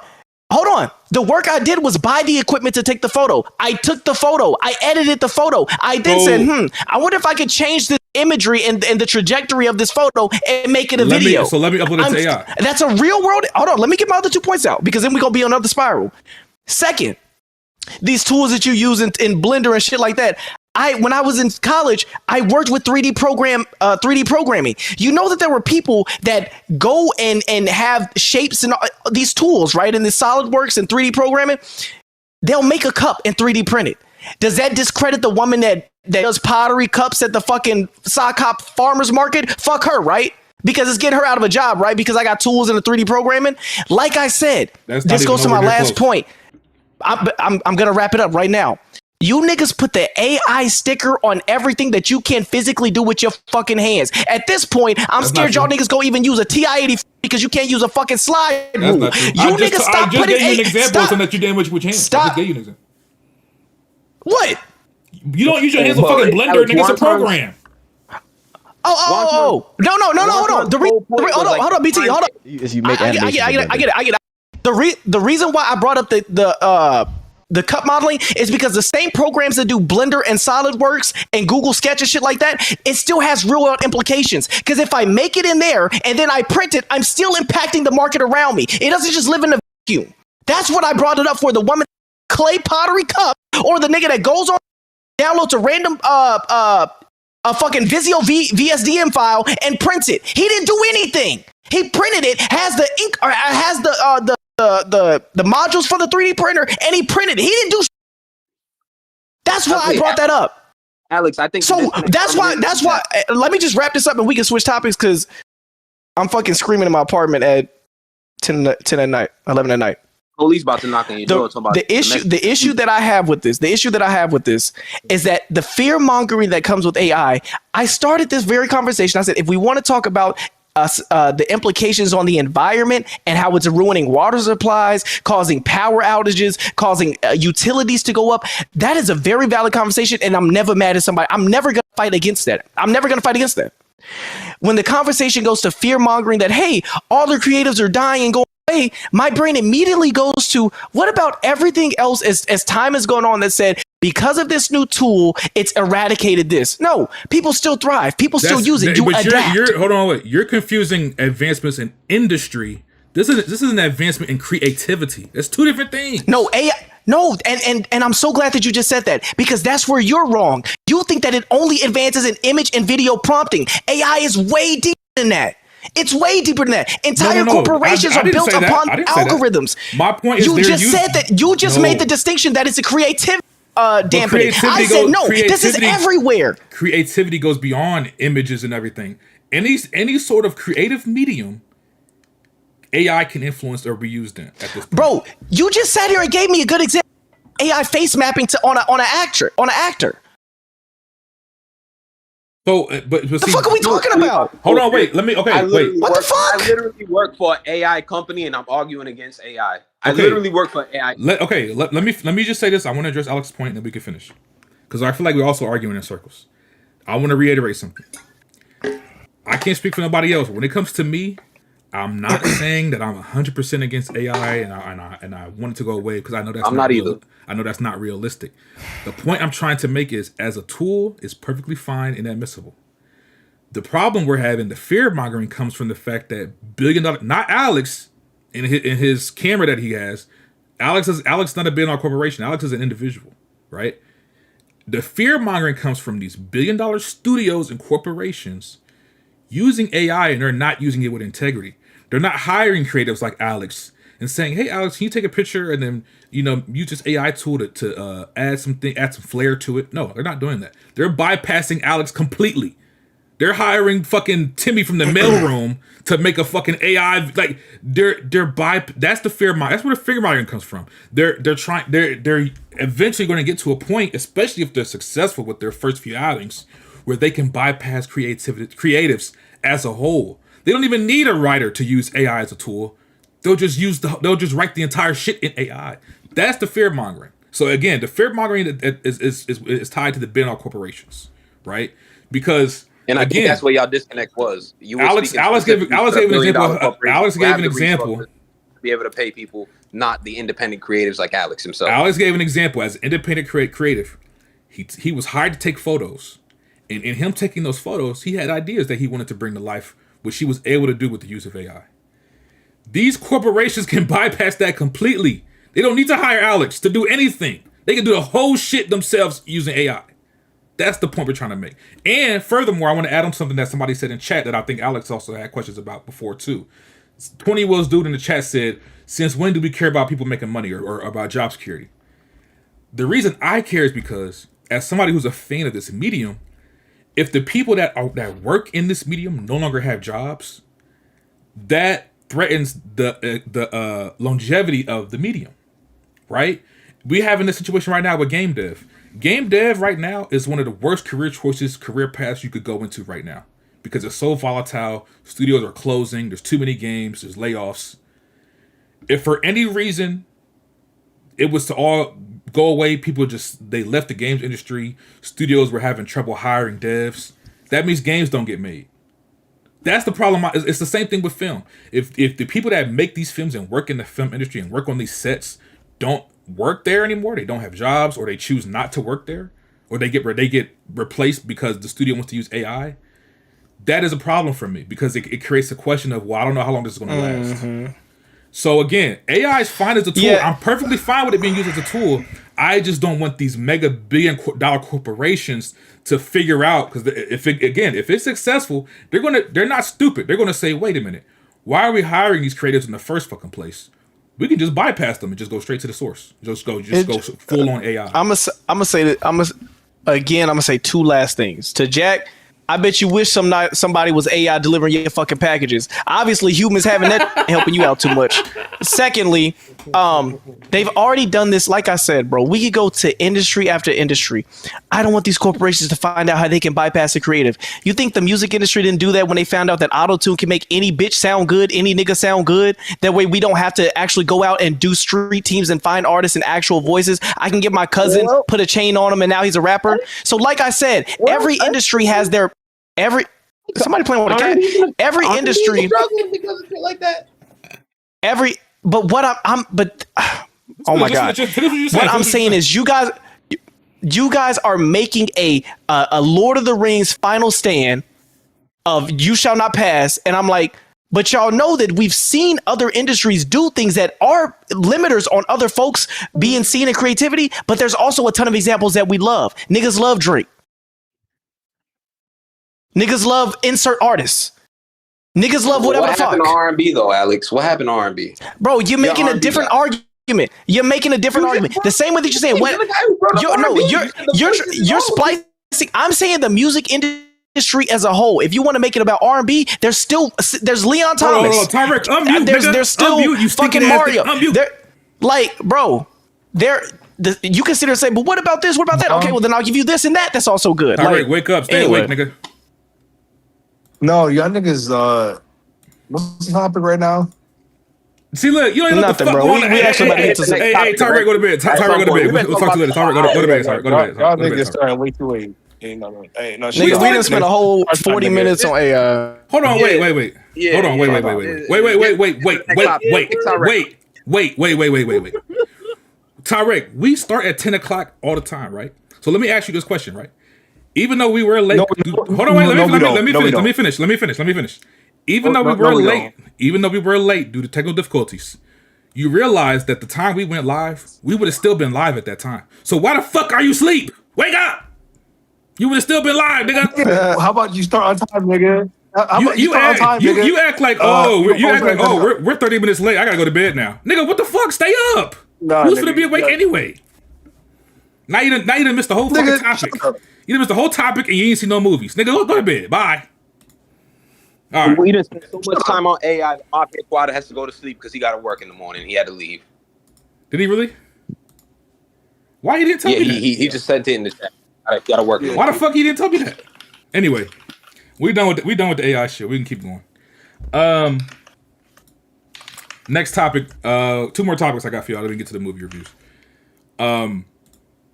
[SPEAKER 5] Hold on. The work I did was buy the equipment to take the photo. I took the photo. I edited the photo. I then said, I wonder if I could change the imagery and the trajectory of this photo and make it a video.
[SPEAKER 1] Let me upload it to AI.
[SPEAKER 5] That's a real world. Hold on. Let me get my other 2 points out because then we're going to be on another spiral. Second, these tools that you use in Blender and shit like that. When I was in college, I worked with 3D programming. You know that there were people that go and have shapes and these tools, right? In the SolidWorks and 3D programming, they'll make a cup and 3D print it. Does that discredit the woman that does pottery cups at the fucking sock hop farmer's market? Fuck her, right? Because it's getting her out of a job, right? Because I got tools in the 3D programming. Like I said, this goes to my last point. I'm going to wrap it up right now. You niggas put the AI sticker on everything that you can't physically do with your fucking hands. At this point, I'm scared y'all niggas go even use a TI-80 because you can't use a fucking slide rule. You niggas stop putting...
[SPEAKER 1] I just gave you an example of something that you did with your hands.
[SPEAKER 5] Stop.
[SPEAKER 1] I just gave you an example.
[SPEAKER 5] What?
[SPEAKER 1] You don't use your hands with fucking Blender, nigga. It's a program.
[SPEAKER 5] Oh. No, hold on. Hold on, BT. Hold on.
[SPEAKER 6] You make
[SPEAKER 5] I get it. The reason why I brought up the cup modeling is because the same programs that do Blender and SolidWorks and Google Sketch and shit like that, it still has real world implications. Because if I make it in there and then I print it, I'm still impacting the market around me. It doesn't just live in a vacuum. That's what I brought it up for. The woman clay pottery cup or the nigga that goes on, downloads a random a fucking Visio VSDM file and prints it. He didn't do anything. He printed it, has the ink or has the modules for the 3D printer, and he printed it. He didn't do. That's why I brought that up,
[SPEAKER 7] Alex. I think
[SPEAKER 5] so. That's why. Let me just wrap this up, and we can switch topics because I'm fucking screaming in my apartment at 10 at night, 11 at night.
[SPEAKER 7] Police about to knock on your door.
[SPEAKER 5] The issue that I have with this is that the fear mongering that comes with AI. I started this very conversation. I said, if we want to talk about the implications on the environment and how it's ruining water supplies, causing power outages, causing utilities to go up, that is a very valid conversation, and I'm never mad at somebody. I'm never going to fight against that. When the conversation goes to fear mongering that, hey, all the creatives are dying and going away, my brain immediately goes to what about everything else as time has gone on that said, because of this new tool, it's eradicated this. No, people still thrive. People still use it. You adapt.
[SPEAKER 1] Hold on, wait. You're confusing advancements in industry. This is an advancement in creativity. It's two different things.
[SPEAKER 5] No, AI. No, and I'm so glad that you just said that because that's where you're wrong. You think that it only advances in image and video prompting. AI is way deeper than that. It's way deeper than that. Entire corporations are built upon algorithms.
[SPEAKER 1] My point is,
[SPEAKER 5] you just said that. You just made the distinction that it's a creativity. Dampening. I said no. This is everywhere.
[SPEAKER 1] Creativity goes beyond images and everything. Any sort of creative medium, AI can influence or be used in at this point.
[SPEAKER 5] Bro, you just sat here and gave me a good example. AI face mapping on an actor.
[SPEAKER 1] So, but
[SPEAKER 5] the fuck are we talking about?
[SPEAKER 1] Hold on, wait. Let me. Okay, wait.
[SPEAKER 5] What the fuck?
[SPEAKER 7] I literally work for an AI company, and I'm arguing against AI. I literally work for AI.
[SPEAKER 1] Let me just say this. I want to address Alex's point, and then we can finish, because I feel like we're also arguing in circles. I want to reiterate something. I can't speak for nobody else. When it comes to me, I'm not saying that I'm 100% against AI, and I want it to go away because I know that's not either. I know that's not realistic. The point I'm trying to make is, as a tool, it's perfectly fine and admissible. The problem we're having, the fear mongering, comes from the fact that $1 billion, not Alex, in his camera that he has. Alex is not a $1 billion corporation. Alex is an individual, right? The fear mongering comes from these $1 billion studios and corporations using AI, and they're not using it with integrity. They're not hiring creatives like Alex and saying, "Hey, Alex, can you take a picture and then use this AI tool to add some flair to it?" No, they're not doing that. They're bypassing Alex completely. They're hiring fucking Timmy from the mailroom to make a fucking AI. Like that's the fear mind. That's where the fear mind comes from. They're eventually going to get to a point, especially if they're successful with their first few outings, where they can bypass creatives as a whole. They don't even need a writer to use AI as a tool. They'll just write the entire shit in AI. That's the fear mongering. So again, the fear mongering is tied to the bin all corporations, right? Because
[SPEAKER 7] I think that's where y'all disconnect was.
[SPEAKER 1] Alex gave an example. Alex gave an example
[SPEAKER 7] to be able to pay people, not the independent creatives like Alex himself.
[SPEAKER 1] Alex gave an example as an independent creative. He was hired to take photos, and in him taking those photos, he had ideas that he wanted to bring to life, which he was able to do with the use of AI. These corporations can bypass that completely. They don't need to hire Alex to do anything. They can do the whole shit themselves using AI. That's the point we're trying to make. And furthermore, I want to add on something that somebody said in chat that I think Alex also had questions about before too. 20 Will's dude in the chat said, "Since when do we care about people making money or about job security?" The reason I care is because, as somebody who's a fan of this medium, if the people that work in this medium no longer have jobs, that threatens the longevity of the medium, right? We have in this situation right now with game dev. Game dev right now is one of the worst career paths you could go into right now because it's so volatile. Studios are closing. There's too many games. There's layoffs. If for any reason it was to all go away, they left the games industry. Studios were having trouble hiring devs. That means games don't get made. That's the problem. It's the same thing with film. If the people that make these films and work in the film industry and work on these sets don't work there anymore, they don't have jobs, or they choose not to work there, or they get replaced because the studio wants to use AI, that is a problem for me because it creates a question of, well, I don't know how long this is going to last. So again, AI is fine as a tool. Yeah. I'm perfectly fine with it being used as a tool. I just don't want these mega billion-dollar corporations to figure out, because if it's successful, they're not stupid. They're gonna say, wait a minute, why are we hiring these creatives in the first fucking place? We can just bypass them and just go straight to the source. Just go full on AI.
[SPEAKER 5] I'm gonna say two last things to Jack. I bet you wish somebody was AI delivering your fucking packages. Obviously, humans having that helping you out too much. Secondly, they've already done this. Like I said, bro, we could go to industry after industry. I don't want these corporations to find out how they can bypass the creative. You think the music industry didn't do that when they found out that auto-tune can make any bitch sound good, any nigga sound good? That way we don't have to actually go out and do street teams and find artists and actual voices. I can get my cousin, put a chain on him, and now he's a rapper. So like I said, every industry has their... somebody playing with a cat. Every industry
[SPEAKER 7] struggling because of shit like that.
[SPEAKER 5] Oh my god! What I'm saying is, you guys are making a Lord of the Rings final stand of "You shall not pass," and I'm like, but y'all know that we've seen other industries do things that are limiters on other folks being seen in creativity. But there's also a ton of examples that we love. Niggas love Drake. Niggas love insert artists. Niggas love whatever the fuck.
[SPEAKER 7] What happened to R&B though, Alex? What happened to R&B?
[SPEAKER 5] Bro, you're making a different argument. You're making a different argument. The same way that you're saying, you're splicing. I'm saying the music industry as a whole. If you want to make it about R&B, there's Leon Thomas.
[SPEAKER 1] Tyrek,
[SPEAKER 5] there's still
[SPEAKER 1] you
[SPEAKER 5] fucking Mario. You consider saying, but what about this? What about that? Okay, well then I'll give you this and that. That's also good.
[SPEAKER 1] Tyrek, wake up. Stay awake, nigga.
[SPEAKER 9] No, y'all niggas, what's the topic right now?
[SPEAKER 1] See, look, you don't even know what the fuck going on.
[SPEAKER 5] We actually about to get to some
[SPEAKER 1] Hey, Tyrek, go to bed. Tyrek, go to bed. We'll talk to you later. Tyrek, go to bed. Tyrek, go to bed.
[SPEAKER 9] Y'all niggas starting way too late.
[SPEAKER 5] Nigga, we done spent a whole 40 minutes on AI.
[SPEAKER 1] Hold on, wait. Hold on, wait. Tyrek, we start at 10 o'clock all the time, right? So let me ask you this question, right? Even though we were late, let me finish. Even though we were late due to technical difficulties, you realize that the time we went live, we would have still been live at that time. So why the fuck are you asleep? Wake up! You would have still been live, nigga.
[SPEAKER 9] How about you start on time, nigga?
[SPEAKER 1] You act like we're 30 minutes late. I gotta go to bed now, nigga. What the fuck? Stay up. Who's gonna be awake anyway? Now you done missed the whole fucking topic. You done missed the whole topic and you ain't seen no movies, nigga. Go to bed. Bye. All right.
[SPEAKER 7] We done spent so much time on AI. The Mafia Squad has to go to sleep because he got to work in the morning. He had to leave.
[SPEAKER 1] Did he really? Why he didn't tell me that?
[SPEAKER 7] He just sent it in the chat. I got to work.
[SPEAKER 1] Why the fuck he didn't tell me that? Anyway, we done with the AI shit. We can keep going. Next topic. 2 more topics I got for y'all. Let me get to the movie reviews.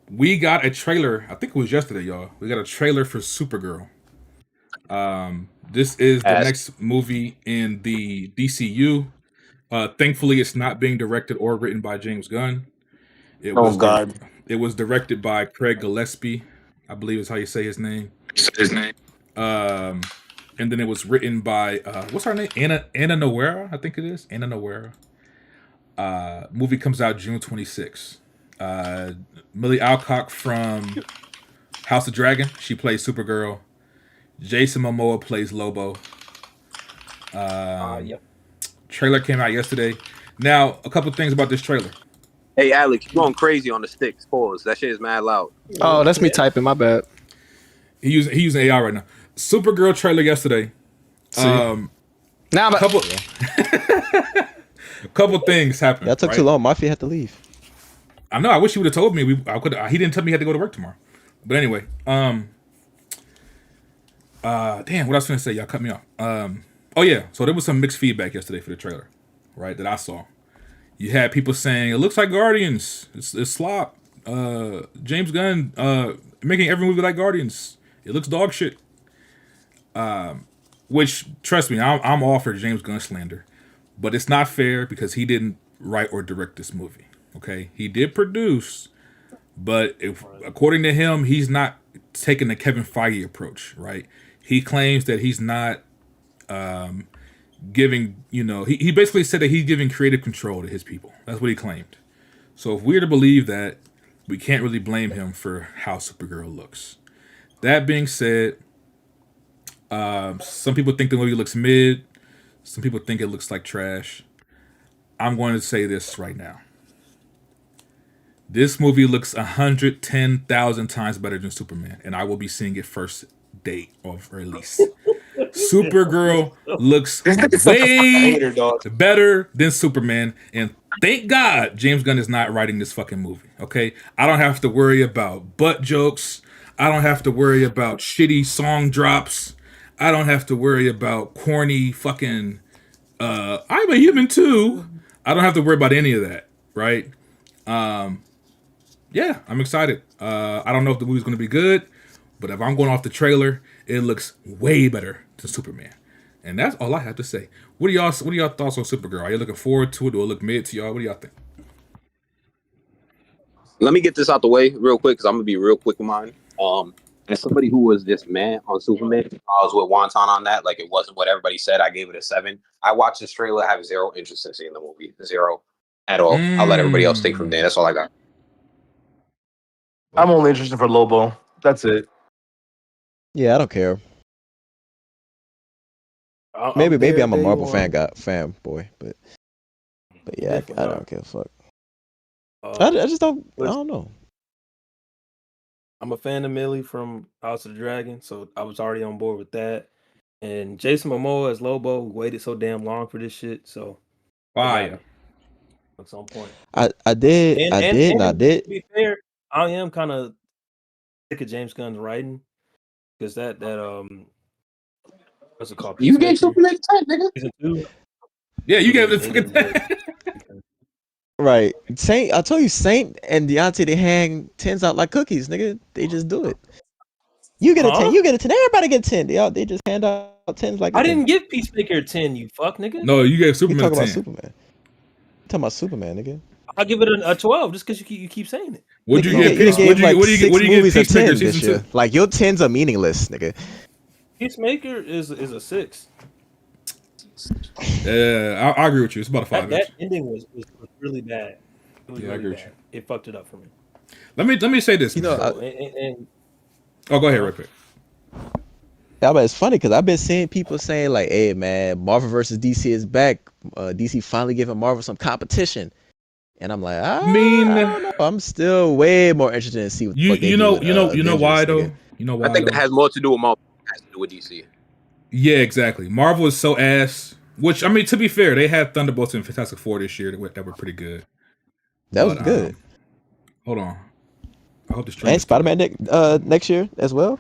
[SPEAKER 1] We got a trailer. I think it was yesterday, y'all. We got a trailer for Supergirl. This is the next movie in the DCU. Thankfully, it's not being directed or written by James Gunn. It was directed by Craig Gillespie, I believe is how you say his name. And then it was written by what's her name? Anna Noguera, I think it is. Anna Noguera. Movie comes out June 26th. Millie Alcock from House of Dragon. She plays Supergirl. Jason Momoa plays Lobo. Trailer came out yesterday. Now, a couple things about this trailer.
[SPEAKER 7] Hey, Alex, you're going crazy on the sticks. Pause. That shit is mad loud.
[SPEAKER 5] Oh, that's me typing. My bad.
[SPEAKER 1] He using AI right now. Supergirl trailer yesterday.
[SPEAKER 5] Now,
[SPEAKER 1] couple things happened.
[SPEAKER 6] That took too long. Mafia had to leave.
[SPEAKER 1] I know. I wish he would have told me. He didn't tell me he had to go to work tomorrow. But anyway, damn, what I was gonna say, y'all cut me off. Oh yeah, so there was some mixed feedback yesterday for the trailer, right? That I saw. You had people saying it looks like Guardians. It's slop. James Gunn making every movie like Guardians. It looks dog shit. Which, trust me, I'm all for James Gunn slander, but it's not fair because he didn't write or direct this movie. Okay, he did produce, but according to him, he's not taking the Kevin Feige approach, right? He claims that he's not giving, he basically said that he's giving creative control to his people. That's what he claimed. So if we're to believe that, we can't really blame him for how Supergirl looks. That being said, some people think the movie looks mid. Some people think it looks like trash. I'm going to say this right now. This movie looks 110,000 times better than Superman, and I will be seeing it first day of release. Supergirl looks way better than Superman, and thank God James Gunn is not writing this fucking movie, okay? I don't have to worry about butt jokes. I don't have to worry about shitty song drops. I don't have to worry about corny fucking, I'm a human too. I don't have to worry about any of that, right? Yeah, I'm excited. I don't know if the movie's going to be good, but if I'm going off the trailer, it looks way better than Superman. And that's all I have to say. What are y'all thoughts on Supergirl? Are you looking forward to it? Do it look mid to y'all? What do y'all think?
[SPEAKER 7] Let me get this out the way real quick because I'm going to be real quick with mine. As somebody who was just mad on Superman, I was with Wonton on that. Like, it wasn't what everybody said. I gave it a 7. I watched this trailer. I have zero interest in seeing the movie. Zero at all. I'll let everybody else take from there. That's all I got.
[SPEAKER 9] I'm only interested for Lobo. That's it.
[SPEAKER 6] Yeah, I don't care. Maybe I'm a Marvel fanboy, but yeah, I don't give a fuck. I just don't. I don't know.
[SPEAKER 4] I'm a fan of Millie from House of the Dragon, so I was already on board with that. And Jason Momoa as Lobo waited so damn long for this shit, so
[SPEAKER 1] Fire.
[SPEAKER 4] Looks on point.
[SPEAKER 6] I did.
[SPEAKER 4] To be fair, I am kind of sick of James Gunn's writing because that what's it called?
[SPEAKER 7] You gave Superman 10, nigga.
[SPEAKER 4] Season 2.
[SPEAKER 1] Yeah, you gave it fucking 10.
[SPEAKER 6] Right. I told you, Saint and Deontay, they hang 10s out like cookies, nigga. They just do it. You get a 10, you get a 10. Everybody get 10. They just hand out 10s like
[SPEAKER 4] I didn't give Peacemaker a 10, you fuck, nigga.
[SPEAKER 1] No, you gave Superman
[SPEAKER 6] you talking
[SPEAKER 1] 10.
[SPEAKER 6] about Superman. You talking about Superman, nigga.
[SPEAKER 4] I'll give it a 12 just because you keep saying it.
[SPEAKER 1] What do you get? What do you get Peacemaker season 2?
[SPEAKER 6] Like, your 10s are meaningless, nigga.
[SPEAKER 4] Peacemaker is a 6.
[SPEAKER 1] Yeah, I agree with you. It's about a 5.
[SPEAKER 4] That ending was really bad. It was
[SPEAKER 1] I
[SPEAKER 4] really
[SPEAKER 1] agree with
[SPEAKER 4] bad.
[SPEAKER 1] you.
[SPEAKER 4] It fucked it up for me.
[SPEAKER 1] Let me say this.
[SPEAKER 6] You know,
[SPEAKER 4] and
[SPEAKER 1] go ahead, real quick.
[SPEAKER 6] Yeah, but it's funny because I've been seeing people saying like, "Hey, man, Marvel versus DC is back. DC finally giving Marvel some competition." And I'm like,
[SPEAKER 1] I
[SPEAKER 6] I
[SPEAKER 1] mean,
[SPEAKER 6] don't know. I'm still way more interested in see what the
[SPEAKER 1] you
[SPEAKER 6] fuck they do with
[SPEAKER 1] you know
[SPEAKER 6] Avengers,
[SPEAKER 1] why
[SPEAKER 6] nigga.
[SPEAKER 1] though? You know
[SPEAKER 7] I
[SPEAKER 1] why
[SPEAKER 7] think that
[SPEAKER 1] though?
[SPEAKER 7] has more to do with Marvel than it has to do with DC.
[SPEAKER 1] Yeah, exactly. Marvel is so ass. Which I mean, to be fair, they had Thunderbolts and Fantastic Four this year that were pretty good.
[SPEAKER 6] That was
[SPEAKER 1] But
[SPEAKER 6] good.
[SPEAKER 1] hold on. I hope the stream
[SPEAKER 6] And
[SPEAKER 1] is still
[SPEAKER 6] Spider-Man next year as well.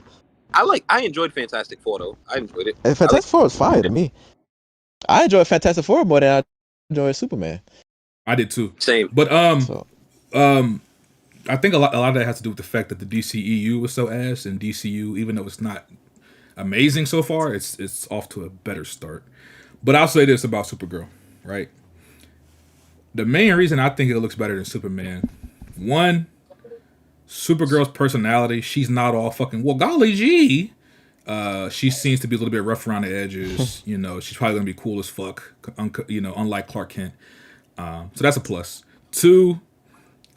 [SPEAKER 7] I enjoyed Fantastic Four though. I enjoyed it.
[SPEAKER 6] And Fantastic Four was fire to me. I enjoyed Fantastic Four more than I enjoyed Superman.
[SPEAKER 1] I did too.
[SPEAKER 7] Same.
[SPEAKER 1] But
[SPEAKER 6] So
[SPEAKER 1] I think a lot of that has to do with the fact that the DCEU was so ass, and DCU, even though it's not amazing so far, it's off to a better start. But I'll say this about Supergirl, right? The main reason I think it looks better than Superman, one, Supergirl's personality. She's not all fucking well, golly gee. She seems to be a little bit rough around the edges. You know, she's probably gonna be cool as fuck. You know, unlike Clark Kent. So that's a plus. Two,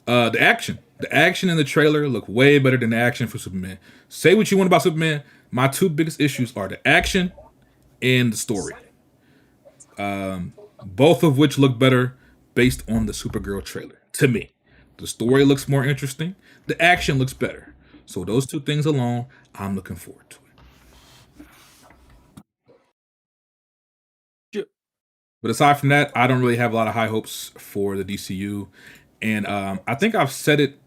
[SPEAKER 1] the action. The action in the trailer look way better than the action for Superman. Say what you want about Superman. My two biggest issues are the action and the story. Both of which look better based on the Supergirl trailer. To me, the story looks more interesting. The action looks better. So those two things alone, I'm looking forward to it. But aside from that, I don't really have a lot of high hopes for the DCU. And I think I've said it.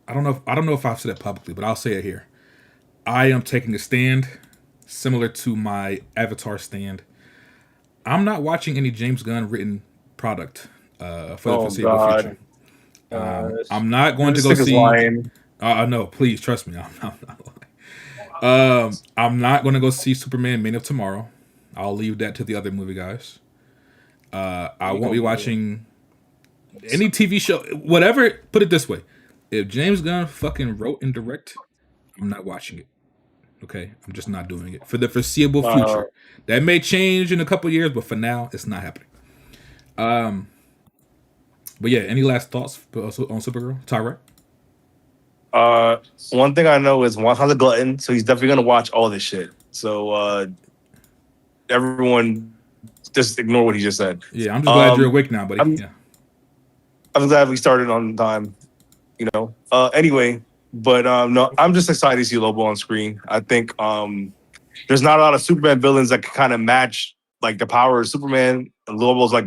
[SPEAKER 1] I don't know if I've said it publicly, but I'll say it here. I am taking a stand similar to my Avatar stand. I'm not watching any James Gunn written product for the foreseeable future. I'm not going to go see. No, please trust me. I'm not lying. I'm not going to go see Superman: Man of Tomorrow. I'll leave that to the other movie guys. I won't be watching any TV show, whatever. Put it this way: if James Gunn fucking wrote and direct, I'm not watching it. Okay, I'm just not doing it for the foreseeable future. That may change in a couple years, but for now, it's not happening. But yeah, any last thoughts on Supergirl, Tyrek?
[SPEAKER 9] One thing I know is Juan's a glutton, so he's definitely gonna watch all this shit. So everyone, just ignore what he just said.
[SPEAKER 1] Yeah, I'm just glad you're awake now, buddy.
[SPEAKER 9] I'm glad we started on time. You know. Anyway, but no, I'm just excited to see Lobo on screen. I think there's not a lot of Superman villains that can kind of match like the power of Superman. And Lobo's like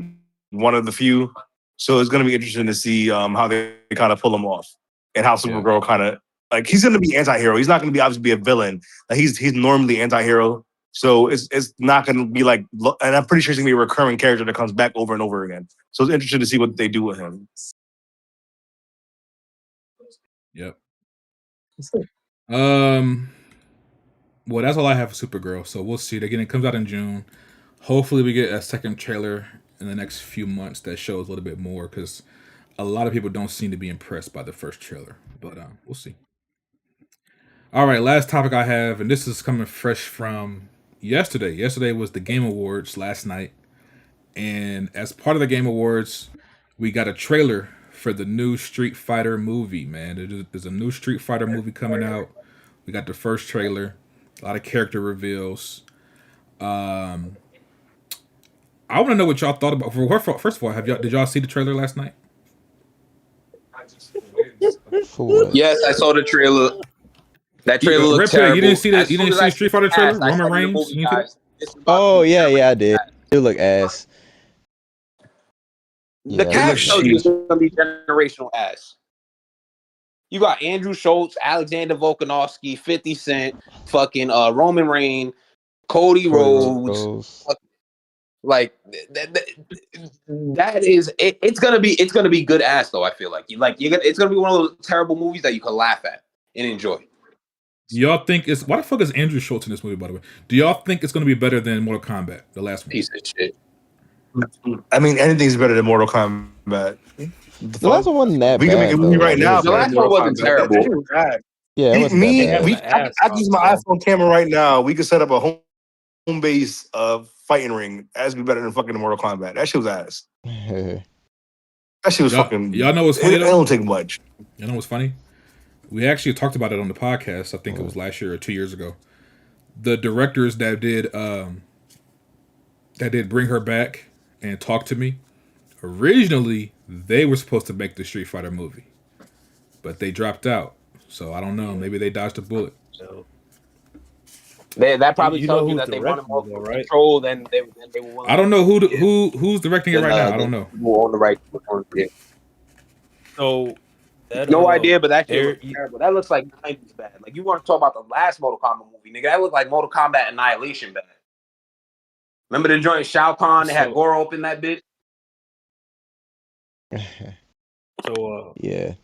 [SPEAKER 9] one of the few. So it's going to be interesting to see how they kind of pull him off and how Supergirl kind of like he's going to be anti-hero. He's not going to be obviously be a villain. Like he's normally anti-hero. So it's not going to be like, and I'm pretty sure he's going to be a recurring character that comes back over and over again. So it's interesting to see what they do with him.
[SPEAKER 1] Yep. Well, that's all I have for Supergirl. So we'll see. Again, it comes out in June. Hopefully, we get a second trailer in the next few months that shows a little bit more because a lot of people don't seem to be impressed by the first trailer. But we'll see. All right, last topic I have, and this is coming fresh from yesterday. Yesterday was the Game Awards last night, and as part of the Game Awards, we got a trailer for the new Street Fighter movie. Man, there's a new Street Fighter movie coming out. We got the first trailer, a lot of character reveals. I want to know what y'all thought about. First of all, did y'all see the trailer last night?
[SPEAKER 7] Yes, I saw the trailer. That trailer looked terrible.
[SPEAKER 1] You didn't see that? You didn't see the Street Fighter trailer? Roman Reigns?
[SPEAKER 6] Oh yeah, I did. It looked ass.
[SPEAKER 7] The cast tells you it's gonna be generational ass. You got Andrew Schultz, Alexander Volkanovsky, 50 Cent, fucking Roman Reigns, Cody Rhodes. Like that is it, it's gonna be good ass though. I feel like it's gonna be one of those terrible movies that you can laugh at and enjoy.
[SPEAKER 1] Do y'all think why the fuck is Andrew Schultz in this movie, by the way? Do y'all think it's gonna be better than Mortal Kombat, the last one?
[SPEAKER 7] Piece of shit.
[SPEAKER 9] I mean, anything's better than Mortal Kombat.
[SPEAKER 6] The last one wasn't that bad.
[SPEAKER 9] We can make a movie right now.
[SPEAKER 7] The last one wasn't terrible.
[SPEAKER 6] Yeah, it wasn't that bad.
[SPEAKER 9] I use my iPhone camera right now. We could set up a home base fighting ring. That'd be better than fucking Mortal Kombat. That shit was ass. That shit was fucking.
[SPEAKER 1] Y'all know what's funny?
[SPEAKER 9] It don't take much.
[SPEAKER 1] You know what's funny? We actually talked about it on the podcast. I think it was last year or 2 years ago. the directors that did Bring Her Back and Talk to Me, originally they were supposed to make the Street Fighter movie, but they dropped out. So I don't know. Maybe they dodged a bullet.
[SPEAKER 4] So,
[SPEAKER 7] That probably
[SPEAKER 4] you know
[SPEAKER 7] tells you
[SPEAKER 4] who's
[SPEAKER 7] that they wanted more
[SPEAKER 4] directing it, though, right?
[SPEAKER 7] control than they were willing.
[SPEAKER 1] I don't know who's directing it right now. I don't know.
[SPEAKER 7] Who own the right?
[SPEAKER 4] So that,
[SPEAKER 7] No idea, but that shit
[SPEAKER 4] Eric,
[SPEAKER 7] looks terrible. That looks like 90s bad. Like you want to talk about the last Mortal Kombat movie, nigga? That looked like Mortal Kombat Annihilation bad. Remember the joint Shao Kahn? They had Goro open that bitch.
[SPEAKER 4] So
[SPEAKER 6] Yeah.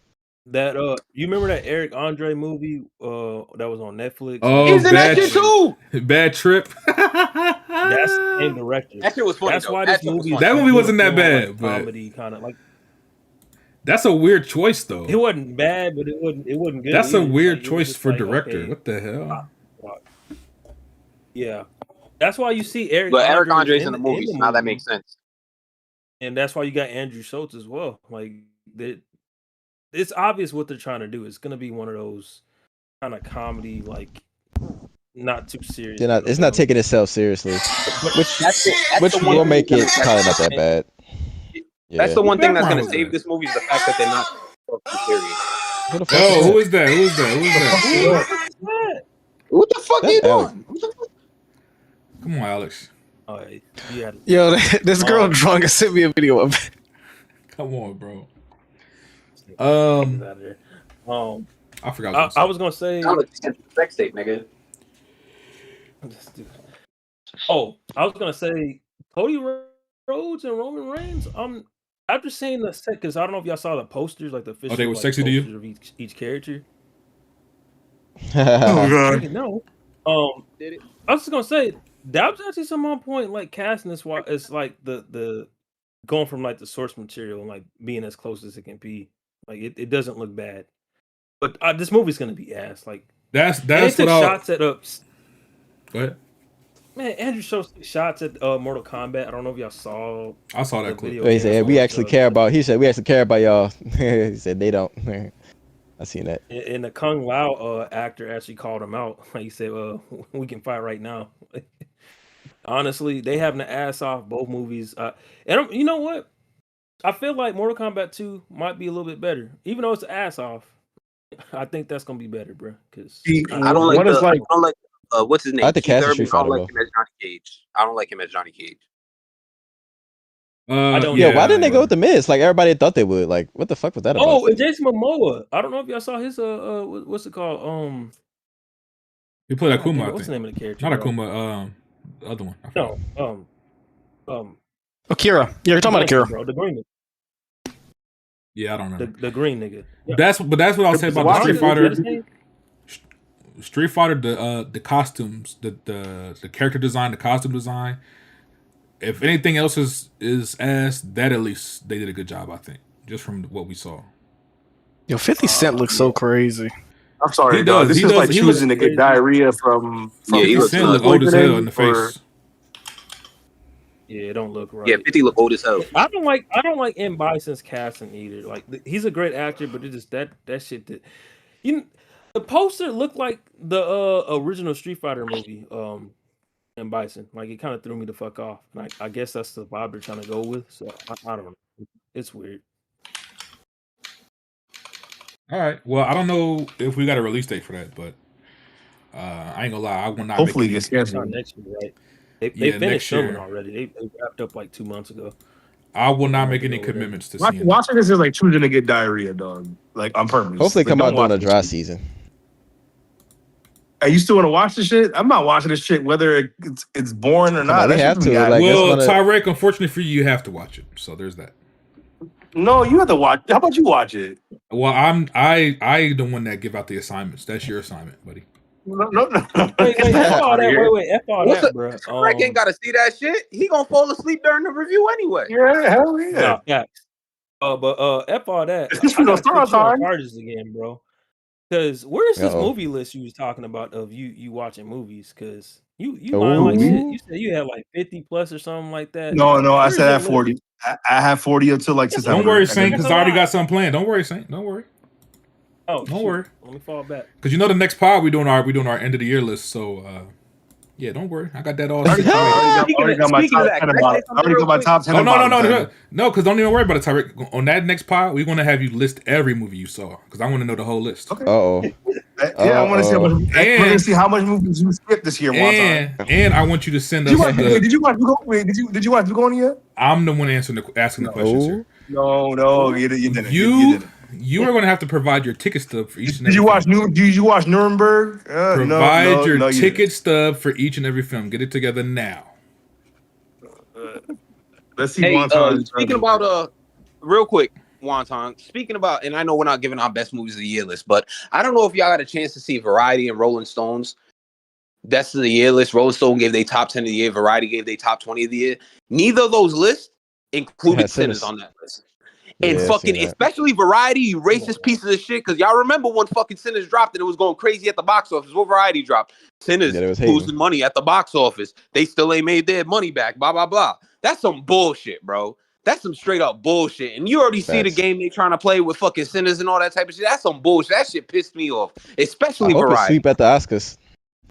[SPEAKER 4] that you remember that Eric Andre movie that was on Netflix?
[SPEAKER 1] Oh,
[SPEAKER 7] He's in that shit too.
[SPEAKER 1] Bad Trip.
[SPEAKER 4] That's the same director.
[SPEAKER 7] That shit was funny.
[SPEAKER 4] That's
[SPEAKER 7] though.
[SPEAKER 4] why
[SPEAKER 7] That
[SPEAKER 4] this
[SPEAKER 7] shit was
[SPEAKER 4] movie.
[SPEAKER 7] funny.
[SPEAKER 1] That movie wasn't that bad,
[SPEAKER 4] like
[SPEAKER 1] but
[SPEAKER 4] comedy kind of like.
[SPEAKER 1] that's a weird choice though.
[SPEAKER 4] It wasn't bad, but it wasn't good.
[SPEAKER 1] That's a
[SPEAKER 4] either.
[SPEAKER 1] weird
[SPEAKER 4] Like, it was
[SPEAKER 1] choice
[SPEAKER 4] just
[SPEAKER 1] for
[SPEAKER 4] like,
[SPEAKER 1] director.
[SPEAKER 4] okay.
[SPEAKER 1] What the hell?
[SPEAKER 4] Yeah, that's why you see Eric.
[SPEAKER 7] But Eric Andre's in the movies. Now that
[SPEAKER 4] movie.
[SPEAKER 7] makes sense.
[SPEAKER 4] And that's why you got Andrew Schultz as well. Like it's obvious what they're trying to do. It's gonna be one of those kind of comedy, like not too serious.
[SPEAKER 6] They're not, it's not taking itself seriously, which
[SPEAKER 7] That's the one
[SPEAKER 6] will
[SPEAKER 7] thing
[SPEAKER 6] make it
[SPEAKER 7] that's
[SPEAKER 6] probably not that bad.
[SPEAKER 7] That's
[SPEAKER 6] Yeah.
[SPEAKER 7] the one thing that's
[SPEAKER 1] Wrong
[SPEAKER 7] gonna
[SPEAKER 1] with
[SPEAKER 7] save
[SPEAKER 1] that.
[SPEAKER 7] this movie is the fact that they're not too serious.
[SPEAKER 6] Who the fuck
[SPEAKER 1] Oh,
[SPEAKER 6] is
[SPEAKER 1] who
[SPEAKER 6] that?
[SPEAKER 1] is that? Who is that? Who is that?
[SPEAKER 7] What the fuck are you
[SPEAKER 6] That's Alex.
[SPEAKER 7] doing? What the fuck?
[SPEAKER 1] Come on, Alex.
[SPEAKER 4] Oh, yeah.
[SPEAKER 5] Yo, this girl drunk and sent me a video of it.
[SPEAKER 1] Come on, bro.
[SPEAKER 4] Out of there.
[SPEAKER 1] I forgot.
[SPEAKER 4] I was gonna say.
[SPEAKER 7] Sex tape, nigga.
[SPEAKER 4] Oh, I was gonna say Cody Rhodes and Roman Reigns. After seeing the set, because I don't know if y'all saw the posters, like the official.
[SPEAKER 1] they were
[SPEAKER 4] like,
[SPEAKER 1] sexy to you?
[SPEAKER 4] posters of each character.
[SPEAKER 9] Oh god.
[SPEAKER 4] No. I was just gonna say that was actually some on point. Like casting this, it's like the going from like the source material and like being as close as it can be. Like it doesn't look bad, but this movie's gonna be ass. Like
[SPEAKER 1] That's
[SPEAKER 4] they
[SPEAKER 1] what
[SPEAKER 4] took
[SPEAKER 1] I.
[SPEAKER 4] shots at
[SPEAKER 1] Go ahead.
[SPEAKER 4] Man, Andrew Schultz took shots at Mortal Kombat. I don't know if y'all saw.
[SPEAKER 1] I saw that
[SPEAKER 4] the
[SPEAKER 1] clip.
[SPEAKER 4] video.
[SPEAKER 6] He said we actually care about. He said we actually care about y'all. He said they don't. I seen that.
[SPEAKER 4] And the Kung Lao actor actually called him out. He said, we can fight right now." Honestly, they having the ass off both movies. And you know what? I feel like Mortal Kombat 2 might be a little bit better, even though it's ass off. I think that's gonna be better, bro. Because
[SPEAKER 7] I don't like
[SPEAKER 9] What is like-
[SPEAKER 7] I don't like what's his name?
[SPEAKER 6] I like the
[SPEAKER 7] Keith
[SPEAKER 6] cast of
[SPEAKER 7] Urban.
[SPEAKER 6] Street
[SPEAKER 7] I don't
[SPEAKER 6] Fighter,
[SPEAKER 7] like him as Johnny Cage. I don't like him as Johnny Cage.
[SPEAKER 4] I don't.
[SPEAKER 6] Yeah, why didn't they go with the Miz? Like everybody thought they would. Like, what the fuck was that about?
[SPEAKER 4] Oh, and Jason Momoa. I don't know if y'all saw his what's it called?
[SPEAKER 1] He played
[SPEAKER 4] God damn
[SPEAKER 1] Akuma.
[SPEAKER 4] it,
[SPEAKER 1] I
[SPEAKER 4] what's the
[SPEAKER 1] think.
[SPEAKER 4] name of the character?
[SPEAKER 1] Not
[SPEAKER 4] bro?
[SPEAKER 1] Akuma. The other one. I forgot.
[SPEAKER 4] No.
[SPEAKER 5] Akira. Yeah, you're talking about Akira.
[SPEAKER 4] Bro, the green
[SPEAKER 1] Yeah, I don't know.
[SPEAKER 4] the green nigga. Yeah.
[SPEAKER 1] That's what I'll say about the Street
[SPEAKER 4] What's
[SPEAKER 1] Fighter.
[SPEAKER 4] his name?
[SPEAKER 1] Street Fighter, the costumes, the character design, the costume design. If anything else is ass, that at least they did a good job, I think, just from what we saw.
[SPEAKER 5] Yo, 50 Cent looks so crazy.
[SPEAKER 9] I'm sorry,
[SPEAKER 1] He
[SPEAKER 9] dog.
[SPEAKER 1] does.
[SPEAKER 9] This
[SPEAKER 1] He
[SPEAKER 9] is
[SPEAKER 1] does.
[SPEAKER 9] like
[SPEAKER 1] He
[SPEAKER 9] choosing to
[SPEAKER 1] looks
[SPEAKER 9] get diarrhea from
[SPEAKER 7] Yeah, he
[SPEAKER 1] He
[SPEAKER 7] looks
[SPEAKER 1] look old as hell in the face.
[SPEAKER 4] Yeah, it don't look right.
[SPEAKER 7] Yeah, 50 look old as hell.
[SPEAKER 4] I don't like M. Bison's casting either. Like he's a great actor, but it just that shit that the poster looked like the original Street Fighter movie. M. Bison, like it kind of threw me the fuck off. Like I guess that's the vibe they're trying to go with. So I don't know. It's weird.
[SPEAKER 1] All right. Well, I don't know if we got a release date for that, but I ain't gonna lie, I will not.
[SPEAKER 9] Hopefully,
[SPEAKER 1] make
[SPEAKER 9] it
[SPEAKER 1] any-
[SPEAKER 9] gets
[SPEAKER 4] It's not
[SPEAKER 9] canceled.
[SPEAKER 4] next year, right? They
[SPEAKER 1] Yeah,
[SPEAKER 4] finished
[SPEAKER 1] next year.
[SPEAKER 4] filming already. They wrapped up like 2 months ago.
[SPEAKER 1] I will not make
[SPEAKER 4] Yeah,
[SPEAKER 1] any
[SPEAKER 4] whatever.
[SPEAKER 1] commitments to seeing. it.
[SPEAKER 9] Watching this is like choosing to get diarrhea, dog. Like on purpose.
[SPEAKER 6] Hopefully,
[SPEAKER 9] Like,
[SPEAKER 6] come
[SPEAKER 9] don't
[SPEAKER 6] out during
[SPEAKER 9] watch
[SPEAKER 6] a
[SPEAKER 9] this
[SPEAKER 6] dry
[SPEAKER 9] shit.
[SPEAKER 6] season.
[SPEAKER 9] Hey, you still want to watch this shit? I'm not watching this shit whether it's boring or
[SPEAKER 6] Come
[SPEAKER 9] not.
[SPEAKER 6] on, we
[SPEAKER 9] That shit
[SPEAKER 6] have
[SPEAKER 9] be
[SPEAKER 6] to,
[SPEAKER 9] out.
[SPEAKER 6] like-
[SPEAKER 1] Well,
[SPEAKER 6] it's one
[SPEAKER 1] Tyrek, unfortunately for you, you have to watch it. So there's that.
[SPEAKER 9] No, you have to watch. How about you watch it?
[SPEAKER 1] Well, I the one that give out the assignments. That's your assignment, buddy.
[SPEAKER 9] No.
[SPEAKER 4] Wait, F all that. Wait, F all
[SPEAKER 7] What's
[SPEAKER 4] that,
[SPEAKER 7] up?
[SPEAKER 4] bro.
[SPEAKER 7] Greg ain't gotta see that shit. He gonna fall asleep during the review anyway.
[SPEAKER 9] Yeah, hell yeah.
[SPEAKER 4] No, yeah. But F all that.
[SPEAKER 9] It's
[SPEAKER 4] I
[SPEAKER 9] no
[SPEAKER 4] gotta put you on
[SPEAKER 9] time.
[SPEAKER 4] charges again, bro. Because where's this
[SPEAKER 6] Uh-oh.
[SPEAKER 4] movie list you was talking about of you watching movies? Because you
[SPEAKER 6] Ooh.
[SPEAKER 4] buying like shit. You said you had like 50 plus or something like that.
[SPEAKER 9] No, I
[SPEAKER 4] Where's
[SPEAKER 9] said I
[SPEAKER 4] that
[SPEAKER 9] have 40.
[SPEAKER 4] list?
[SPEAKER 9] I have 40 until like September.
[SPEAKER 1] Don't worry,
[SPEAKER 9] And then-
[SPEAKER 1] Saint, because I already got something planned. Don't worry, Saint. Don't worry.
[SPEAKER 4] Oh,
[SPEAKER 1] Don't
[SPEAKER 4] shit.
[SPEAKER 1] worry.
[SPEAKER 4] Let me fall back.
[SPEAKER 1] Because you know the next pod we doing our end of the year list. So Yeah, don't worry. I got that all.
[SPEAKER 9] I already got my
[SPEAKER 7] Speaking of
[SPEAKER 9] top
[SPEAKER 7] that,
[SPEAKER 9] 10
[SPEAKER 7] can I
[SPEAKER 9] about
[SPEAKER 7] say
[SPEAKER 9] it. I
[SPEAKER 7] something
[SPEAKER 9] already
[SPEAKER 7] real
[SPEAKER 9] got my
[SPEAKER 7] quick?
[SPEAKER 9] top 10
[SPEAKER 1] Oh
[SPEAKER 9] about
[SPEAKER 1] no! Because don't even worry about it, Tyreek. On that next pod, we're gonna have you list every movie you saw because I want to know the whole list.
[SPEAKER 9] Okay.
[SPEAKER 6] Uh-oh.
[SPEAKER 9] Yeah, I want to see how much. We're gonna
[SPEAKER 1] And
[SPEAKER 9] see how much movies you skipped this year, Wonton.
[SPEAKER 1] and I want you to send
[SPEAKER 9] Did you
[SPEAKER 1] us
[SPEAKER 9] watch?
[SPEAKER 1] the.
[SPEAKER 9] Did you watch? Wait, did you watch Bugoni yet?
[SPEAKER 1] I'm the one asking the questions here.
[SPEAKER 9] No, you didn't.
[SPEAKER 1] You
[SPEAKER 9] didn't.
[SPEAKER 1] are gonna have to provide your ticket stub for each and every.
[SPEAKER 9] Did you watch
[SPEAKER 1] film.
[SPEAKER 9] Did you watch Nuremberg?
[SPEAKER 1] Provide your
[SPEAKER 9] you
[SPEAKER 1] ticket
[SPEAKER 9] didn't.
[SPEAKER 1] stub for each and every film. Get it together now.
[SPEAKER 9] Let's see.
[SPEAKER 7] Hey,
[SPEAKER 9] Wonton.
[SPEAKER 7] speaking about real quick, Wonton. Speaking about, and I know we're not giving our best movies of the year list, but I don't know if y'all got a chance to see Variety and Rolling Stones. That's the year list. Rolling Stone gave their top 10 of the year. Variety gave their top 20 of the year. Neither of those lists included Sinners on that list. And
[SPEAKER 6] Yeah,
[SPEAKER 7] fucking, especially Variety, you racist pieces of shit. Because y'all remember when fucking Sinners dropped and it was going crazy at the box office. What Variety dropped? Sinners losing money at the box office. They still ain't made their money back. Blah, blah, blah. That's some bullshit, bro. That's some straight up bullshit. And you already see the game they trying to play with fucking Sinners and all that type of shit. That's some bullshit. That shit pissed me off. Especially
[SPEAKER 6] I hope it's
[SPEAKER 7] Variety.
[SPEAKER 6] sweep at the Oscars.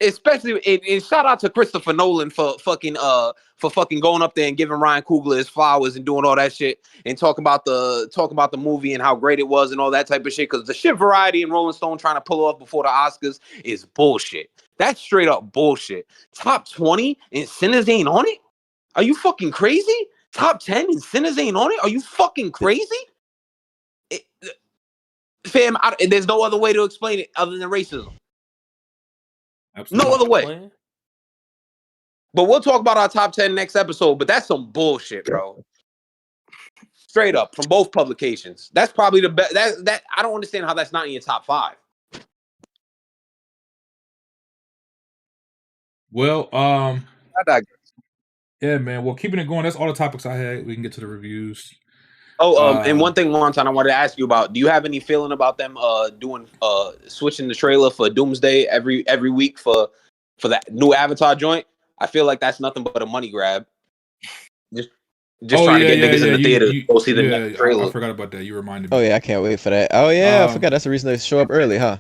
[SPEAKER 7] Especially and shout out to Christopher Nolan for fucking going up there and giving Ryan Coogler his flowers and doing all that shit and talking about the movie and how great it was and all that type of shit, because the shit Variety and Rolling Stone trying to pull off before the Oscars is bullshit. That's straight up bullshit. Top 20 and Sinners ain't on it? Are you fucking crazy? Top 10 and Sinners ain't on it? Are you fucking crazy? Fam, there's no other way to explain it other than racism.
[SPEAKER 1] Absolutely.
[SPEAKER 7] No other way. But we'll talk about our top 10 next episode. But that's some bullshit, bro. Straight up from both publications. That's probably the best. That I don't understand how that's not in your top 5.
[SPEAKER 1] Well,
[SPEAKER 7] I digress.
[SPEAKER 1] Yeah, man. Well, keeping it going. That's all the topics I had. We can get to the reviews.
[SPEAKER 7] And one thing, Montan, I wanted to ask you about. Do you have any feeling about them doing switching the trailer for Doomsday every week for that new Avatar joint? I feel like that's nothing but a money grab. Just trying to get niggas in the theater to go see the next trailer.
[SPEAKER 1] I forgot about that. You reminded me.
[SPEAKER 6] Oh yeah, I can't wait for that. Oh yeah, I forgot. That's the reason they show up early, huh?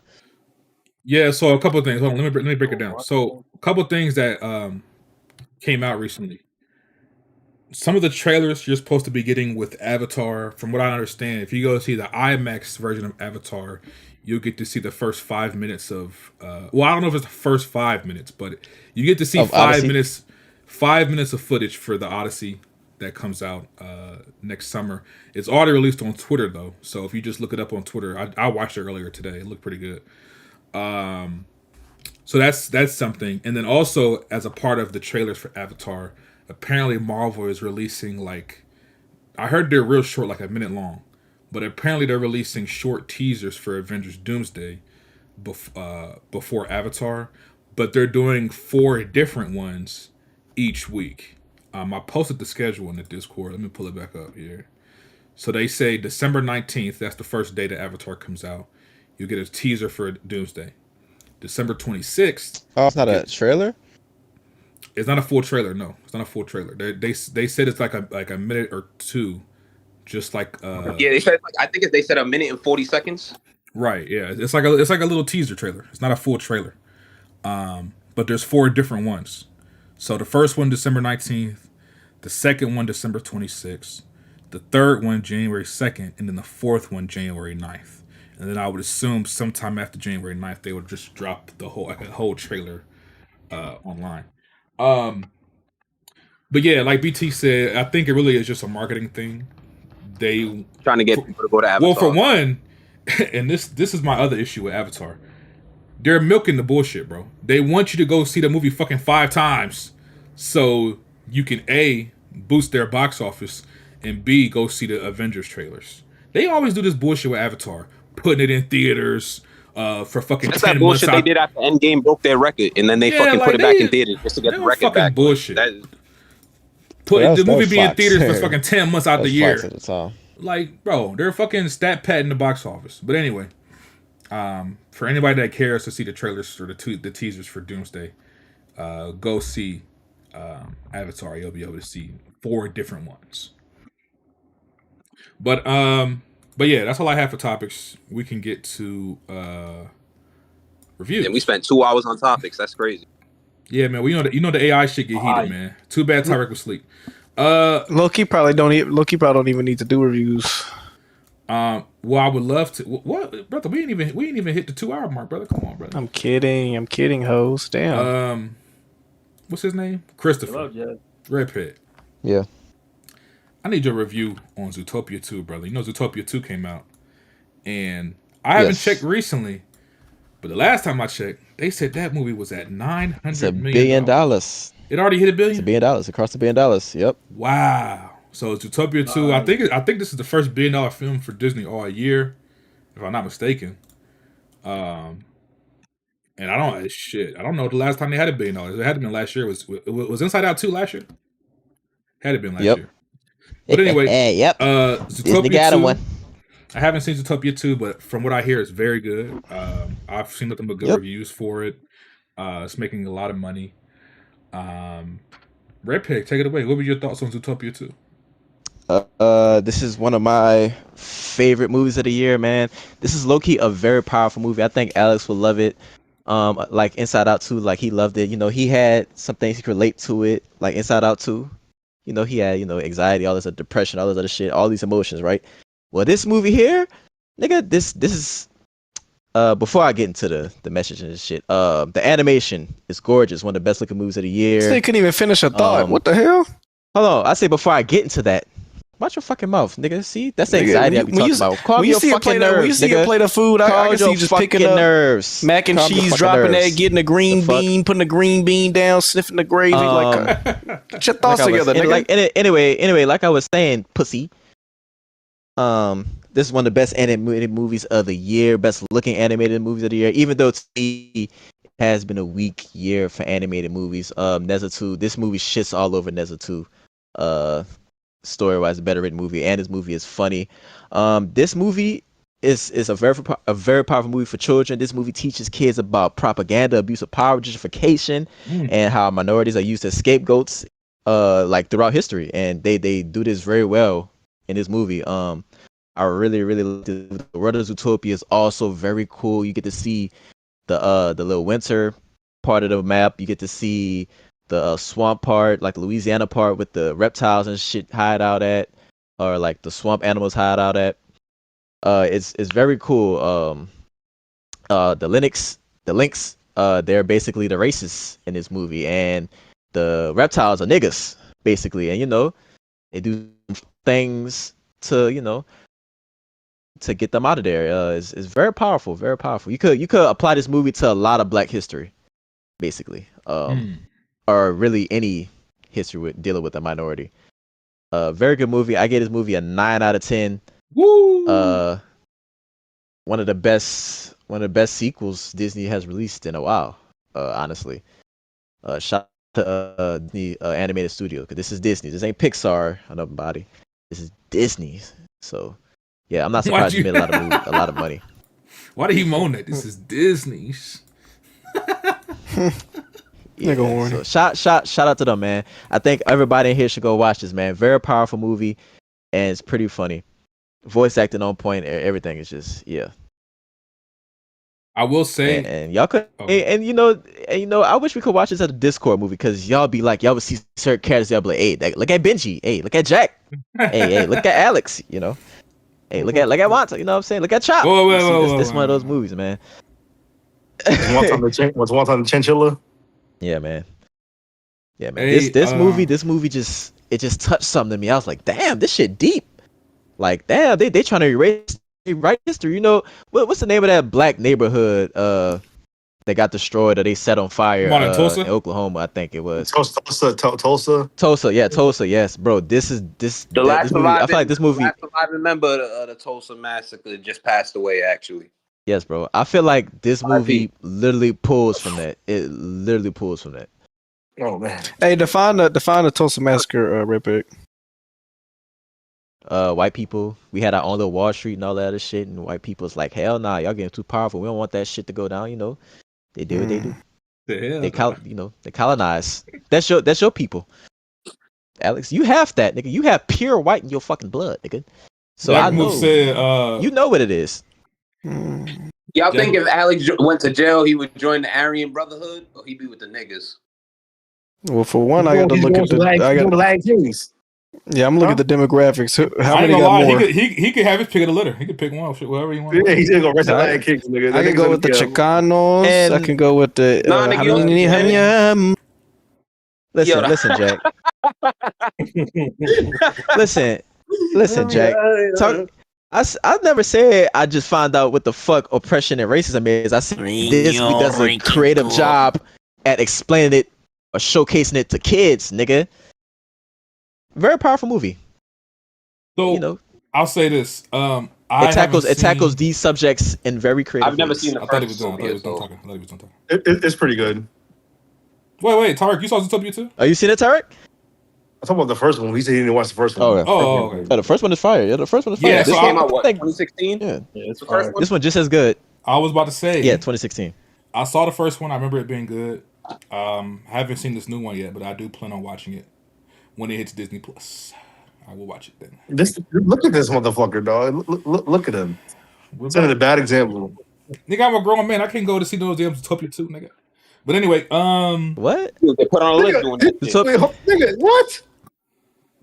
[SPEAKER 1] Yeah. So a couple of things. Hold on, let me break it down. So a couple of things that came out recently. Some of the trailers you're supposed to be getting with Avatar, from what I understand, if you go see the IMAX version of Avatar, you'll get to see the first 5 minutes of. Well, I don't know if it's the first 5 minutes, but you get to see 5 minutes. 5 minutes of footage for the Odyssey that comes out next summer. It's already released on Twitter though, so if you just look it up on Twitter, I watched it earlier today. It looked pretty good. So that's something. And then also as a part of the trailers for Avatar, apparently Marvel is releasing, like, I heard they're real short, like a minute long, but apparently they're releasing short teasers for Avengers Doomsday before Avatar, but they're doing 4 different ones each week. I posted the schedule in the Discord. Let me pull it back up here. So they say December 19th, that's the first day that Avatar comes out. You get a teaser for Doomsday. December 26th.
[SPEAKER 6] Oh, it's not a trailer?
[SPEAKER 1] It's not a full trailer. No, it's not a full trailer. They said it's like a minute or two, just like
[SPEAKER 7] yeah. They said I think they said a minute and 40 seconds.
[SPEAKER 1] Right. Yeah. It's like a little teaser trailer. It's not a full trailer. But there's 4 different ones. So the first one December 19th, the second one December 26th, the third one January 2nd, and then the fourth one January 9th. And then I would assume sometime after January 9th they would just drop the whole trailer online. But yeah, like BT said, I think it really is just a marketing thing. They
[SPEAKER 7] trying to get people to go to Avatar.
[SPEAKER 1] Well, for one, and this is my other issue with Avatar. They're milking the bullshit, bro. They want you to go see the movie fucking 5 times so you can A, boost their box office, and B, go see the Avengers trailers. They always do this bullshit with Avatar, putting it in theaters for fucking 10 months. That's that bullshit
[SPEAKER 7] they did after Endgame broke their record, and then they fucking put it back in theaters just to get the record back.
[SPEAKER 1] Bullshit. The movie being in theaters for fucking 10 months out the year. Like, bro, they're fucking stat padding the box office. But anyway, for anybody that cares to see the trailers or the teasers for Doomsday, go see Avatar. You'll be able to see 4 different ones. But yeah, that's all I have for topics. We can get to reviews.
[SPEAKER 7] And we spent 2 hours on topics. That's crazy.
[SPEAKER 1] Yeah, man. We you know the AI shit get heated, man. Too bad Tyreek was asleep.
[SPEAKER 5] Loki probably don't even need to do reviews.
[SPEAKER 1] Well, I would love to. What, brother? We ain't even hit the 2 hour mark, brother. Come on, brother.
[SPEAKER 5] I'm kidding, hoes. Damn.
[SPEAKER 1] What's his name? Christopher. Red Pit.
[SPEAKER 6] Yeah.
[SPEAKER 1] I need your review on Zootopia 2, brother. You know Zootopia 2 came out, and I haven't checked recently, but the last time I checked, they said that movie was at $900 million.
[SPEAKER 6] $1 billion.
[SPEAKER 1] It already hit $1 billion.
[SPEAKER 6] It's $1 billion across the $1 billion. Yep.
[SPEAKER 1] Wow. So Zootopia 2, I think this is the first $1 billion film for Disney all year, if I'm not mistaken. And I don't know the last time they had $1 billion. It had to been last year. Was Inside Out 2 last year? Had to been last year. But anyway,
[SPEAKER 6] yep.
[SPEAKER 1] Zootopia
[SPEAKER 6] got
[SPEAKER 1] 2.
[SPEAKER 6] one.
[SPEAKER 1] I haven't seen Zootopia 2, but from what I hear, it's very good. I've seen nothing but good reviews for it. It's making a lot of money. Red Pig, take it away. What were your thoughts on Zootopia 2?
[SPEAKER 6] This is one of my favorite movies of the year, man. This is low-key a very powerful movie. I think Alex will love it. Like Inside Out 2, like he loved it. You know, he had some things he could relate to it, like Inside Out 2. You know, he had, anxiety, all this depression, all this other shit, all these emotions, right? Well, this movie here, nigga, this is before I get into the message and shit, the animation is gorgeous, one of the best looking movies of the year.
[SPEAKER 5] So you couldn't even finish a thought. What the hell?
[SPEAKER 6] Hold on, I say before I get into that, watch your fucking mouth, nigga. See, that's the anxiety I be talking about. Calm your fucking nerves,
[SPEAKER 5] when you see a plate of food, I can see you just picking up
[SPEAKER 6] nerves.
[SPEAKER 5] Mac and cheese, dropping that, getting a green bean, putting the green bean down, sniffing the gravy. Get your thoughts together, nigga.
[SPEAKER 6] Anyway, like I was saying, pussy. This is one of the best animated movies of the year, best looking animated movies of the year. Even though it has been a weak year for animated movies, Nezha 2, this movie shits all over Nezha 2. Story-wise, a better written movie, and this movie is funny. This movie is a very powerful movie for children. This movie teaches kids about propaganda, abuse of power, gentrification, and how minorities are used as scapegoats, like throughout history. And they do this very well in this movie. I really like it. The world of Zootopia is also very cool. You get to see the little winter part of the map. You get to see the swamp part, like the Louisiana part with the reptiles and shit hide out at, or like the swamp animals hide out at. It's very cool. The lynx, they're basically the racists in this movie, and the reptiles are niggas basically, and they do things to to get them out of there. It's very powerful, very powerful. You could apply this movie to a lot of Black history, basically, or really any history dealing with a minority. Very good movie. I gave this movie a 9 out of 10.
[SPEAKER 1] Woo!
[SPEAKER 6] One of the best sequels Disney has released in a while. Honestly, shout out to the animated studio, because this is Disney. This ain't Pixar or nobody. This is Disney. So yeah, I'm not surprised you made a lot of money.
[SPEAKER 1] Why did he moan that? This is Disney's.
[SPEAKER 6] So shout out to them, man. I think everybody in here should go watch this, man. Very powerful movie, and it's pretty funny. Voice acting on point. Everything is just
[SPEAKER 1] I will say,
[SPEAKER 6] and y'all could, and I wish we could watch this as a Discord movie, because y'all would see certain characters, y'all be like, hey, look at Benji, hey, look at Jack, hey, look at Alex, hey, look at Wanta, you know what I'm saying? Look at Chop. This one of those movies, man.
[SPEAKER 9] Was once on the chinchilla.
[SPEAKER 6] Yeah, man.
[SPEAKER 1] Hey,
[SPEAKER 6] this movie just touched something to me. I was like, damn, this shit deep. Like, damn, they trying to erase history. What's the name of that black neighborhood that got destroyed, or they set on fire in Oklahoma? I think it was Tulsa. Yeah, Tulsa. Yes, bro. The last movie. I feel like this movie.
[SPEAKER 7] Last surviving member of the Tulsa massacre just passed away, actually.
[SPEAKER 6] Yes, bro. I feel like this movie literally pulls from that. It literally pulls from that.
[SPEAKER 9] Oh man.
[SPEAKER 5] Hey, define the Tulsa massacre, Red Pig.
[SPEAKER 6] White people, we had our own little Wall Street and all that other shit, and white people's like, hell nah, y'all getting too powerful. We don't want that shit to go down. They do what they do. They colonize. That's your people. Alex, you have that, nigga. You have pure white in your fucking blood, nigga. So I know. You know what it is.
[SPEAKER 7] Y'all think if Alex went to jail, he would join the Aryan Brotherhood, or he'd be with the niggas?
[SPEAKER 4] Well, for one, I got to look at the. Yeah, I'm looking at the demographics. How
[SPEAKER 1] I ain't
[SPEAKER 4] many
[SPEAKER 1] gonna
[SPEAKER 4] got
[SPEAKER 1] lie.
[SPEAKER 4] more?
[SPEAKER 1] He could have his pick of the litter. He could pick one, whatever he wants.
[SPEAKER 9] Yeah, he's gonna rest the
[SPEAKER 4] Nah,
[SPEAKER 9] Latin kicks, nigga.
[SPEAKER 4] I can go with the Chicanos.
[SPEAKER 5] And-
[SPEAKER 4] I can go with the.
[SPEAKER 7] Nah, nigga,
[SPEAKER 6] Listen,
[SPEAKER 7] Yo,
[SPEAKER 6] listen, Jack. listen, Jack. I never said I just found out what the fuck oppression and racism is. I said this does a creative job at explaining it or showcasing it to kids, nigga. Very powerful movie.
[SPEAKER 1] So
[SPEAKER 6] You know,
[SPEAKER 1] I'll say this.
[SPEAKER 6] it tackles these subjects in very creative.
[SPEAKER 7] I've never
[SPEAKER 6] ways.
[SPEAKER 7] seen the
[SPEAKER 1] I thought he was
[SPEAKER 7] first
[SPEAKER 1] done. I thought he was done
[SPEAKER 7] Zootopia,
[SPEAKER 1] talking. I thought he was done talking.
[SPEAKER 9] It's pretty good.
[SPEAKER 1] Wait, Tarek, you saw Zootopia too?
[SPEAKER 6] Are you seen it, Tarek?
[SPEAKER 9] I'm talking about the first one. He said he didn't watch the first one.
[SPEAKER 6] Oh, yeah.
[SPEAKER 1] Oh, okay.
[SPEAKER 6] Yeah, the first one is fire. Yeah, the first one is fire.
[SPEAKER 1] Yeah,
[SPEAKER 7] This
[SPEAKER 1] so
[SPEAKER 7] came
[SPEAKER 1] I
[SPEAKER 7] out what,
[SPEAKER 6] think-
[SPEAKER 7] 2016?
[SPEAKER 6] Yeah,
[SPEAKER 4] it's
[SPEAKER 7] The first one?
[SPEAKER 6] this one just as good.
[SPEAKER 1] I was about to say.
[SPEAKER 6] Yeah, 2016.
[SPEAKER 1] I saw the first one. I remember it being good. Haven't seen this new one yet, but I do plan on watching it when it hits Disney Plus. I will watch it then.
[SPEAKER 9] Look at this motherfucker, dog. Look at him. Setting a bad example.
[SPEAKER 1] Nigga, I'm a grown man. I can't go to see those damn Zootopia 2, nigga. But anyway,
[SPEAKER 6] What?
[SPEAKER 7] They put on a list doing that shit.
[SPEAKER 9] Wait, nigga, what?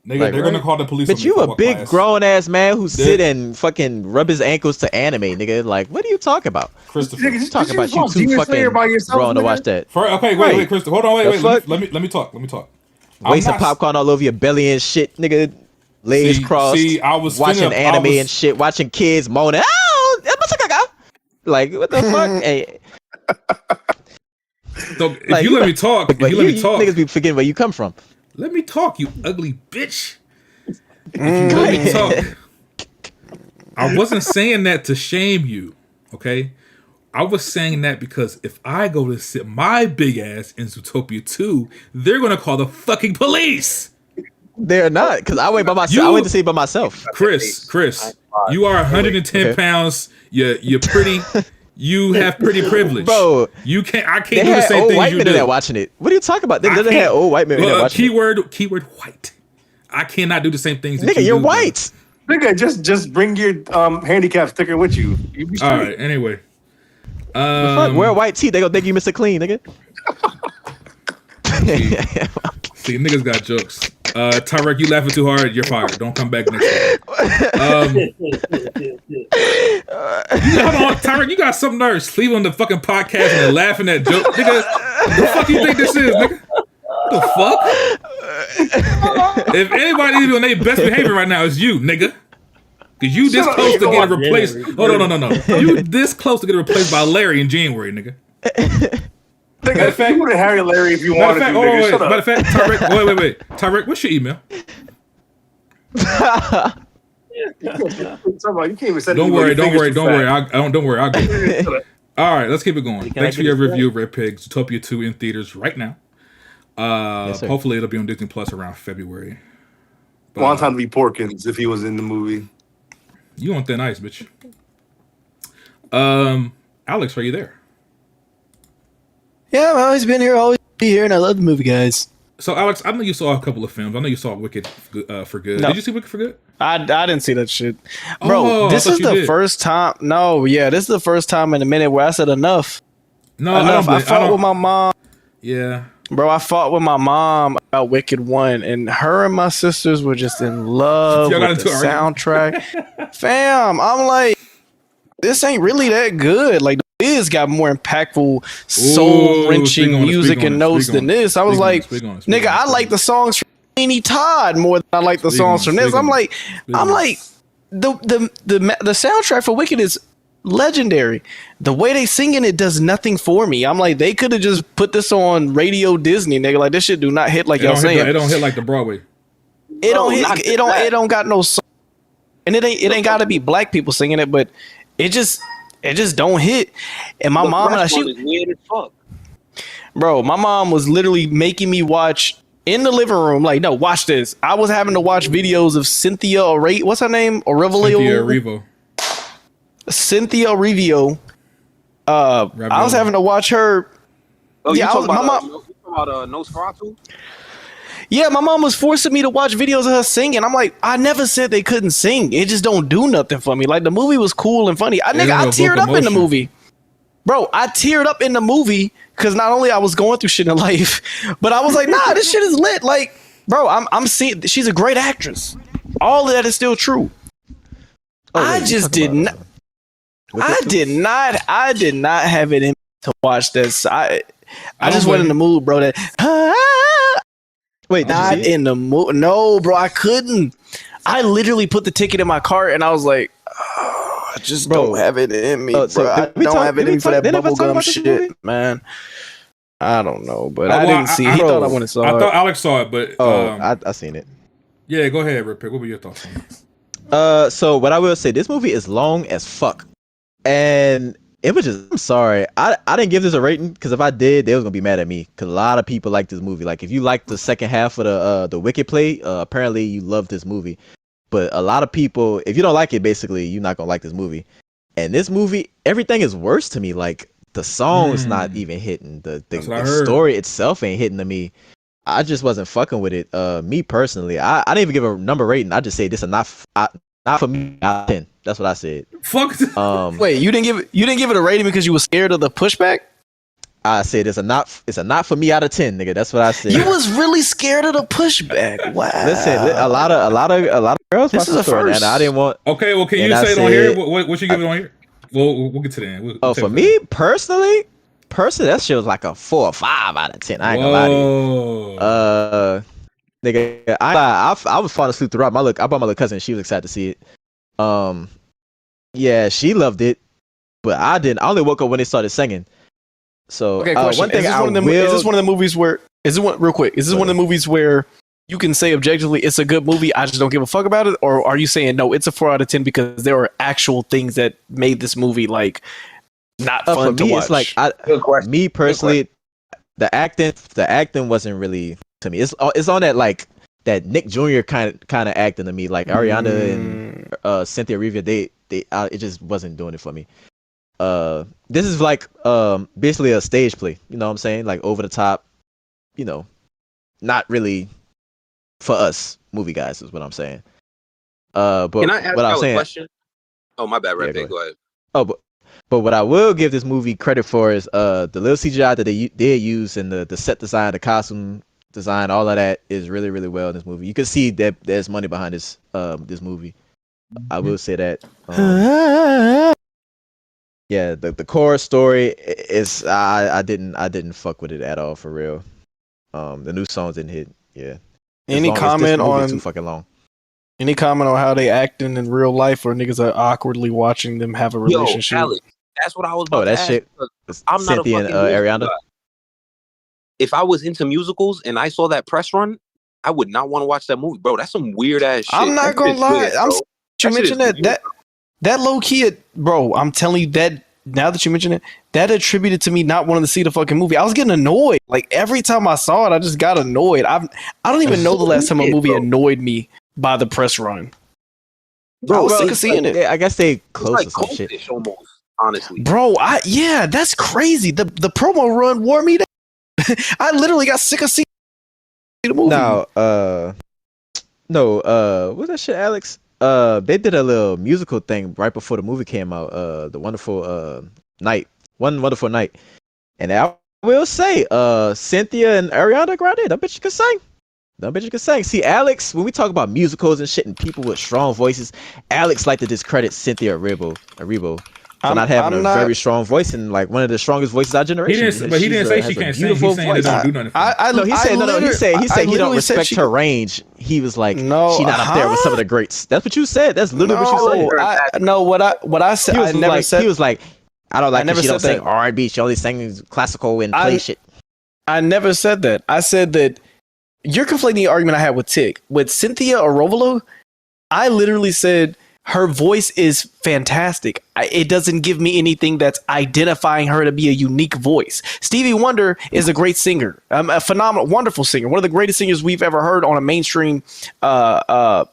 [SPEAKER 1] nigga,
[SPEAKER 6] Like,
[SPEAKER 1] they're gonna call the police.
[SPEAKER 6] But
[SPEAKER 1] on me
[SPEAKER 6] you
[SPEAKER 1] if I
[SPEAKER 6] a
[SPEAKER 1] walk
[SPEAKER 6] big
[SPEAKER 1] past.
[SPEAKER 6] grown ass man who
[SPEAKER 1] They're-
[SPEAKER 6] sit and fucking rub his ankles to anime, nigga. Like, what are you talking about?
[SPEAKER 1] Christopher.
[SPEAKER 9] Nigga,
[SPEAKER 6] You talking about
[SPEAKER 9] just
[SPEAKER 6] you
[SPEAKER 9] watch
[SPEAKER 6] too
[SPEAKER 9] Demon
[SPEAKER 6] fucking
[SPEAKER 9] Slayer by yourself,
[SPEAKER 6] grown to
[SPEAKER 9] nigga?
[SPEAKER 6] watch that.
[SPEAKER 1] Okay,
[SPEAKER 6] Right.
[SPEAKER 1] wait, Christopher. Hold on,
[SPEAKER 6] The
[SPEAKER 1] wait.
[SPEAKER 6] fuck?
[SPEAKER 1] Let me talk. I'm
[SPEAKER 6] Wasting
[SPEAKER 1] not-
[SPEAKER 6] popcorn all over your belly and shit, nigga. Legs crossed.
[SPEAKER 1] I was
[SPEAKER 6] watching
[SPEAKER 1] finna-
[SPEAKER 6] anime
[SPEAKER 1] I was-
[SPEAKER 6] and shit. Watching kids moaning. Oh, like what the fuck? Hey,
[SPEAKER 1] So if
[SPEAKER 6] like,
[SPEAKER 1] you let me talk,
[SPEAKER 6] but you niggas be forgetting where you come from.
[SPEAKER 1] let me talk, you ugly bitch.
[SPEAKER 6] Go
[SPEAKER 1] Let me
[SPEAKER 6] ahead.
[SPEAKER 1] talk. I wasn't saying that to shame you, okay? I was saying that because if I go to sit my big ass in Zootopia 2, they're gonna call the fucking police.
[SPEAKER 6] They're not, because I went by myself. I went to see it by myself.
[SPEAKER 1] Chris, you are 110
[SPEAKER 6] Okay.
[SPEAKER 1] pounds. You're pretty. You have pretty privilege,
[SPEAKER 6] Bro.
[SPEAKER 1] You can't. I
[SPEAKER 6] They
[SPEAKER 1] can't do the
[SPEAKER 6] had
[SPEAKER 1] same
[SPEAKER 6] old
[SPEAKER 1] things
[SPEAKER 6] white
[SPEAKER 1] you
[SPEAKER 6] men
[SPEAKER 1] do.
[SPEAKER 6] in there watching it. What are you talking about? They
[SPEAKER 1] I
[SPEAKER 6] literally had
[SPEAKER 1] can't-
[SPEAKER 6] old white men in there watching it.
[SPEAKER 1] keyword white. I cannot do the same things. That
[SPEAKER 6] Nigga,
[SPEAKER 1] you
[SPEAKER 6] you're
[SPEAKER 1] do, bro.
[SPEAKER 6] white.
[SPEAKER 9] Nigga, just bring your handicap sticker with you. You be
[SPEAKER 1] All
[SPEAKER 9] straight.
[SPEAKER 1] right. Anyway,
[SPEAKER 6] Fuck, wear white teeth. They gonna think you Mr. Clean, nigga.
[SPEAKER 1] see, niggas got jokes. Tarek, you laughing too hard. You're fired. Don't come back next time. Hold on, Tarek, you got some nerves. Leave on the fucking podcast and laughing at jokes, nigga. The fuck you think this is, nigga? The fuck? If anybody is on their best behavior right now, it's you, nigga. Cause you this close to getting replaced. Hold on, no. You this close to getting replaced by Larry in January, nigga.
[SPEAKER 9] Nigga,
[SPEAKER 1] of fact-
[SPEAKER 9] you would have Harry Larry if you
[SPEAKER 1] Matter of
[SPEAKER 9] wanted
[SPEAKER 1] fact,
[SPEAKER 9] to,
[SPEAKER 1] hold on,
[SPEAKER 9] nigga.
[SPEAKER 1] wait.
[SPEAKER 9] Shut
[SPEAKER 1] Matter
[SPEAKER 9] up.
[SPEAKER 1] of fact, Tarek, wait. Tarek, what's your email?
[SPEAKER 9] You can't even say
[SPEAKER 1] Don't worry. Don't worry. I'll get it.
[SPEAKER 9] Shut up.
[SPEAKER 1] All right, let's keep it going.
[SPEAKER 4] Can I
[SPEAKER 1] Thanks for
[SPEAKER 4] get
[SPEAKER 1] your
[SPEAKER 4] this
[SPEAKER 1] review of Red Pig. Zootopia 2 in theaters right now.
[SPEAKER 6] Yes, sir.
[SPEAKER 1] Hopefully it'll be on Disney Plus around February. But,
[SPEAKER 9] Long time to be Porkins if he was in the movie.
[SPEAKER 1] You on thin ice, bitch. Alex, are you there?
[SPEAKER 5] Yeah, I've always been here, always be here, and I love the movie, guys.
[SPEAKER 1] So, Alex, I know you saw a couple of films. I know you saw Wicked for Good.
[SPEAKER 5] No.
[SPEAKER 1] Did you see Wicked for Good?
[SPEAKER 5] I didn't see that shit. Bro,
[SPEAKER 1] Oh, I
[SPEAKER 5] this
[SPEAKER 1] thought
[SPEAKER 5] is
[SPEAKER 1] you
[SPEAKER 5] the
[SPEAKER 1] did.
[SPEAKER 5] first time. No, yeah, this is the first time in a minute where I said enough.
[SPEAKER 1] No,
[SPEAKER 5] Enough. I fought with my mom.
[SPEAKER 1] Yeah.
[SPEAKER 5] Bro, I fought with my mom about Wicked 1, and her and my sisters were just in love
[SPEAKER 1] Y'all got
[SPEAKER 5] with the
[SPEAKER 1] into an argument?
[SPEAKER 5] soundtrack. Fam, I'm like, this ain't really that good. Like, this got more impactful,
[SPEAKER 1] speak
[SPEAKER 5] soul-wrenching
[SPEAKER 1] on it,
[SPEAKER 5] music
[SPEAKER 1] speak on
[SPEAKER 5] and
[SPEAKER 1] it,
[SPEAKER 5] notes
[SPEAKER 1] speak on
[SPEAKER 5] than
[SPEAKER 1] it,
[SPEAKER 5] this. I was
[SPEAKER 1] speak on it,
[SPEAKER 5] like,
[SPEAKER 1] speak on it, speak
[SPEAKER 5] nigga,
[SPEAKER 1] on it,
[SPEAKER 5] I
[SPEAKER 1] speak
[SPEAKER 5] like
[SPEAKER 1] on
[SPEAKER 5] the songs from Sweeney Todd more than I like the
[SPEAKER 1] Speak
[SPEAKER 5] songs
[SPEAKER 1] on it,
[SPEAKER 5] from this.
[SPEAKER 1] speak on
[SPEAKER 5] I'm
[SPEAKER 1] it,
[SPEAKER 5] like,
[SPEAKER 1] speak on it.
[SPEAKER 5] the soundtrack for Wicked is legendary. The way they singing it does nothing for me. I'm like, they could have just put this on Radio Disney, nigga. Like, this shit do not hit like
[SPEAKER 1] It
[SPEAKER 5] y'all
[SPEAKER 1] don't, hit,
[SPEAKER 5] saying.
[SPEAKER 1] it don't hit like the Broadway.
[SPEAKER 5] It don't
[SPEAKER 7] No,
[SPEAKER 5] hit.
[SPEAKER 7] not
[SPEAKER 5] It don't.
[SPEAKER 7] that.
[SPEAKER 5] It don't got no song, and it ain't got to be black people singing it, but it just don't hit. And my mom and I,
[SPEAKER 7] Is weird as fuck.
[SPEAKER 5] bro, my mom was literally making me watch in the living room. Like, no, watch this. I was having to watch videos of Cynthia O'Reilly. What's her name?
[SPEAKER 1] Cynthia Erivo.
[SPEAKER 5] Cynthia Revio. I was having to watch her.
[SPEAKER 7] Oh,
[SPEAKER 5] Yeah,
[SPEAKER 7] you
[SPEAKER 5] I
[SPEAKER 7] talking
[SPEAKER 5] was- my
[SPEAKER 7] about,
[SPEAKER 5] mom-
[SPEAKER 7] you talking about Nosferatu?
[SPEAKER 5] Yeah, my mom was forcing me to watch videos of her singing. I'm like, I never said they couldn't sing. It just don't do nothing for me. Like, the movie was cool and funny. I
[SPEAKER 1] It don't
[SPEAKER 5] teared
[SPEAKER 1] evoke
[SPEAKER 5] up in the
[SPEAKER 1] emotion.
[SPEAKER 5] movie. bro, I teared up in the movie because not only I was going through shit in life, but I was like, nah, this shit is lit. Like, bro, I'm seeing she's a great actress. All of that is still true. I just did not. I did not have it in to watch this. I just went in the mood, bro. That
[SPEAKER 6] Wait,
[SPEAKER 5] not in the mood. No, bro, I couldn't. I literally put the ticket in my cart and I was like, I just don't have it in me, bro. I don't have it in me for that bubblegum shit, man. I don't know, but I didn't see it. He thought I went and saw it.
[SPEAKER 1] I thought Alex saw it, but
[SPEAKER 6] I seen it.
[SPEAKER 1] Yeah, go ahead, Rip. What were your thoughts on it?
[SPEAKER 6] So what I will say, this movie is long as fuck, and it was just. I'm sorry, I didn't give this a rating because if I did, they was gonna be mad at me. Because a lot of people like this movie. Like if you like the second half of the Wicked play, apparently you love this movie. But a lot of people, if you don't like it, basically you're not gonna like this movie. And this movie, everything is worse to me. Like the song's not even hitting. The story itself ain't hitting to me. I just wasn't fucking with it. Me personally, I didn't even give a number rating. I just say this is not for me out of 10. That's what I said.
[SPEAKER 1] Fuck.
[SPEAKER 5] Wait, you didn't give it a rating because you were scared of the pushback?
[SPEAKER 6] I said it's a not for me out of 10, nigga. That's what I said.
[SPEAKER 5] You was really scared of the pushback. Wow.
[SPEAKER 6] Listen, a lot of girls.
[SPEAKER 5] This is a first.
[SPEAKER 6] And I didn't want.
[SPEAKER 1] Okay, well, can you say it on here? What you give it on here? We'll get to that. We'll
[SPEAKER 6] for me personally, that shit was like a 4 or 5 out of 10. I ain't gonna lie to you. Nigga, I was falling asleep throughout. I brought my little cousin. She was excited to see it. Yeah, she loved it, but I didn't. I only woke up when they started singing. So
[SPEAKER 5] okay, question.
[SPEAKER 6] One thing
[SPEAKER 5] is this one of the movies where real quick? Is this one of the movies where you can say objectively it's a good movie, I just don't give a fuck about it, or are you saying no, it's a 4 out of 10 because there are actual things that made this movie like not fun to watch?
[SPEAKER 6] It's like me personally, the acting wasn't really to me. It's on that like that Nick Jr. kind of acting to me, like Ariana and Cynthia Erivo. They it just wasn't doing it for me. This is like basically a stage play, you know what I'm saying? Like over the top, you know, not really for us movie guys is what I'm saying. But
[SPEAKER 7] can I ask
[SPEAKER 6] what I'm
[SPEAKER 7] you
[SPEAKER 6] saying,
[SPEAKER 7] a question? Oh, my bad, Red. Go ahead.
[SPEAKER 6] Oh, but what I will give this movie credit for is the little CGI that they did use and the set design, the costume design, all of that is really, really well in this movie. You can see that there's money behind this movie. I will say that. Yeah, the core story is I didn't fuck with it at all for real. The new songs didn't hit. Yeah.
[SPEAKER 5] Any comment on
[SPEAKER 6] too fucking long?
[SPEAKER 5] Any comment on how they acting in real life, or niggas are awkwardly watching them have a relationship?
[SPEAKER 7] Yo, Alex, that's what I was about to ask.
[SPEAKER 6] Shit.
[SPEAKER 7] I'm not
[SPEAKER 6] Cynthia
[SPEAKER 7] a
[SPEAKER 6] and
[SPEAKER 7] fucking
[SPEAKER 6] Ariana.
[SPEAKER 7] If I was into musicals and I saw that press run, I would not want to watch that movie, bro. That's some weird ass shit.
[SPEAKER 5] I'm not gonna lie. You mentioned that low key, bro. I'm telling you that now that you mention it, that attributed to me not wanting to see the fucking movie. I was getting annoyed. Like every time I saw it, I just got annoyed. I don't even know the last time a movie annoyed me by the press run. Bro, I was sick of seeing it.
[SPEAKER 6] I guess they close to some shit.
[SPEAKER 7] Almost, honestly.
[SPEAKER 5] Bro, that's crazy. The promo run wore me down. I literally got sick of seeing the movie.
[SPEAKER 6] Now, what's that shit, Alex? They did a little musical thing right before the movie came out. The Wonderful Night, One Wonderful Night, and I will say, Cynthia and Ariana Grande, that bitch can sing. That bitch can sing. See, Alex, when we talk about musicals and shit and people with strong voices, Alex like to discredit Cynthia Erivo for not having a very strong voice and like one of the strongest voices of our generation.
[SPEAKER 1] He didn't say she can't sing. He's saying it don't do nothing.
[SPEAKER 6] He said he don't respect her range. He was like, she not up there with some of the greats. That's what you said. That's literally what you said.
[SPEAKER 5] What I said. I never said.
[SPEAKER 6] He was like, I don't like
[SPEAKER 5] that
[SPEAKER 6] she don't sing R&B. She only sings classical and play shit.
[SPEAKER 5] I never said that. I said that you're conflating the argument I had with Tick. With Cynthia Erivo, I literally said her voice is fantastic. It doesn't give me anything that's identifying her to be a unique voice. Stevie Wonder is a great singer, a phenomenal, wonderful singer, one of the greatest singers we've ever heard on a mainstream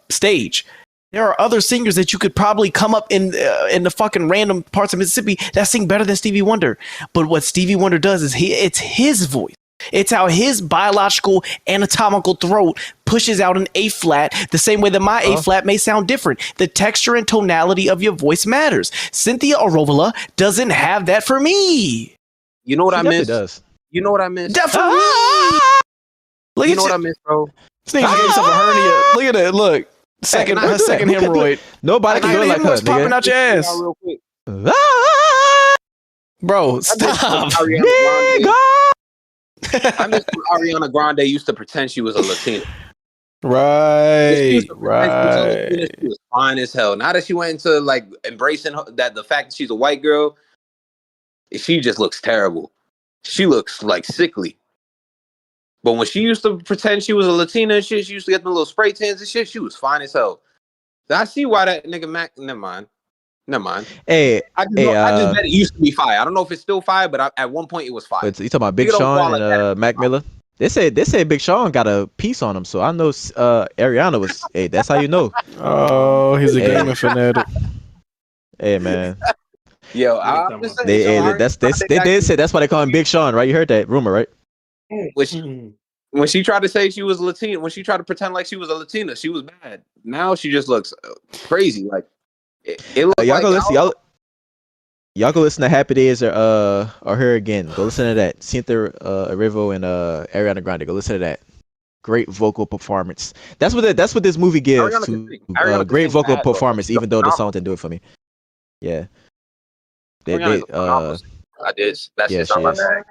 [SPEAKER 5] stage. There are other singers that you could probably come up in the fucking random parts of Mississippi that sing better than Stevie Wonder. But what Stevie Wonder does is it's his voice. It's how his biological anatomical throat pushes out an A flat the same way that my A flat may sound different. The texture and tonality of your voice matters. Cynthia Arovola doesn't have that for me.
[SPEAKER 7] You know what I miss?
[SPEAKER 6] Does.
[SPEAKER 7] You know what I miss?
[SPEAKER 5] Definitely. Look
[SPEAKER 7] You
[SPEAKER 5] at
[SPEAKER 7] know what I miss, bro?
[SPEAKER 5] This nigga gave himself a hernia. Look at that. Look. Second,
[SPEAKER 6] Hey,
[SPEAKER 5] her second hemorrhoid.
[SPEAKER 6] Nobody can do it like her,
[SPEAKER 5] popping
[SPEAKER 6] nigga.
[SPEAKER 5] out your ass.
[SPEAKER 7] Real quick.
[SPEAKER 5] Bro, stop.
[SPEAKER 7] I miss when Ariana Grande used to pretend she was a Latina.
[SPEAKER 5] Right.
[SPEAKER 7] She was fine as hell. Now that she went into like embracing the fact that she's a white girl, she just looks terrible. She looks like sickly. But when she used to pretend she was a Latina and shit, she used to get the little spray tans and shit. She was fine as hell. I see why that nigga Mac. Never mind.
[SPEAKER 6] Hey,
[SPEAKER 7] I just bet it used to be fire. I don't know if it's still fire, but at one point it was fire.
[SPEAKER 6] You talking about Big Sean and Mac Miller? They said Big Sean got a piece on him, so I know Ariana was. Hey, that's how you know.
[SPEAKER 5] Oh, he's a gaming fanatic.
[SPEAKER 6] Hey, man.
[SPEAKER 7] Yo, I'm just saying.
[SPEAKER 6] They did say that's why they call him Big Sean, right? You heard that rumor, right?
[SPEAKER 7] When she tried to say she was Latina, when she tried to pretend like she was a Latina, she was bad. Now she just looks crazy. Like it looks
[SPEAKER 6] y'all
[SPEAKER 7] like
[SPEAKER 6] go listen. Y'all go listen to Happy Days or Her Again. Go listen to that. Cynthia Erivo and Ariana Grande. Go listen to that. Great vocal performance. That's what this movie gives to great vocal performance, even though the song didn't do it for me. Yeah.
[SPEAKER 7] That's just on my bag.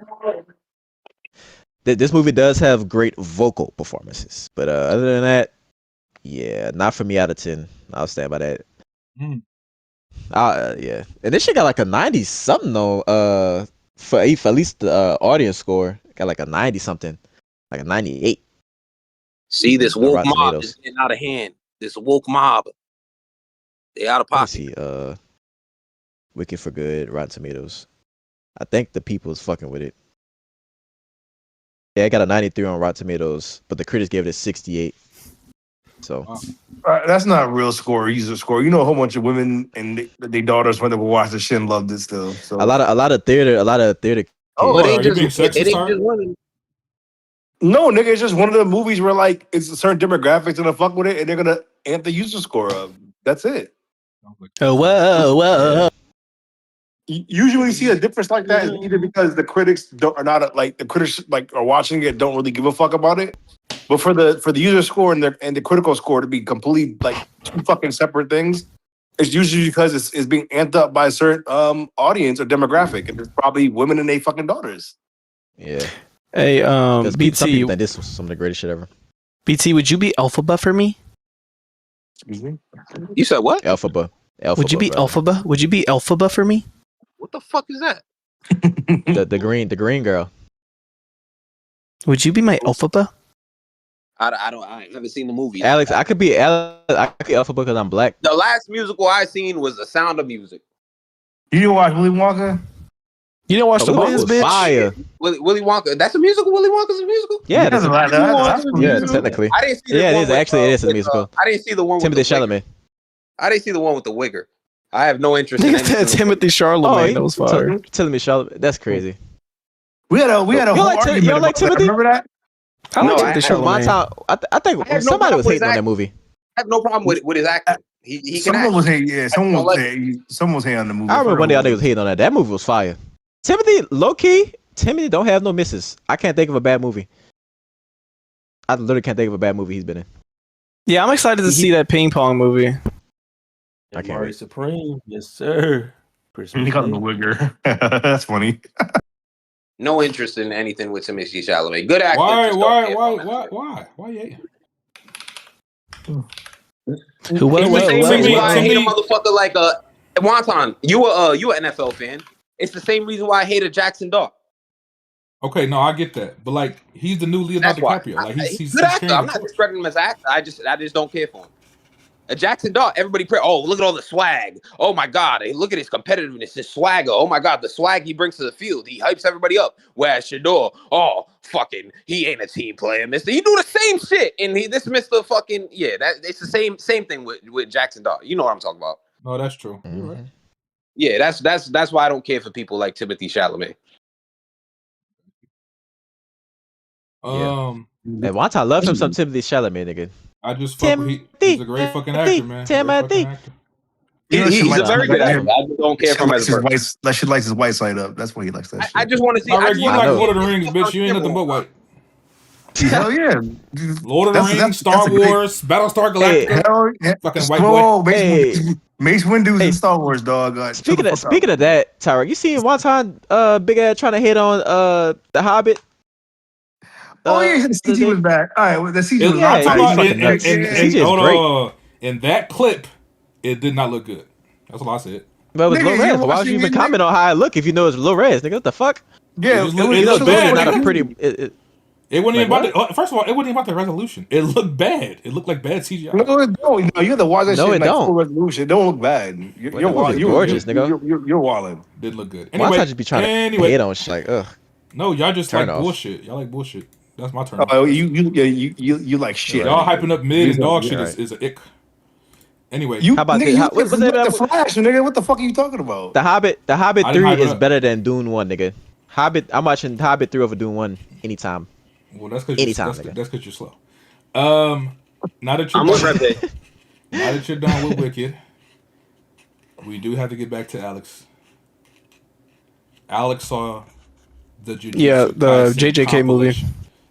[SPEAKER 6] This movie does have great vocal performances, but other than that, yeah, not for me out of 10. I'll stand by that. Yeah, and this shit got like a 90 something though. For at least the audience score, got like a 90 something, like a 98.
[SPEAKER 7] See, this woke mob is getting out of hand. This woke mob, they out of pocket.
[SPEAKER 6] See, Wicked for Good, Rotten Tomatoes. I think the people is fucking with it. Yeah, I got a 93 on Rotten Tomatoes, but the critics gave it a 68. So
[SPEAKER 9] that's not a real score, user score. You know, a whole bunch of women and their daughters when they would watch the shit and loved it still. So
[SPEAKER 6] a lot of theater.
[SPEAKER 7] Oh, it ain't just women.
[SPEAKER 9] No, nigga, it's just one of the movies where like it's a certain demographics gonna fuck with it and they're gonna amp the user score up. That's it.
[SPEAKER 5] Oh, whoa.
[SPEAKER 9] Usually when you see a difference like that, is either because the critics are watching it, don't really give a fuck about it. But for the user score and the critical score to be complete like two fucking separate things, it's usually because it's being amped up by a certain audience or demographic, and it's probably women and their fucking daughters.
[SPEAKER 6] Yeah.
[SPEAKER 5] Hey, BT,
[SPEAKER 6] think this was some of the greatest shit ever.
[SPEAKER 5] BT, would you be Alphaba for me?
[SPEAKER 9] Excuse me.
[SPEAKER 7] You said what?
[SPEAKER 6] Alphaba.
[SPEAKER 5] Would you be Alphaba? Would you be Alphaba for me?
[SPEAKER 7] What the fuck is that?
[SPEAKER 6] the green girl.
[SPEAKER 5] Would you be my Alphaba?
[SPEAKER 7] I haven't seen the movie.
[SPEAKER 6] Alex, I could be Alphaba because I'm black.
[SPEAKER 7] The last musical I seen was The Sound of Music.
[SPEAKER 9] You didn't watch Willy Wonka?
[SPEAKER 5] You didn't watch The Wiz, bitch?
[SPEAKER 6] Fire.
[SPEAKER 7] Willy Wonka. That's a musical? Willy Wonka's a musical?
[SPEAKER 6] Yeah,
[SPEAKER 9] that's
[SPEAKER 6] technically.
[SPEAKER 7] I didn't see
[SPEAKER 6] it is a musical.
[SPEAKER 7] I didn't see the one with
[SPEAKER 6] Timothy Chalamet.
[SPEAKER 7] I didn't see the one with the wigger. I have no interest in
[SPEAKER 5] that Timothy Chalamet. That was fire.
[SPEAKER 6] Telling me Charlotte. That's crazy.
[SPEAKER 9] We had a whole argument.
[SPEAKER 6] You don't like Timothy?
[SPEAKER 9] Remember that?
[SPEAKER 5] I like Timothy Chalamet.
[SPEAKER 6] I think somebody was hating on that movie.
[SPEAKER 7] I have no problem with his acting. He can
[SPEAKER 9] someone
[SPEAKER 7] act.
[SPEAKER 9] was hating. Yeah, someone was hating on the movie.
[SPEAKER 6] I remember one day y'all niggas hating on that. That movie was fire. Timothy, low key, Timothy don't have no misses. I can't think of a bad movie. I literally can't think of a bad movie he's been in.
[SPEAKER 5] Yeah, I'm excited to see that ping pong movie.
[SPEAKER 6] I can't wait.
[SPEAKER 4] Supreme, yes sir.
[SPEAKER 9] He called him the wigger. That's funny.
[SPEAKER 7] No interest in anything with Timothy Chalamet. Good actor.
[SPEAKER 1] Why
[SPEAKER 7] It's the same reason why I hate a motherfucker like Wonton. You an NFL fan. It's the same reason why I hate a Jackson Dart.
[SPEAKER 1] Okay, no, I get that, but like he's the new Leonardo DiCaprio. Like he's
[SPEAKER 7] good actor. I'm not discrediting him as an actor. I just don't care for him. A Jackson Dart, everybody pray. Oh, look at all the swag. Oh my God, hey, look at his competitiveness, his swagger. Oh my God, the swag he brings to the field. He hypes everybody up. Whereas Shador, fucking, he ain't a team player, Mister. He do the same shit, and this Mister fucking it's the same thing with Jackson Dart. You know what I'm talking about?
[SPEAKER 1] No, that's true.
[SPEAKER 6] Mm-hmm.
[SPEAKER 1] Right.
[SPEAKER 7] Yeah, that's why I don't care for people like Timothy Chalamet.
[SPEAKER 6] And Wonton love him some Timothy Chalamet, nigga.
[SPEAKER 1] I just fuck with he's a great fucking actor, man.
[SPEAKER 6] Timothy.
[SPEAKER 7] He's a very good actor. I just don't care for him as a person.
[SPEAKER 9] That shit lights his white side up. That's why he likes that shit.
[SPEAKER 7] I just want to see.
[SPEAKER 1] All right,
[SPEAKER 7] I
[SPEAKER 1] you like Lord of the Rings, bitch. You ain't nothing but white.
[SPEAKER 9] Hell yeah.
[SPEAKER 1] Lord of the Rings, Star Wars, Battlestar Galactica.
[SPEAKER 9] Hell yeah.
[SPEAKER 1] Fucking white boy.
[SPEAKER 9] Mace Windu's in Star Wars, dog.
[SPEAKER 6] Speaking of that, Tyra, you seen Wonton big ass trying to hit on the Hobbit?
[SPEAKER 9] Oh yeah, the CG was bad. All right, well, the CG was
[SPEAKER 1] bad. In that clip, it did not look good. That's what I said.
[SPEAKER 6] But it was low res. Why would you even comment on how it looked if you know it's low res, nigga? What the fuck?
[SPEAKER 9] Yeah,
[SPEAKER 1] it looked bad.
[SPEAKER 6] Not a pretty.
[SPEAKER 1] It wasn't even about first of all, it wasn't even about the resolution. It looked bad. It looked like bad CGI.
[SPEAKER 9] No, it don't. You have to watch that shit
[SPEAKER 6] it
[SPEAKER 9] like
[SPEAKER 6] don't.
[SPEAKER 9] full resolution. It don't look bad. You're
[SPEAKER 6] gorgeous, nigga.
[SPEAKER 9] You're wilding.
[SPEAKER 1] Didn't look good.
[SPEAKER 6] Anyway, why just be trying to hit on shit like ugh?
[SPEAKER 1] No, y'all just
[SPEAKER 6] Turn
[SPEAKER 1] like
[SPEAKER 6] off.
[SPEAKER 1] bullshit. Y'all like bullshit. That's my turn.
[SPEAKER 9] Oh, you like shit.
[SPEAKER 1] Y'all hyping up mid and dog shit is an ick. Anyway,
[SPEAKER 6] how about
[SPEAKER 9] the Flash, nigga? What the fuck are you talking about?
[SPEAKER 6] The Hobbit 3 is better than Dune 1, nigga. I'm watching Hobbit 3 over Dune 1 anytime.
[SPEAKER 1] Well, that's because you're slow. Now that you're done with Wicked, we do have to get back to Alex. Alex saw the Jujutsu
[SPEAKER 5] the
[SPEAKER 1] Kaisen
[SPEAKER 5] JJK movie.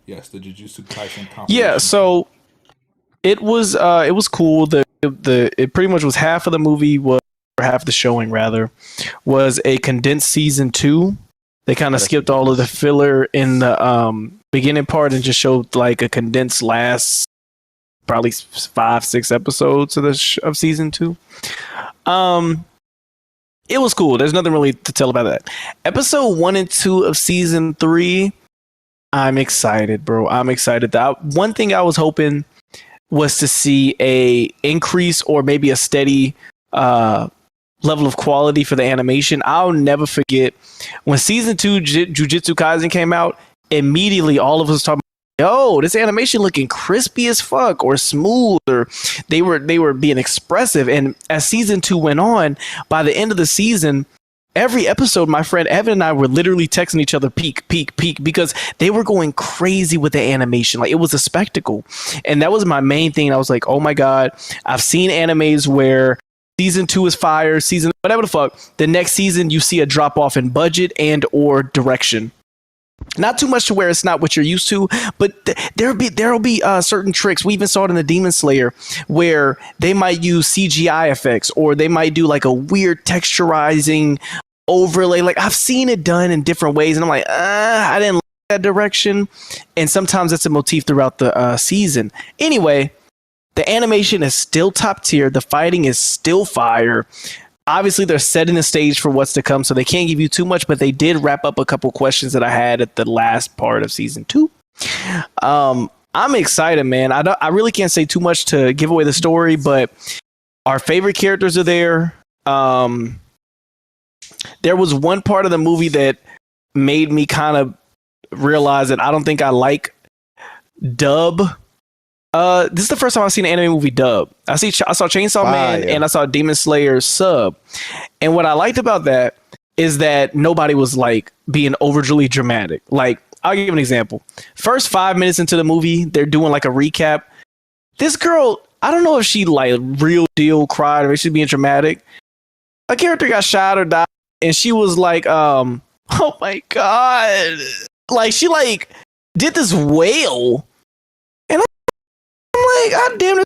[SPEAKER 1] Yes, the Jujutsu Kaisen compilation.
[SPEAKER 5] Yeah, so it was cool. It pretty much was half of the movie or half of the showing rather was a condensed season 2. They kind of skipped all of the filler in the beginning part and just showed like a condensed last probably 5-6 episodes of season 2. It was cool. There's nothing really to tell about that. Episode 1 and 2 of season 3, I'm excited, bro. I'm excited. One thing I was hoping was to see a increase or maybe a steady level of quality for the animation. I'll never forget when season 2 Jujutsu Kaisen came out. Immediately, all of us talking, "Yo, this animation looking crispy as fuck or smooth," or they were being expressive. And as season 2 went on, by the end of the season, every episode, my friend Evan and I were literally texting each other, peak, because they were going crazy with the animation. Like, it was a spectacle. And that was my main thing. I was like, oh my God, I've seen animes where season 2 is fire, whatever the fuck. The next season, you see a drop off in budget and or direction. Not too much to where it's not what you're used to, but there'll be certain tricks. We even saw it in the Demon Slayer where they might use CGI effects or they might do like a weird texturizing overlay. Like, I've seen it done in different ways, and I'm like, I didn't like that direction. And sometimes it's a motif throughout the season. Anyway, the animation is still top tier. The fighting is still fire. Obviously, they're setting the stage for what's to come, so they can't give you too much, but they did wrap up a couple questions that I had at the last part of season 2. I'm excited, man. I really can't say too much to give away the story, but our favorite characters are there. There was one part of the movie that made me kind of realize that I don't think I like dub. This is the first time I've seen an anime movie dub. I saw Chainsaw Man and I saw Demon Slayer sub. And what I liked about that is that nobody was like being overly dramatic. Like, I'll give you an example. First 5 minutes into the movie, they're doing like a recap. This girl, I don't know if she like real deal cried or if she's being dramatic. A character got shot or died, and she was like, oh my God. Like, she like did this wail. And I'm like, God damn it.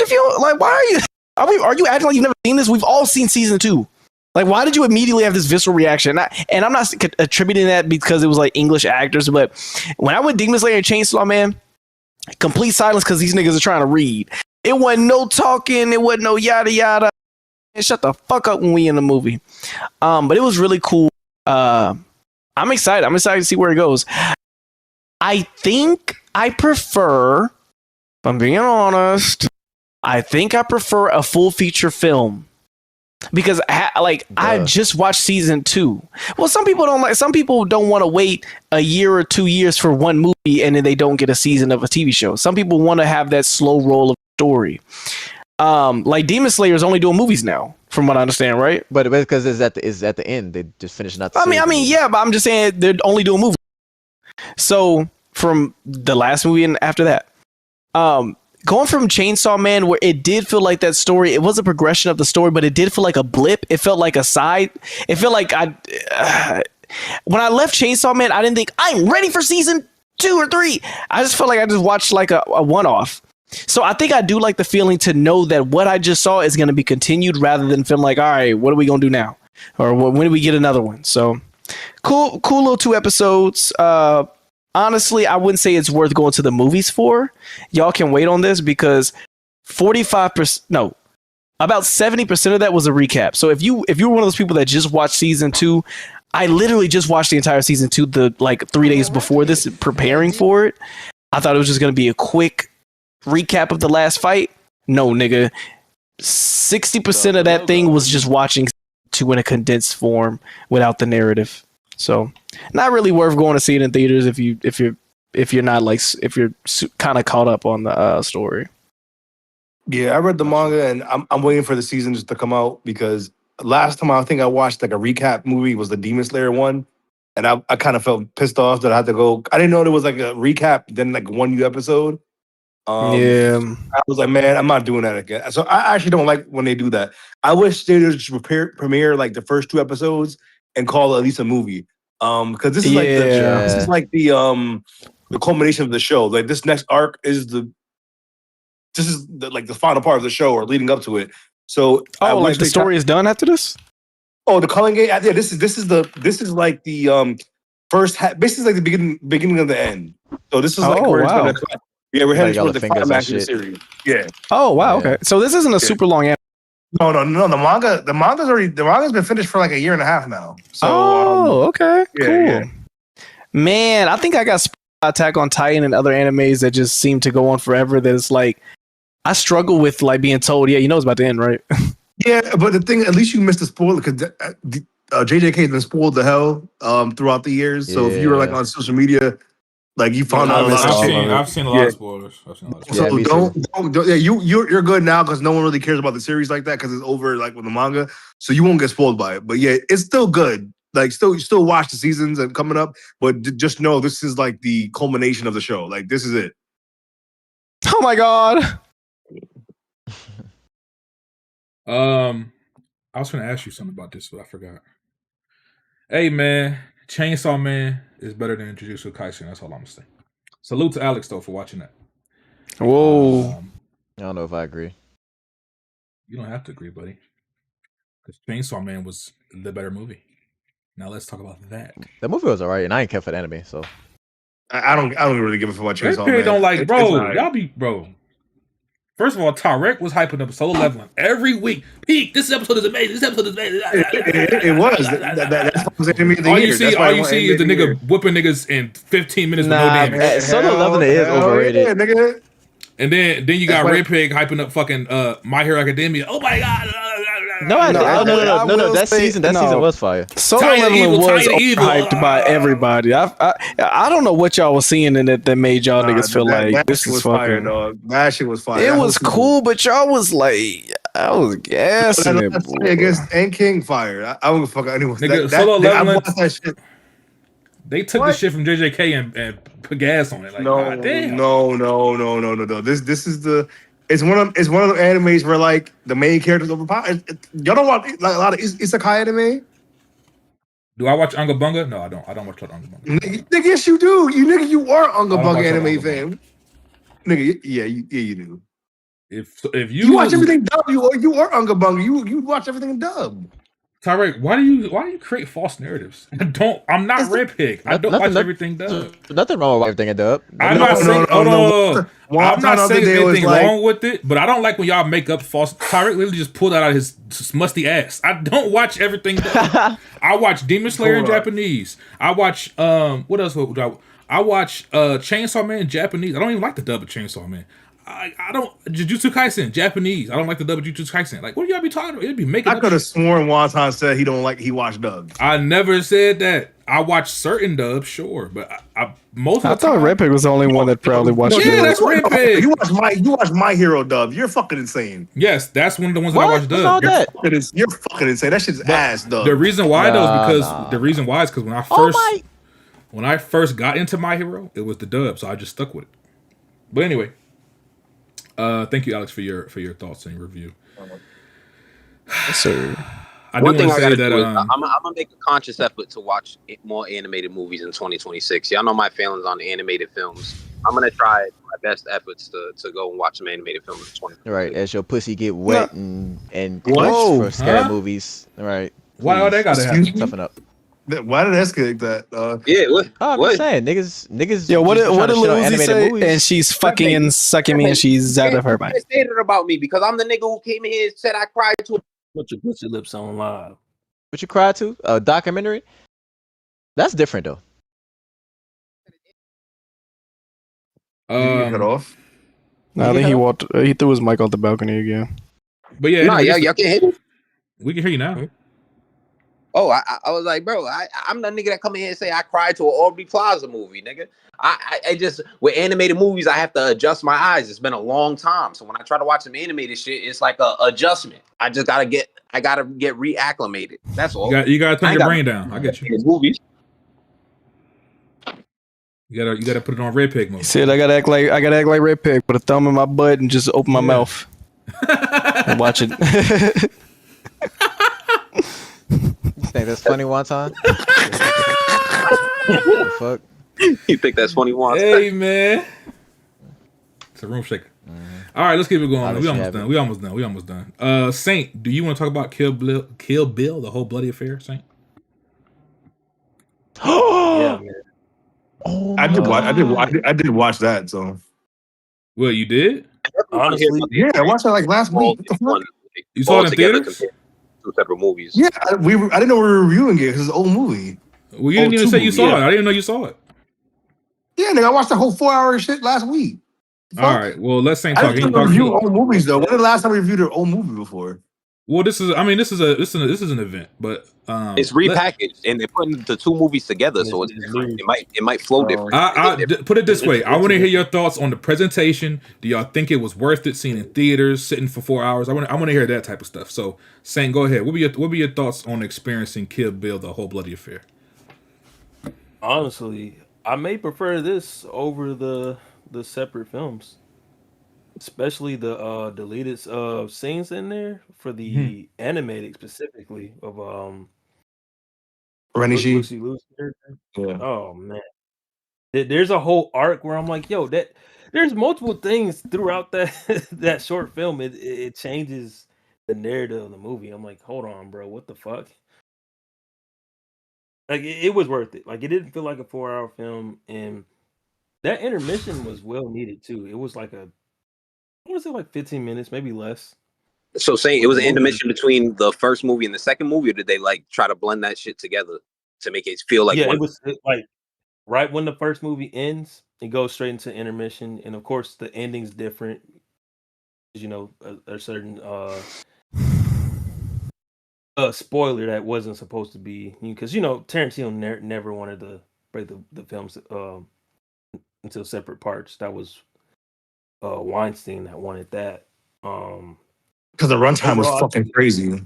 [SPEAKER 5] If you like, why are you acting like you've never seen this? We've all seen season 2. Like, why did you immediately have this visceral reaction? And I'm not attributing that because it was like English actors, but when I went Demon Slayer and Chainsaw Man, complete silence because these niggas are trying to read. It wasn't no talking. It wasn't no yada yada. And shut the fuck up when we in the movie. But it was really cool. I'm excited. I'm excited to see where it goes. I think I prefer, if I'm being honest, I think I prefer a full feature film. Because I just watched season 2. Well, some people don't want to wait a year or 2 years for one movie and then they don't get a season of a TV show. Some people want to have that slow roll of story. Like Demon Slayer is only doing movies now, from what I understand, right?
[SPEAKER 6] But because it's at the end, they just finishing out the
[SPEAKER 5] I mean, yeah, but I'm just saying they're only doing movies. So from the last movie and after that. Going from Chainsaw Man, where it did feel like that story, it was a progression of the story, but it did feel like a blip. It felt like a side. It felt like when I left Chainsaw Man, I didn't think I'm ready for season 2 or 3. I just felt like I just watched like a one-off. So I think I do like the feeling to know that what I just saw is going to be continued rather than feeling like, all right, what are we going to do now? Or when do we get another one? So cool little 2 episodes. Honestly, I wouldn't say it's worth going to the movies for. Y'all can wait on this because about 70% of that was a recap. So if you were one of those people that just watched season 2, I literally just watched the entire season 2 the 3 days before this, preparing for it. I thought it was just going to be a quick recap of the last fight. No, nigga. 60% of that thing was just watching 2 in a condensed form without the narrative. So not really worth going to see it in theaters if you're not if you're kind of caught up on the story.
[SPEAKER 9] Yeah, I read the manga and I'm waiting for the seasons to come out because last time I think I watched like a recap movie was the Demon Slayer one, and I kind of felt pissed off that I had to go. I didn't know there was like a recap then like one new episode.
[SPEAKER 5] Yeah,
[SPEAKER 9] I was like, man, I'm not doing that again. So I actually don't like when they do that. I wish they would just premiere like the first 2 episodes and call it at least a movie. Because this is the culmination of the show. Like this next arc is the final part of the show or leading up to it. So
[SPEAKER 5] the story is done after this.
[SPEAKER 9] Oh, the Culling Gate. Yeah, this is like the first basically like the beginning of the end. So this is like where it's gonna. Yeah, we're heading towards the climax of the series. Yeah.
[SPEAKER 5] Oh wow. Yeah. Okay. So this isn't a super long anime.
[SPEAKER 9] No. The manga's been finished for like a year and a half now. So,
[SPEAKER 5] okay.
[SPEAKER 9] Yeah,
[SPEAKER 5] cool.
[SPEAKER 9] Yeah.
[SPEAKER 5] Man, I think I got Attack on Titan and other animes that just seem to go on forever. That it's like I struggle with like being told, yeah, you know it's about to end, right?
[SPEAKER 9] Yeah, but the thing, at least you missed the spoiler because JJK has been spoiled the hell throughout the years. So if you were like on social media, like you found out.
[SPEAKER 1] I've seen a lot of spoilers.
[SPEAKER 9] So don't. Yeah, you're good now because no one really cares about the series like that because it's over like with the manga. So you won't get spoiled by it. But yeah, it's still good. Like still watch the seasons and coming up, but just know this is like the culmination of the show. Like this is it.
[SPEAKER 5] Oh my god.
[SPEAKER 1] I was going to ask you something about this, but I forgot. Hey man, Chainsaw Man is better than Jujutsu Kaisen. That's all I'm saying. Salute to Alex though for watching that.
[SPEAKER 5] Whoa.
[SPEAKER 6] I don't know if I agree.
[SPEAKER 1] You don't have to agree, buddy. Because Chainsaw Man was the better movie. Now let's talk about that.
[SPEAKER 6] The movie was alright, and I ain't care for the anime, so
[SPEAKER 9] I don't really give a fuck about Chainsaw Man.
[SPEAKER 1] Don't like, bro. Y'all be, bro. First of all, Tarek was hyping up Solo Leveling every week. Peak, this episode is amazing. This episode is amazing.
[SPEAKER 9] It was. That's anime of the year.
[SPEAKER 1] All you see is the nigga whooping niggas in 15 minutes with no damage.
[SPEAKER 6] Solo Leveling is overrated.
[SPEAKER 9] Yeah, nigga.
[SPEAKER 1] And then you got Red Pig hyping up fucking My Hero Academia. Oh my god.
[SPEAKER 6] No. That season was fire.
[SPEAKER 5] Solo Leveling was hyped by everybody. I don't know what y'all was seeing in it that made y'all niggas feel like this is
[SPEAKER 9] fire, dog. That shit was fire.
[SPEAKER 5] It was cool, but y'all was like, I was gassing it.
[SPEAKER 9] Against and King fire. I don't give a fuck anyone.
[SPEAKER 1] Nigga, Solo Leveling. They took the shit from JJK and put gas on it. Like,
[SPEAKER 9] no. This is it's one of the animes where like the main characters overpowered. Y'all don't watch like a lot of isekai anime.
[SPEAKER 1] Do I watch Unga Bunga? No, I don't. I don't watch Unga Bunga.
[SPEAKER 9] Nigga, yes, you do. You are Unga Bunga anime fan. Nigga, yeah, you do.
[SPEAKER 1] If you
[SPEAKER 9] watch everything dub, you are Unga Bunga. You watch everything in dub.
[SPEAKER 1] Tarek, why do you create false narratives? I'm not Red Pig. I don't watch everything dub.
[SPEAKER 6] Nothing wrong with everything in dub.
[SPEAKER 1] I'm not saying I'm not saying there's anything wrong with it, but I don't like when y'all make up false. Tarek literally just pulled that out of his musty ass. I don't watch everything dub. I watch Demon Slayer in Japanese. I watch what else would I watch Chainsaw Man in Japanese. I don't even like the dub of Chainsaw Man. I don't Jujutsu Kaisen Japanese. I don't like the dub of Jujutsu Kaisen. Like, what do y'all be talking about? It'd be making.
[SPEAKER 9] I could have sworn Wonton said he watched dubs.
[SPEAKER 1] I never said that. I watch certain dubs, sure, but I
[SPEAKER 5] thought Red Pig was the only one that probably watched.
[SPEAKER 1] Yeah, that's Red Pig.
[SPEAKER 9] You watch My Hero dub. You're fucking insane.
[SPEAKER 1] Yes, that's one of the ones that I watch dub.
[SPEAKER 9] You're fucking insane. That shit's ass dub.
[SPEAKER 1] The reason why though is because the reason why is because when I first When I first got into My Hero, it was the dub, so I just stuck with it. But anyway, thank you, Alex, for your thoughts and review.
[SPEAKER 5] Yes, sir.
[SPEAKER 1] I do
[SPEAKER 7] One
[SPEAKER 1] want
[SPEAKER 7] thing
[SPEAKER 1] to
[SPEAKER 7] I
[SPEAKER 1] say
[SPEAKER 7] gotta
[SPEAKER 1] that
[SPEAKER 7] do is I'm gonna make a conscious effort to watch more animated movies in 2026. Y'all know my feelings on animated films. I'm gonna try my best efforts to go and watch some animated films in 2026.
[SPEAKER 6] Right, as your pussy get wet and
[SPEAKER 9] What?
[SPEAKER 6] clenched for scary
[SPEAKER 1] Huh?
[SPEAKER 6] movies. All right,
[SPEAKER 1] why all that
[SPEAKER 6] please
[SPEAKER 1] got to
[SPEAKER 9] Excuse
[SPEAKER 1] happen?
[SPEAKER 9] me?
[SPEAKER 6] toughen up.
[SPEAKER 9] Why did I escalate that?
[SPEAKER 7] Yeah, what?
[SPEAKER 6] Oh, I'm
[SPEAKER 7] What?
[SPEAKER 6] just saying, niggas.
[SPEAKER 5] Yo, what
[SPEAKER 6] just
[SPEAKER 5] did
[SPEAKER 6] trying to
[SPEAKER 5] Lil
[SPEAKER 6] shit on
[SPEAKER 5] Uzi
[SPEAKER 6] animated
[SPEAKER 5] say?
[SPEAKER 6] movies.
[SPEAKER 5] And she's fucking
[SPEAKER 7] That
[SPEAKER 5] and
[SPEAKER 7] nigga-
[SPEAKER 5] sucking me, and she's out of her
[SPEAKER 7] You
[SPEAKER 5] mind.
[SPEAKER 7] can't say that about me because I'm the nigga who came in here and said I cried to a
[SPEAKER 4] Put your pussy lips on live.
[SPEAKER 6] What you cried to? A documentary? That's different though.
[SPEAKER 9] Did you get cut off?
[SPEAKER 5] No, I think he threw his mic off the balcony again.
[SPEAKER 1] But yeah,
[SPEAKER 7] Nah,
[SPEAKER 1] anyway,
[SPEAKER 7] y'all can't hit me.
[SPEAKER 1] we can hear you now.
[SPEAKER 7] Oh, I was like, bro, I'm the nigga that come in here and say I cried to an Aubrey Plaza movie, nigga. I just, with animated movies, I have to adjust my eyes. It's been a long time. So when I try to watch some animated shit, it's like a adjustment. I gotta get reacclimated. That's all.
[SPEAKER 1] You gotta turn
[SPEAKER 7] I ain't
[SPEAKER 1] your
[SPEAKER 7] got
[SPEAKER 1] brain down. I get you.
[SPEAKER 7] movies.
[SPEAKER 1] You gotta put it on red pig
[SPEAKER 5] He
[SPEAKER 1] mode.
[SPEAKER 5] said I gotta act like Red Pig, put a thumb in my butt and just open my mouth and watch it.
[SPEAKER 6] You think that's funny, Wonton? The fuck?
[SPEAKER 7] You think that's funny, Juan?
[SPEAKER 1] Hey man, it's a room shaker. All right, let's keep it going.
[SPEAKER 6] I'll let
[SPEAKER 1] We
[SPEAKER 6] you
[SPEAKER 1] almost
[SPEAKER 6] have
[SPEAKER 1] done.
[SPEAKER 6] it.
[SPEAKER 1] We almost done. Saint, do you want to talk about Kill Bill, the whole bloody affair, Saint?
[SPEAKER 4] Yeah, man.
[SPEAKER 6] Oh
[SPEAKER 9] I
[SPEAKER 6] my
[SPEAKER 9] did watch.
[SPEAKER 6] God.
[SPEAKER 9] I did watch that. So
[SPEAKER 1] Well, you did.
[SPEAKER 4] Honestly,
[SPEAKER 9] yeah, I watched that like last week. What the fuck?
[SPEAKER 1] You saw it in theaters?
[SPEAKER 7] Two separate movies.
[SPEAKER 9] Yeah, I didn't know we were reviewing it because it's an old movie.
[SPEAKER 1] Well, you didn't even
[SPEAKER 9] two
[SPEAKER 1] say you
[SPEAKER 9] movies,
[SPEAKER 1] saw
[SPEAKER 9] yeah.
[SPEAKER 1] it. I didn't know you saw it.
[SPEAKER 9] Yeah, nigga, I watched the whole 4-hour shit last week. The
[SPEAKER 1] All
[SPEAKER 9] fuck?
[SPEAKER 1] right. Well, let's Saint
[SPEAKER 9] I
[SPEAKER 1] talk. He
[SPEAKER 9] didn't
[SPEAKER 1] can talk.
[SPEAKER 9] review old movies though. When did the last time we reviewed an old movie before?
[SPEAKER 1] Well, this is an event, but
[SPEAKER 7] It's repackaged and they're putting the two movies together, so it's different. It might flow different.
[SPEAKER 1] Put it this way. I want to hear your thoughts on the presentation. Do y'all think it was worth it seeing in theaters, sitting for 4 hours? I want to hear that type of stuff. So, Saint, go ahead. What be your thoughts on experiencing Kill Bill, the whole bloody affair?
[SPEAKER 4] honestly, I may prefer this over the separate films, especially the deleted scenes in there for the animated specifically of
[SPEAKER 9] Renishi.
[SPEAKER 4] Lucy Lucy.
[SPEAKER 9] Yeah.
[SPEAKER 4] Oh man, there's a whole arc where I'm like, yo, that there's multiple things throughout that that short film. It changes the narrative of the movie. I'm like, hold on, bro, what the fuck? Like it was worth it. Like it didn't feel like a 4-hour film, and that intermission was well needed too. It was like I want to say like 15 minutes, maybe less.
[SPEAKER 7] So saying it was an intermission between the first movie and the second movie, or did they like try to blend that shit together to make it feel like
[SPEAKER 4] Yeah,
[SPEAKER 7] one?
[SPEAKER 4] it was like right when the first movie ends, it goes straight into intermission, and of course the ending's different. You know, a certain spoiler that wasn't supposed to be, because Tarantino never wanted to break the films into separate parts. That was Weinstein that wanted that.
[SPEAKER 9] Because the runtime was fucking crazy.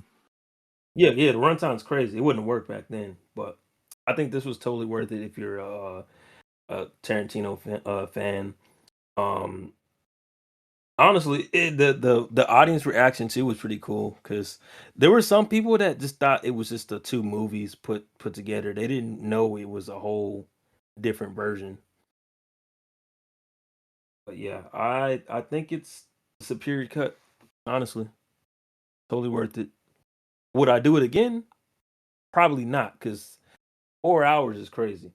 [SPEAKER 4] Yeah, the runtime's crazy. It wouldn't have worked back then, but I think this was totally worth it if you're a Tarantino fan. Honestly, the audience reaction too was pretty cool because there were some people that just thought it was just the two movies put together. They didn't know it was a whole different version. But yeah, I think it's a superior cut. Honestly, totally worth it. Would I do it again? Probably not, because 4 hours is crazy.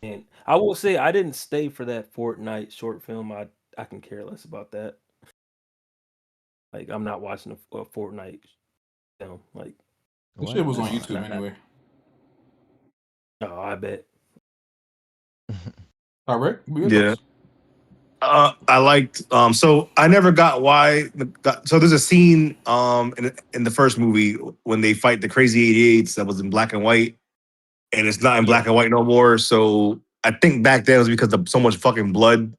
[SPEAKER 4] And I will say I didn't stay for that Fortnite short film. I can care less about that. Like I'm not watching a Fortnite film. Like
[SPEAKER 1] This shit was on YouTube anyway.
[SPEAKER 4] oh, I bet.
[SPEAKER 1] All right.
[SPEAKER 9] Yeah. I liked so I never got why so there's a scene in the first movie when they fight the crazy 88s that was in black and white, and it's not in black and white no more. So I think back then it was because of so much fucking blood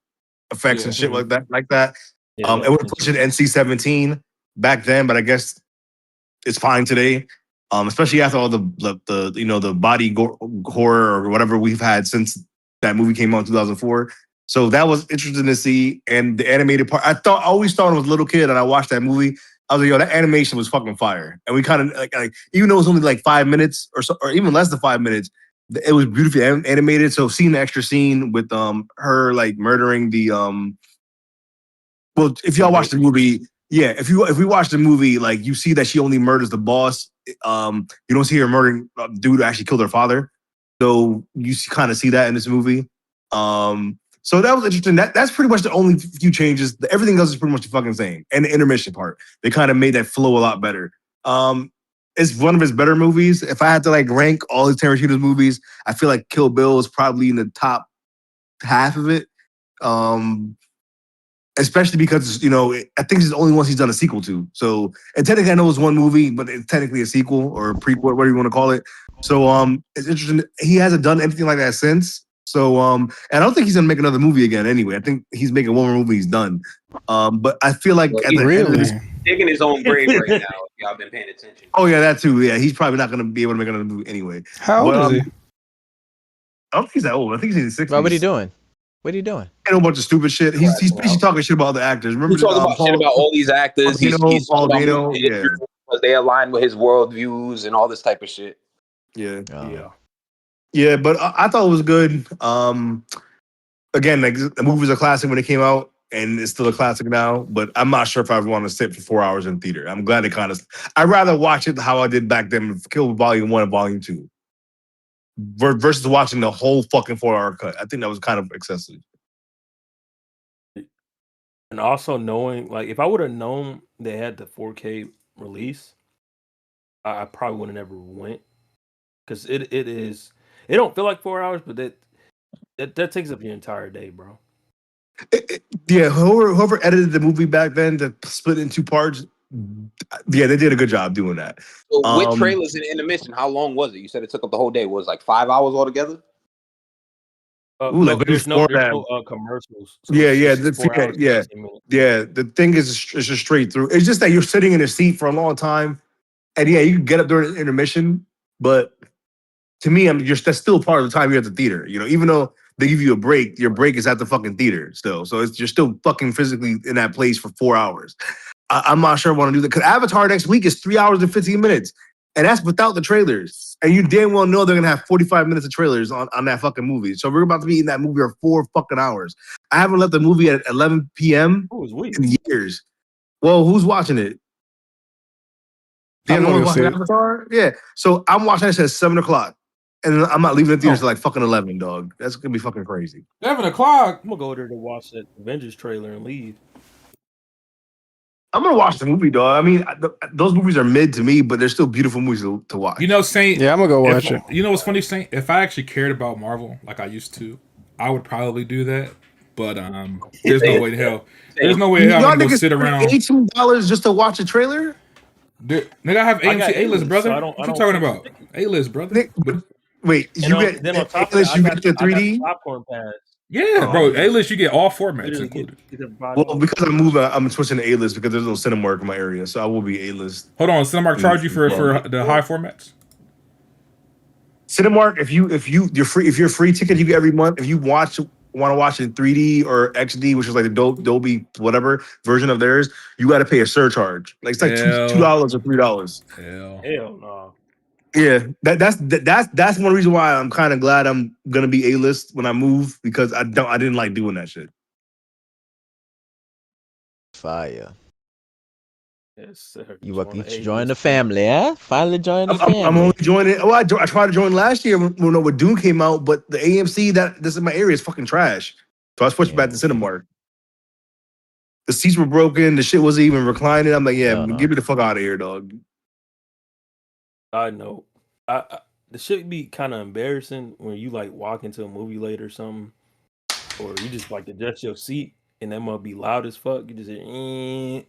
[SPEAKER 9] effects and shit like that.
[SPEAKER 4] Yeah,
[SPEAKER 9] it would push it NC-17 back then, but I guess it's fine today. Especially after all the you know the body horror or whatever we've had since that movie came out in 2004. So that was interesting to see. And the animated part, I always thought I was a little kid and I watched that movie. I was like, yo, that animation was fucking fire. And we kind of like even though it was only like 5 minutes or so, or even less than 5 minutes, it was beautifully animated. So seeing the extra scene with her like murdering the well, if y'all watch the movie, yeah, if we watch the movie, like you see that she only murders the boss. You don't see her murdering a dude who actually killed her father. So you kind of see that in this movie. So that was interesting. That's pretty much the only few changes. Everything else is pretty much the fucking same. And the intermission part, they kind of made that flow a lot better. It's one of his better movies. If I had to like rank all his Tarantino's movies, I feel like Kill Bill is probably in the top half of it. Especially because, you know, I think it's the only one he's done a sequel to. So, and technically I know it's one movie, but it's technically a sequel or a prequel, whatever you want to call it. So, it's interesting. He hasn't done anything like that since. So, and I don't think he's gonna make another movie again anyway. I think he's making one more movie, he's done. But I feel like
[SPEAKER 7] Well,
[SPEAKER 9] at the end of this,
[SPEAKER 7] digging his own grave right now, if y'all been paying attention.
[SPEAKER 9] oh yeah, that too. Yeah, he's probably not gonna be able to make another movie anyway.
[SPEAKER 10] How old is he?
[SPEAKER 9] I don't think he's that old. I think he's in his 60s.
[SPEAKER 6] Bro, what are you doing? What are you doing?
[SPEAKER 9] And a bunch of stupid shit. He's basically talking shit about other actors. Remember
[SPEAKER 7] He's talking about shit about all these actors. He's
[SPEAKER 9] Paul
[SPEAKER 7] talking
[SPEAKER 9] Dano,
[SPEAKER 7] about
[SPEAKER 9] yeah.
[SPEAKER 7] because they align with his worldviews and all this type of shit.
[SPEAKER 9] Yeah.
[SPEAKER 4] Yeah.
[SPEAKER 9] Yeah, but I thought it was good. Again, like the movie was a classic when it came out, and it's still a classic now. But I'm not sure if I want to sit for 4 hours in theater. I'm glad it kind of. I'd rather watch it how I did back then, Kill Volume 1 and Volume 2, versus watching the whole fucking 4-hour cut. I think that was kind of excessive.
[SPEAKER 4] And also knowing, like, if I would have known they had the 4K release, I probably would have never went, because it is. It don't feel like 4 hours, but that takes up your entire day, bro.
[SPEAKER 9] Yeah, whoever edited the movie back then to split it in 2 parts, yeah, they did a good job doing that.
[SPEAKER 7] So with trailers and intermission, how long was it? You said it took up the whole day. Was it like 5 hours altogether?
[SPEAKER 9] Ooh,
[SPEAKER 4] There's no commercials. So
[SPEAKER 9] yeah. The thing is, it's just straight through. It's just that you're sitting in a seat for a long time, and yeah, you can get up during intermission, but to me, that's still part of the time you're at the theater. You know, even though they give you a break, your break is at the fucking theater still. So you're still fucking physically in that place for 4 hours. I'm not sure I want to do that, because Avatar next week is 3 hours and 15 minutes. And that's without the trailers. And you damn well know they're going to have 45 minutes of trailers on that fucking movie. So we're about to be in that movie for 4 fucking hours. I haven't left the movie at 11 p.m. in years. Well, who's watching it?
[SPEAKER 10] I'm
[SPEAKER 9] no one's
[SPEAKER 10] gonna
[SPEAKER 9] watching Avatar? Yeah. So I'm watching this at 7 o'clock. And I'm not leaving the theaters till like fucking 11, dog. That's going to be fucking crazy.
[SPEAKER 1] 11 o'clock?
[SPEAKER 4] I'm going to go there to watch that Avengers trailer and leave.
[SPEAKER 9] I'm gonna watch the movie, dog. I mean, those movies are mid to me, but they're still beautiful movies to watch.
[SPEAKER 1] You know, Saint.
[SPEAKER 10] Yeah, I'm gonna go watch it.
[SPEAKER 1] You know what's funny, Saint? If I actually cared about Marvel like I used to, I would probably do that. But there's no way in hell. There's no way in hell I'm gonna go sit around.
[SPEAKER 9] $18 just to watch a trailer?
[SPEAKER 1] Nigga, I have AMC A-list, brother.
[SPEAKER 4] So
[SPEAKER 1] what you talking about? A-list, brother.
[SPEAKER 9] Wait, you get
[SPEAKER 4] then on top
[SPEAKER 9] A-list,
[SPEAKER 4] of
[SPEAKER 9] you
[SPEAKER 4] that,
[SPEAKER 9] get the 3D?
[SPEAKER 4] Popcorn pass.
[SPEAKER 1] Yeah, bro. A-list, you get all formats included.
[SPEAKER 9] Well, because I'm switching to A-list because there's no Cinemark in my area, so I will be A-list.
[SPEAKER 1] Hold on, Cinemark charge you for the high formats?
[SPEAKER 9] Cinemark, if you're free ticket you get every month, if you want to watch it in 3D or XD, which is like the Dolby whatever version of theirs, you got to pay a surcharge. Like it's like $2 or $3.
[SPEAKER 4] Hell no.
[SPEAKER 9] Yeah, that's one reason why I'm kind of glad I'm gonna be A-list when I move, because I didn't like doing that shit.
[SPEAKER 6] Fire.
[SPEAKER 4] Yes, sir.
[SPEAKER 6] You join the family, huh? Finally join the family.
[SPEAKER 9] I'm only joining. Oh, I tried to join last year when Doom came out, but the AMC that's in my area is fucking trash. So I switched back to Cinemark. The seats were broken. The shit wasn't even reclining. I'm like, yeah, get me the fuck out of here, dog.
[SPEAKER 4] I know. The shit be kind of embarrassing when you like walk into a movie late or something, or you just like adjust your seat and that must be loud as fuck. You just say,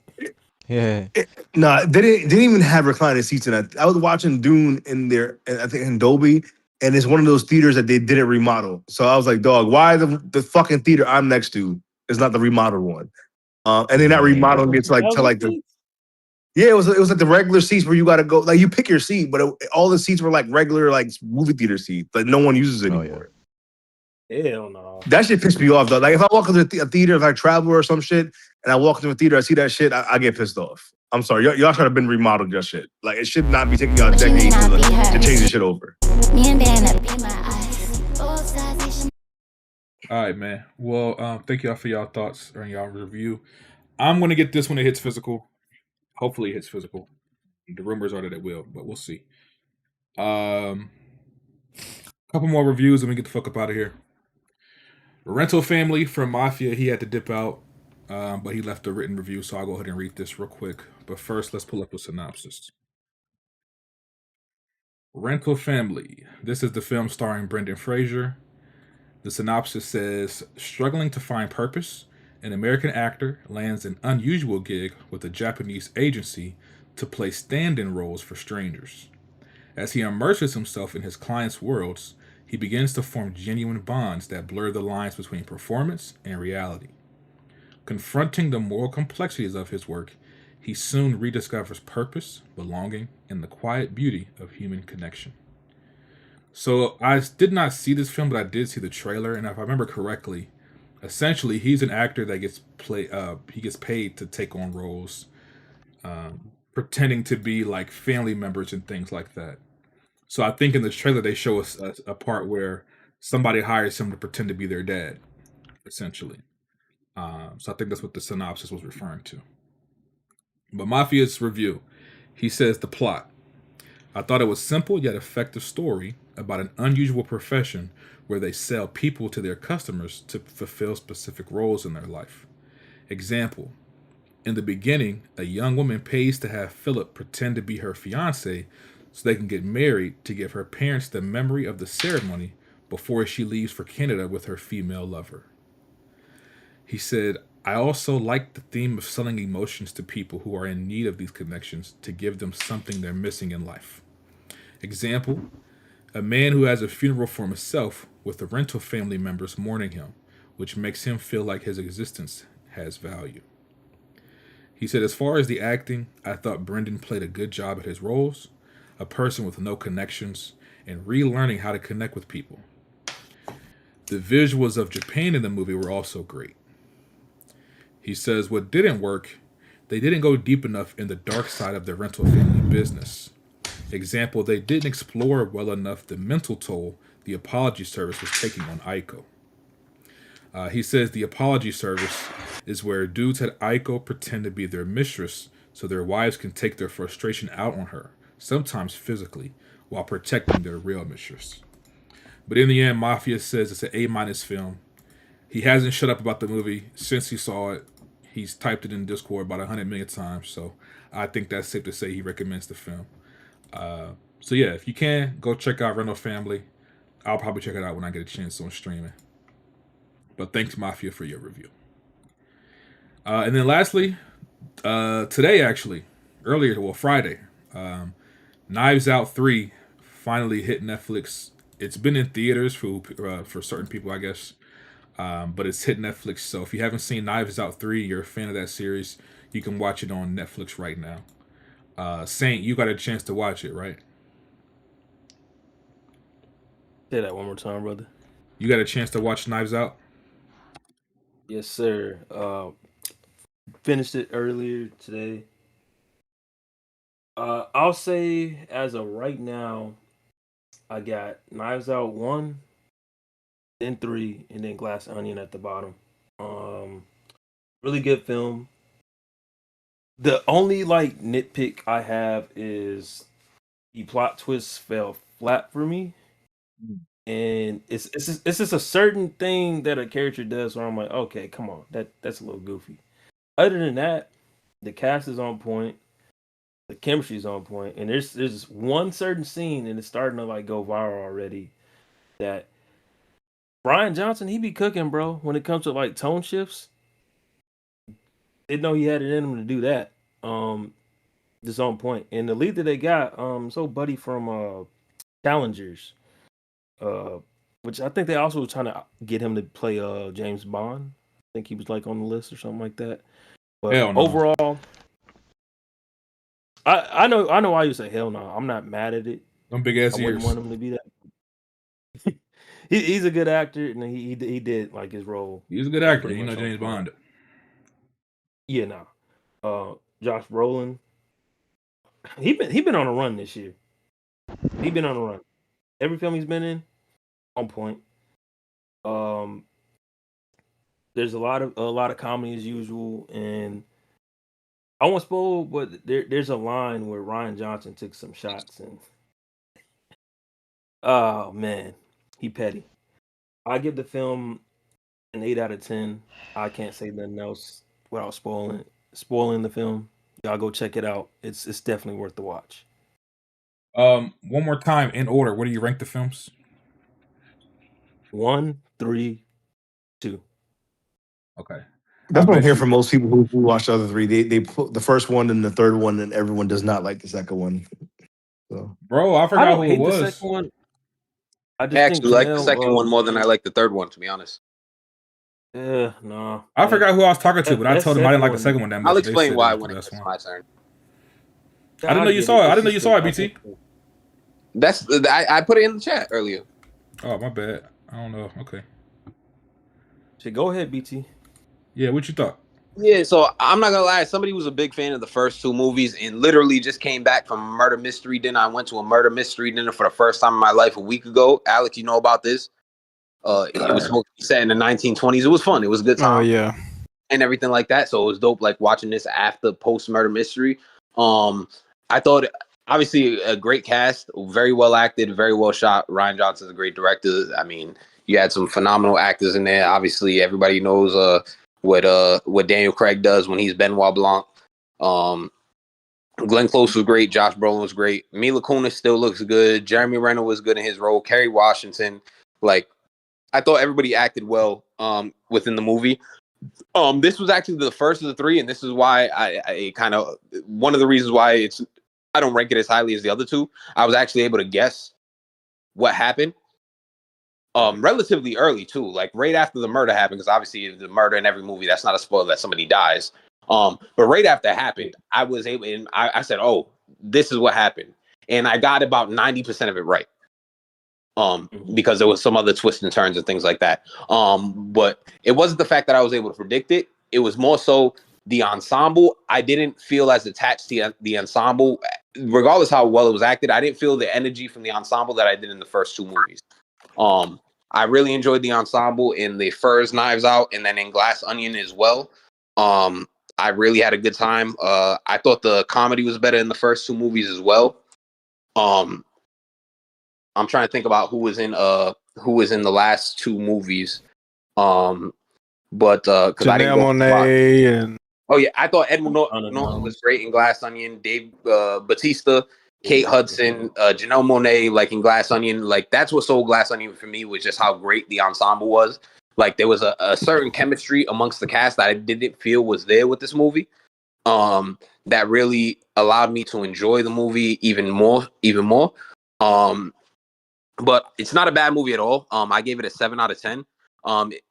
[SPEAKER 6] Yeah.
[SPEAKER 9] Nah, they didn't even have reclining seats in that. I was watching Dune in there, I think in Dolby, and it's one of those theaters that they didn't remodel. So I was like, dog, why the fucking theater I'm next to is not the remodeled one? And they're not remodeling it to like the. Yeah, it was like the regular seats where you got to go. Like you pick your seat, but all the seats were like regular like movie theater seats that no one uses anymore.
[SPEAKER 4] Hell no.
[SPEAKER 9] That shit pissed me off though. Like if I walk into a theater, if I travel or some shit, and I walk into a theater, I see that shit, I get pissed off. I'm sorry, y'all should have been remodeled your shit. Like it should not be taking y'all decades to change the shit over.
[SPEAKER 1] All right, man. Well, thank y'all for y'all thoughts or y'all review. I'm gonna get this when it hits physical. Hopefully, it hits physical. The rumors are that it will, but we'll see. Couple more reviews and we get the fuck up out of here. Rental Family from Mafia, he had to dip out, but he left a written review, so I'll go ahead and read this real quick. But first, let's pull up a synopsis. Rental Family. This is the film starring Brendan Fraser. The synopsis says, struggling to find purpose, an American actor lands an unusual gig with a Japanese agency to play stand-in roles for strangers. As he immerses himself in his clients' worlds, he begins to form genuine bonds that blur the lines between performance and reality. Confronting the moral complexities of his work, he soon rediscovers purpose, belonging, and the quiet beauty of human connection. So I did not see this film, but I did see the trailer, and if I remember correctly, essentially he's an actor that gets he gets paid to take on roles, pretending to be like family members and things like that. So I think in the trailer they show us a part where somebody hires him to pretend to be their dad, essentially. So I think that's what the synopsis was referring to. But Mafia's review, he says the plot. I thought it was simple yet effective story about an unusual profession where they sell people to their customers to fulfill specific roles in their life. Example, in the beginning, a young woman pays to have Philip pretend to be her fiance so they can get married to give her parents the memory of the ceremony before she leaves for Canada with her female lover. He said, I also like the theme of selling emotions to people who are in need of these connections to give them something they're missing in life. Example, a man who has a funeral for himself with the rental family members mourning him, which makes him feel like his existence has value. He said, as far as the acting, I thought Brendan played a good job at his roles, a person with no connections, and relearning how to connect with people. The visuals of Japan in the movie were also great. He says what didn't work, they didn't go deep enough in the dark side of the rental family business. Example, they didn't explore well enough the mental toll the apology service was taking on Aiko. He says the apology service is where dudes had Aiko pretend to be their mistress so their wives can take their frustration out on her, sometimes physically, while protecting their real mistress. But in the end, Mafia says it's an A- film. He hasn't shut up about the movie since he saw it. He's typed it in Discord about 100 million times, so I think that's safe to say he recommends the film. So yeah, if you can, go check out Rental Family. I'll probably check it out when I get a chance on streaming. But thanks, Mafia, for your review. And then lastly, today actually, Friday, Knives Out 3 finally hit Netflix. It's been in theaters for certain people, I guess. But it's hit Netflix. So if you haven't seen Knives Out 3, you're a fan of that series, you can watch it on Netflix right now. Saint, you got a chance to watch it, right?
[SPEAKER 4] Say that one more time, brother.
[SPEAKER 1] You got a chance to watch Knives Out?
[SPEAKER 4] Yes, sir. Finished it earlier today. I'll say as of right now, I got Knives Out 1, then 3, and then Glass Onion at the bottom. Really good film. The only like nitpick I have is the plot twist fell flat for me. And it's just a certain thing that a character does where I'm like, okay, come on, that's a little goofy. Other than that, the cast is on point, the chemistry is on point, and there's one certain scene and it's starting to like go viral already that Brian Johnson, he be cooking, bro, when it comes to like tone shifts. Didn't know he had it in him to do that. Just on point. And the lead that they got, so Buddy from Challengers. Which I think they also were trying to get him to play James Bond. I think he was like on the list or something like that. But
[SPEAKER 1] Hell no.
[SPEAKER 4] overall, I know why you say hell no. I'm not mad at it.
[SPEAKER 1] Them big ass
[SPEAKER 4] I wouldn't
[SPEAKER 1] ears.
[SPEAKER 4] want him to be that. He's a good actor, and he did like his role.
[SPEAKER 1] He's a good actor.
[SPEAKER 4] pretty
[SPEAKER 1] You know
[SPEAKER 4] much on
[SPEAKER 1] James
[SPEAKER 4] point.
[SPEAKER 1] Bond.
[SPEAKER 4] Yeah, no. Josh Brolin, he been on a run this year. He been on a run. Every film he's been in, on point. There's a lot of comedy as usual, and I won't spoil, but there's a line where Ryan Johnson took some shots, and oh man, he petty. I give the film an 8 out of 10. I can't say nothing else without spoiling the film. Y'all go check it out. It's definitely worth the watch.
[SPEAKER 1] One more time in order. Where do you rank the films?
[SPEAKER 4] 1, 3, 2.
[SPEAKER 1] Okay.
[SPEAKER 9] That's what I
[SPEAKER 1] bet
[SPEAKER 9] hear
[SPEAKER 1] you-
[SPEAKER 9] from most people who watch the other three. They put the first one and the third one, and everyone does not like the second one. So
[SPEAKER 1] Bro, I
[SPEAKER 4] I
[SPEAKER 1] forgot
[SPEAKER 4] don't
[SPEAKER 1] who it
[SPEAKER 4] hate the
[SPEAKER 1] was.
[SPEAKER 4] second one. I
[SPEAKER 7] I
[SPEAKER 4] just think
[SPEAKER 7] actually like the
[SPEAKER 4] Janelle,
[SPEAKER 7] second one more than I like the third one, to be honest.
[SPEAKER 4] Yeah, no.
[SPEAKER 1] I forgot who I was talking to, but I
[SPEAKER 4] that
[SPEAKER 1] told him I didn't like the
[SPEAKER 4] second
[SPEAKER 1] second one that much.
[SPEAKER 7] I'll
[SPEAKER 1] They
[SPEAKER 7] explain
[SPEAKER 1] said
[SPEAKER 7] why
[SPEAKER 1] it was
[SPEAKER 7] when
[SPEAKER 1] the
[SPEAKER 7] it
[SPEAKER 1] best
[SPEAKER 7] gets
[SPEAKER 1] one.
[SPEAKER 7] my turn.
[SPEAKER 1] I didn't know you saw it. I didn't know you saw it, BT.
[SPEAKER 7] I put it in the chat earlier.
[SPEAKER 1] Oh, my bad. I don't know. Okay.
[SPEAKER 4] So go ahead, BT.
[SPEAKER 1] Yeah, what you thought?
[SPEAKER 7] Yeah, so I'm not gonna lie. Somebody was a big fan of the first two movies and literally just came back from a murder mystery dinner. I went to a murder mystery dinner for the first time in my life a week ago. Alec, you know about this? It was supposed to be set in the 1920s. It was fun. It was a good time.
[SPEAKER 5] Oh yeah.
[SPEAKER 7] And everything like that. So it was dope, like watching this after post murder mystery. I thought obviously a great cast, very well acted, very well shot. Ryan Johnson's a great director. I mean, you had some phenomenal actors in there. Obviously, everybody knows what Daniel Craig does when he's Benoit Blanc. Glenn Close was great. Josh Brolin was great. Mila Kunis still looks good. Jeremy Renner was good in his role. Kerry Washington, like I thought everybody acted well within the movie. This was actually the first of the three, and this is why I kind of one of the reasons why I don't rank it as highly as the other two. I was actually able to guess what happened relatively early too, like right after the murder happened, because obviously the murder in every movie, that's not a spoiler that somebody dies. But right after it happened, I was able, and I said, "Oh, this is what happened," and I got about 90% of it right. Because there was some other twists and turns and things like that. But it wasn't the fact that I was able to predict it. It was more so the ensemble. I didn't feel as attached to the ensemble, regardless how well it was acted. I didn't feel the energy from the ensemble that I did in the first two movies. I really enjoyed the ensemble in the Furs, Knives Out, and then in Glass Onion as well. I really had a good time. I thought the comedy was better in the first two movies as well. I'm trying to think about who was in the last two movies. But because I didn't go
[SPEAKER 5] Janelle Monáe
[SPEAKER 7] oh yeah, I thought Edward Norton was great in Glass Onion. Dave Bautista, Kate Hudson, Janelle Monáe, like in Glass Onion, like that's what sold Glass Onion for me, was just how great the ensemble was. Like there was a certain chemistry amongst the cast that I didn't feel was there with this movie. That really allowed me to enjoy the movie even more. But it's not a bad movie at all. I gave it a 7 out of 10.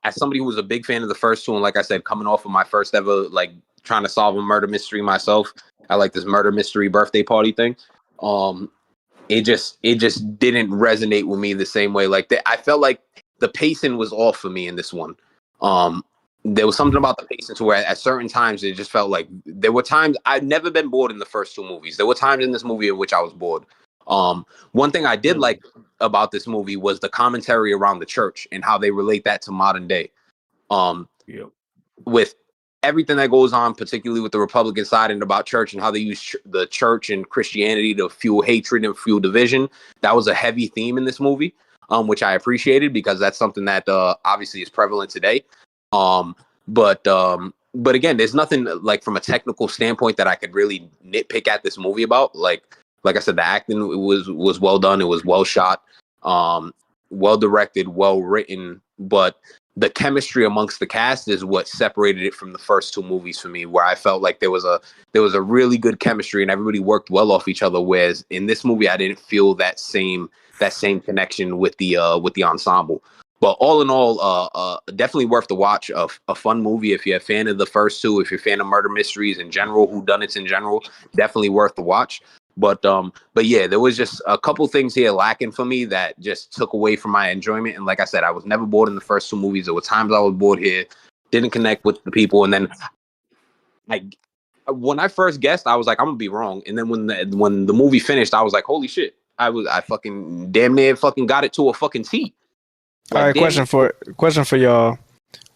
[SPEAKER 7] As somebody who was a big fan of the first two, and like I said, coming off of my first ever like trying to solve a murder mystery myself, I like this murder mystery birthday party thing. It just didn't resonate with me the same way. Like I felt like the pacing was off for me in this one. There was something about the pacing to where at certain times it just felt like there were times I'd never been bored in the first two movies. There were times in this movie in which I was bored. One thing I did like about this movie was the commentary around the church and how they relate that to modern day. With everything that goes on, particularly with the Republican side and about church and how they use the church and Christianity to fuel hatred and fuel division. That was a heavy theme in this movie, which I appreciated because that's something that obviously is prevalent today. But again, there's nothing like from a technical standpoint that I could really nitpick at this movie about. Like I said, the acting was well done. It was well shot, well directed, well written. But the chemistry amongst the cast is what separated it from the first two movies for me, where I felt like there was a really good chemistry and everybody worked well off each other. Whereas in this movie, I didn't feel that same connection with the ensemble. But all in all, definitely worth the watch. A fun movie if you're a fan of the first two. If you're a fan of murder mysteries in general, whodunits in general, definitely worth the watch. But yeah, there was just a couple things here lacking for me that just took away from my enjoyment. And like I said, I was never bored in the first two movies. There were times I was bored here, didn't connect with the people, and then when I first guessed, I was like, I'm gonna be wrong. And then when the movie finished, I was like, holy shit, I fucking damn near fucking got it to a fucking T.
[SPEAKER 10] All right, question for y'all.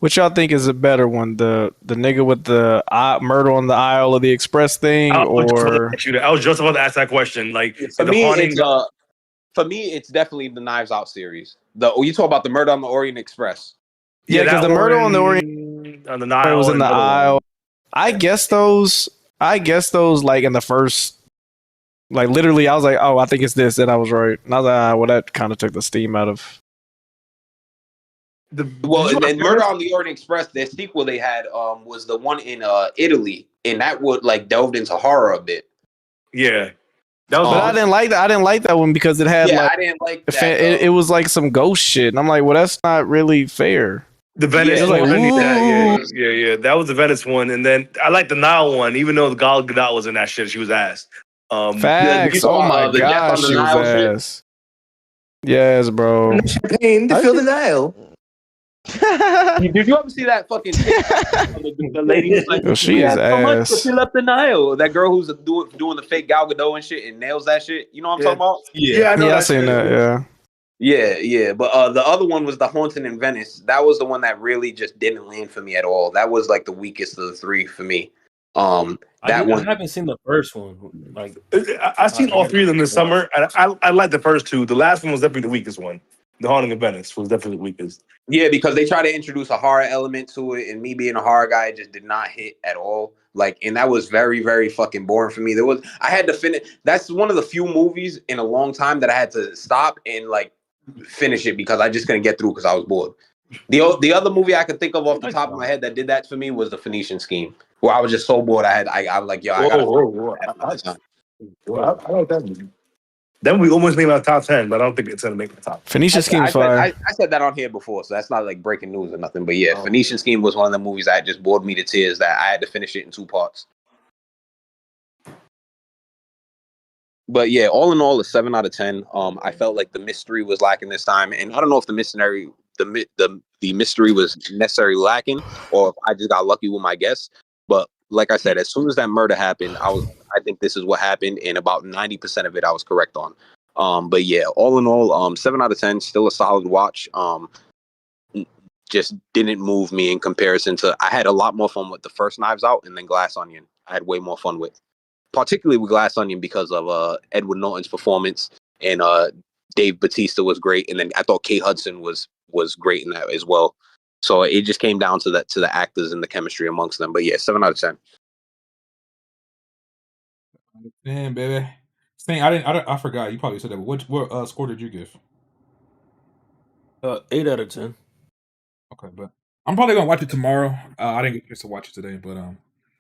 [SPEAKER 10] What y'all think is a better one? The nigga with the murder on the Isle of the Express thing,
[SPEAKER 9] I
[SPEAKER 10] or
[SPEAKER 9] was just about to ask that question. Like
[SPEAKER 7] for me, it's definitely the Knives Out series. You talk about the Murder on the Orient Express.
[SPEAKER 10] yeah, because the murder on the Orient
[SPEAKER 9] on the Nile
[SPEAKER 10] was in the Isle.
[SPEAKER 9] one.
[SPEAKER 10] I guess those like in the first, like literally, I was like, oh, I think it's this, and I was right. And I was like, well, that kind of took the steam out of.
[SPEAKER 7] And then Murder on the Orient Express, their sequel they had was the one in Italy, and that would like delved into horror a bit.
[SPEAKER 9] Yeah, that was.
[SPEAKER 10] But I didn't like that. I didn't like that one because it had
[SPEAKER 7] I didn't like that.
[SPEAKER 10] It was like some ghost shit, and I'm like, well, that's not really fair.
[SPEAKER 9] The Venice
[SPEAKER 10] Yeah,
[SPEAKER 9] one,
[SPEAKER 10] like,
[SPEAKER 9] yeah. That was the Venice one, and then I like the Nile one, even though the Gal Gadot was in that shit. She was ass.
[SPEAKER 10] Facts. Oh my gosh, she was ass. Yes, bro.
[SPEAKER 9] Champagne to fill the Nile.
[SPEAKER 7] Did you ever see that fucking the lady was like,
[SPEAKER 10] Yo, she is
[SPEAKER 7] so much to
[SPEAKER 10] ass.
[SPEAKER 7] fill up the Nile? That girl who's doing the fake Gal Gadot and shit and nails that shit. You know what I'm talking about?
[SPEAKER 9] Yeah, I know.
[SPEAKER 10] Yeah, I seen that. Yeah.
[SPEAKER 7] Yeah. But the other one was The Haunting in Venice. That was the one that really just didn't land for me at all. That was like the weakest of the three for me. I
[SPEAKER 4] haven't seen the first one. Like
[SPEAKER 9] I've seen all three of them this summer, and I like the first two. The last one was definitely the weakest one. The Haunting in Venice was definitely the weakest.
[SPEAKER 7] Yeah, because they try to introduce a horror element to it, and me being a horror guy, it just did not hit at all. Like, and that was very, very fucking boring for me. I had to finish. That's one of the few movies in a long time that I had to stop and like finish it because I just couldn't get through because I was bored. The other movie I could think of off the top of my head that did that for me was The Phoenician Scheme, where I was just so bored. I was like, yo, I gotta.
[SPEAKER 9] I like that movie. Then we almost made my top 10, but I don't think it's gonna make the top.
[SPEAKER 10] Phoenician Scheme fire.
[SPEAKER 7] I said that on here before, so that's not like breaking news or nothing. But yeah, Phoenician Scheme was one of the movies that just bored me to tears. That I had to finish it in 2 parts. But yeah, all in all, a 7 out of 10. I felt like the mystery was lacking this time, and I don't know if the mystery was necessarily lacking, or if I just got lucky with my guess. But like I said, as soon as that murder happened, I think this is what happened, and about 90% of it I was correct on. But yeah, all in all, 7 out of 10, still a solid watch. Just didn't move me in comparison to. I had a lot more fun with the first Knives Out, and then Glass Onion. I had way more fun with, particularly with Glass Onion because of Edward Norton's performance, and Dave Bautista was great, and then I thought Kate Hudson was great in that as well. So it just came down to the actors and the chemistry amongst them. But yeah, 7 out of 10.
[SPEAKER 1] Damn, baby. Sting, I forgot. You probably said that. But what score did you give?
[SPEAKER 4] 8 out of 10.
[SPEAKER 1] Okay, but I'm probably gonna watch it tomorrow. I didn't get a chance to watch it today, but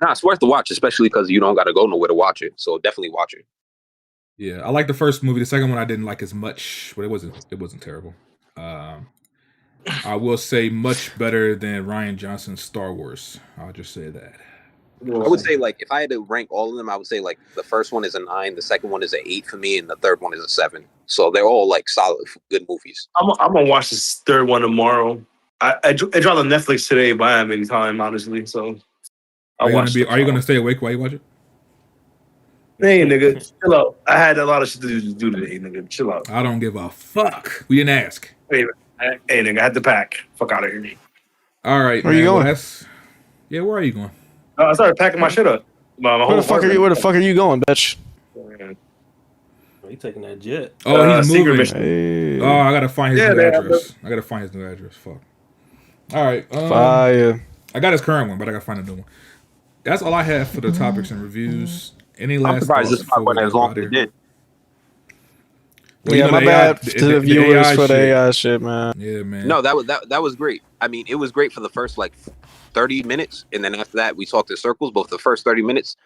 [SPEAKER 7] Nah, it's worth the watch, especially because you don't got to go nowhere to watch it. So definitely watch it.
[SPEAKER 1] yeah, I like the first movie. The second one I didn't like as much, but it wasn't terrible. I will say much better than Rian Johnson's Star Wars. I'll just say that.
[SPEAKER 7] I would say, like, if I had to rank all of them, I would say, like, the first one is a 9, the second one is an 8 for me, and the third one is a 7. So they're all, like, solid, good movies.
[SPEAKER 9] I'm going to watch this third one tomorrow. I dropped on Netflix today, but I don't have any time, honestly, so
[SPEAKER 1] Are you going to stay awake while you watch it?
[SPEAKER 9] Hey, nigga, chill out. I had a lot of shit to do today, nigga. Chill out.
[SPEAKER 1] I don't give a fuck. We didn't ask.
[SPEAKER 9] Hey, nigga, I had to pack. Fuck out of here.
[SPEAKER 1] All right,
[SPEAKER 10] where you going?
[SPEAKER 1] Yeah, where are you going?
[SPEAKER 9] I started packing my shit up.
[SPEAKER 10] Where the fuck are you going, bitch?
[SPEAKER 4] You taking that jet?
[SPEAKER 1] Oh, he's moving.
[SPEAKER 10] Hey.
[SPEAKER 1] Oh, I gotta find his new address. I gotta find his new address. Fuck. All right.
[SPEAKER 10] Fire.
[SPEAKER 1] I got his current one, but I gotta find a new one. That's all I have for the topics and reviews. Any last?
[SPEAKER 7] I'm surprised this part went as long as it did.
[SPEAKER 1] Well,
[SPEAKER 10] yeah, my bad to the viewers for the AI shit, man.
[SPEAKER 1] Yeah, man.
[SPEAKER 7] No, that was great. I mean, it was great for the first like 30 minutes, and then after that, we talked in circles. But for the first 30 minutes,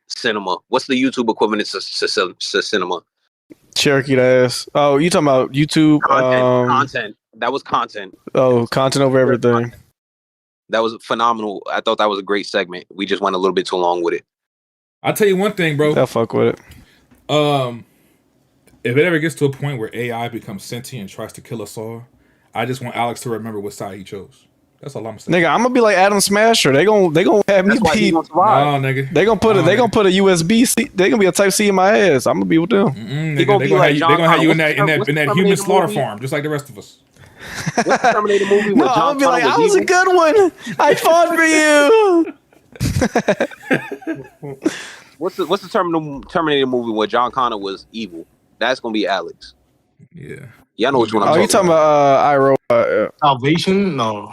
[SPEAKER 7] cinema. What's the YouTube equivalent to cinema?
[SPEAKER 10] Cherokee ass. Oh, you talking about YouTube
[SPEAKER 7] content? That was content.
[SPEAKER 10] Oh, content over everything.
[SPEAKER 7] That was phenomenal. I thought that was a great segment. We just went a little bit too long with it.
[SPEAKER 1] I'll tell you one thing, bro.
[SPEAKER 10] I'll fuck with it.
[SPEAKER 1] If it ever gets to a point where AI becomes sentient and tries to kill us all, I just want Alex to remember what side he chose. That's all I'm saying.
[SPEAKER 10] Nigga, I'm gonna be like Adam Smasher. They gonna have me be.
[SPEAKER 1] No, nigga.
[SPEAKER 10] They gonna put a USB C. They gonna be a Type C in my ass. I'm gonna be with them.
[SPEAKER 1] Nigga, they gonna have you in that human slaughter farm, just like the rest of us.
[SPEAKER 7] What's the Terminator movie?
[SPEAKER 10] No, I'm gonna be like, I was a good one. I fought for you.
[SPEAKER 7] What's the Terminator movie where John Connor was evil? That's gonna be Alex.
[SPEAKER 1] Yeah.
[SPEAKER 7] Y'all know which one I'm talking
[SPEAKER 10] you talking about
[SPEAKER 9] Salvation? No.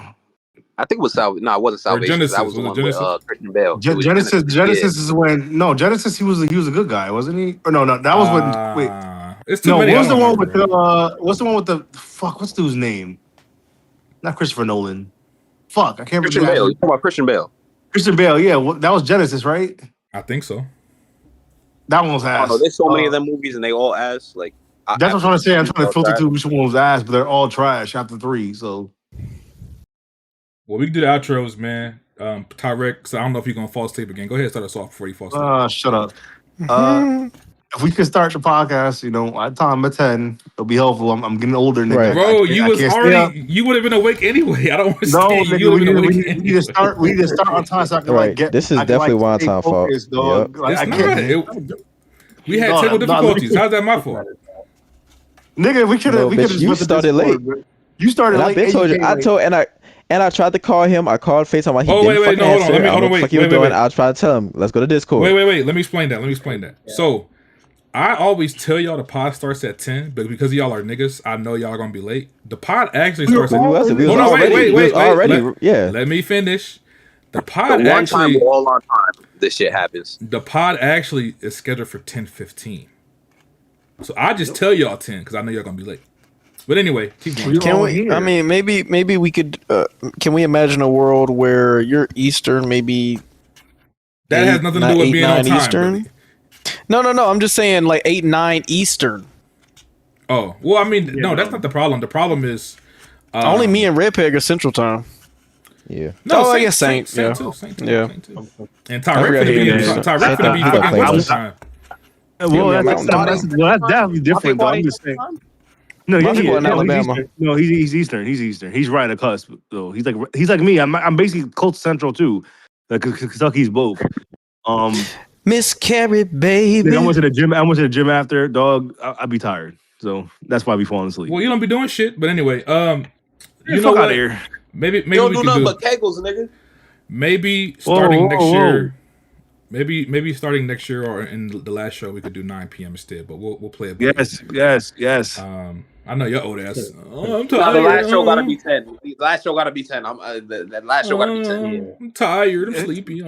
[SPEAKER 7] I think it was Salvation. No, it wasn't Salvation.
[SPEAKER 1] Genesis.
[SPEAKER 7] That was the
[SPEAKER 1] Was
[SPEAKER 7] one
[SPEAKER 1] it
[SPEAKER 7] with
[SPEAKER 1] Genesis?
[SPEAKER 7] Christian Bale.
[SPEAKER 9] Genesis is when Genesis he was a good guy, wasn't he? Or no, that was when wait.
[SPEAKER 1] It's too
[SPEAKER 9] No,
[SPEAKER 1] many.
[SPEAKER 9] what's the one with what's the one with the fuck? What's the dude's name? Not Christopher Nolan. Fuck, I can't
[SPEAKER 7] Christian
[SPEAKER 9] remember.
[SPEAKER 7] Bale. You talking about Christian Bale?
[SPEAKER 9] Christian Bale, yeah, that was Genesis, right?
[SPEAKER 1] I think so.
[SPEAKER 9] That one was
[SPEAKER 7] I
[SPEAKER 9] ass.
[SPEAKER 7] don't know. There's so many of them movies and they all ass. Like
[SPEAKER 9] That's what I'm trying to say. I'm trying to filter through which one was ass, but they're all trash after 3. So,
[SPEAKER 1] Well, we can do the outros, man. Tyrek, because I don't know if you're gonna fall asleep again. Go ahead and start us off before you fall asleep.
[SPEAKER 9] shut up. If we could start the podcast, at time at 10, it'll be helpful. I'm getting older, nigga.
[SPEAKER 6] Right.
[SPEAKER 1] Bro,
[SPEAKER 9] I can't stay up.
[SPEAKER 1] you would have been awake anyway. I don't want to
[SPEAKER 9] No,
[SPEAKER 1] stay.
[SPEAKER 9] nigga,
[SPEAKER 1] You would have been awake
[SPEAKER 9] we
[SPEAKER 1] anyway.
[SPEAKER 9] need to start. We need to start on time so I can
[SPEAKER 6] Right.
[SPEAKER 9] get.
[SPEAKER 6] This is
[SPEAKER 9] I can,
[SPEAKER 6] definitely
[SPEAKER 9] stay
[SPEAKER 6] one time fault.
[SPEAKER 9] focused, dog.
[SPEAKER 6] Yep.
[SPEAKER 9] Like,
[SPEAKER 1] It's
[SPEAKER 9] I
[SPEAKER 1] not.
[SPEAKER 9] can't.
[SPEAKER 1] We had
[SPEAKER 9] No,
[SPEAKER 1] technical
[SPEAKER 9] no,
[SPEAKER 1] difficulties. How's that my fault?
[SPEAKER 9] Nigga, we could have.
[SPEAKER 6] No,
[SPEAKER 9] we
[SPEAKER 6] bitch,
[SPEAKER 9] could have.
[SPEAKER 6] you started late.
[SPEAKER 9] You started
[SPEAKER 6] And
[SPEAKER 9] late.
[SPEAKER 6] I've been told you. I tried to call him. I called FaceTime. He
[SPEAKER 1] Oh,
[SPEAKER 6] didn't
[SPEAKER 1] wait,
[SPEAKER 6] fucking
[SPEAKER 1] no, hold on.
[SPEAKER 6] answer.
[SPEAKER 1] Let me-
[SPEAKER 6] I
[SPEAKER 1] hold
[SPEAKER 6] don't
[SPEAKER 1] on,
[SPEAKER 6] know what the
[SPEAKER 1] wait,
[SPEAKER 6] fuck he was
[SPEAKER 1] wait,
[SPEAKER 6] doing.
[SPEAKER 1] wait.
[SPEAKER 6] I was trying to tell him, let's go to Discord.
[SPEAKER 1] Wait. Let me explain that. So, I always tell y'all the pod starts at 10, but because y'all are niggas, I know y'all gonna be late. The pod actually starts at...
[SPEAKER 6] We was
[SPEAKER 1] Hold on,
[SPEAKER 6] already.
[SPEAKER 1] wait. Let me finish. The pod
[SPEAKER 7] One time
[SPEAKER 1] actually...
[SPEAKER 7] we're all on time. This shit happens.
[SPEAKER 1] The pod actually is scheduled for 10:15. So I just tell y'all 10 because I know y'all gonna be late. But anyway, keep going.
[SPEAKER 10] Can we? I mean, maybe we could. Can we imagine a world where you're Eastern, maybe?
[SPEAKER 1] That has nothing to do with being on time.
[SPEAKER 10] Eastern.
[SPEAKER 1] Really.
[SPEAKER 10] No. I'm just saying, like 8, 9 Eastern.
[SPEAKER 1] Oh well, I mean, no, that's not the problem. The problem is
[SPEAKER 10] only me and Red Peg are Central Time.
[SPEAKER 6] Yeah.
[SPEAKER 1] No,
[SPEAKER 10] I guess Saint.
[SPEAKER 1] Saint
[SPEAKER 10] Yeah.
[SPEAKER 1] Saint too.
[SPEAKER 10] I
[SPEAKER 1] And Tyrek
[SPEAKER 10] forgot
[SPEAKER 1] finna be
[SPEAKER 10] he
[SPEAKER 1] in
[SPEAKER 10] is.
[SPEAKER 1] Tyrek finna be fucking Western time.
[SPEAKER 9] Well, that's definitely different. Though. I'm just saying. No,
[SPEAKER 10] My people in Alabama.
[SPEAKER 9] He's Eastern. He's Eastern. He's right at cusp. So he's like me. I'm basically close to Central too. Like Kentucky's both.
[SPEAKER 10] Miss Carrie, baby.
[SPEAKER 9] I went to the gym after, dog. I'd be tired. So that's why I be falling asleep.
[SPEAKER 1] Well, you don't be doing shit. But anyway, you know
[SPEAKER 9] fuck
[SPEAKER 1] what?
[SPEAKER 9] out of here.
[SPEAKER 1] Maybe
[SPEAKER 7] You don't
[SPEAKER 1] we
[SPEAKER 7] do
[SPEAKER 1] can
[SPEAKER 7] nothing
[SPEAKER 1] do
[SPEAKER 7] but kegels, nigga.
[SPEAKER 1] maybe starting next
[SPEAKER 9] whoa.
[SPEAKER 1] year. Maybe starting next year or in the last show we could do 9 p.m. instead. But we'll play it.
[SPEAKER 9] Yes.
[SPEAKER 1] I know your old ass. Oh, I'm
[SPEAKER 7] No,
[SPEAKER 1] tired.
[SPEAKER 7] the last show gotta be 10. The last show gotta be 10. The last show gotta be 10. Yeah.
[SPEAKER 1] I'm tired. I'm sleepy.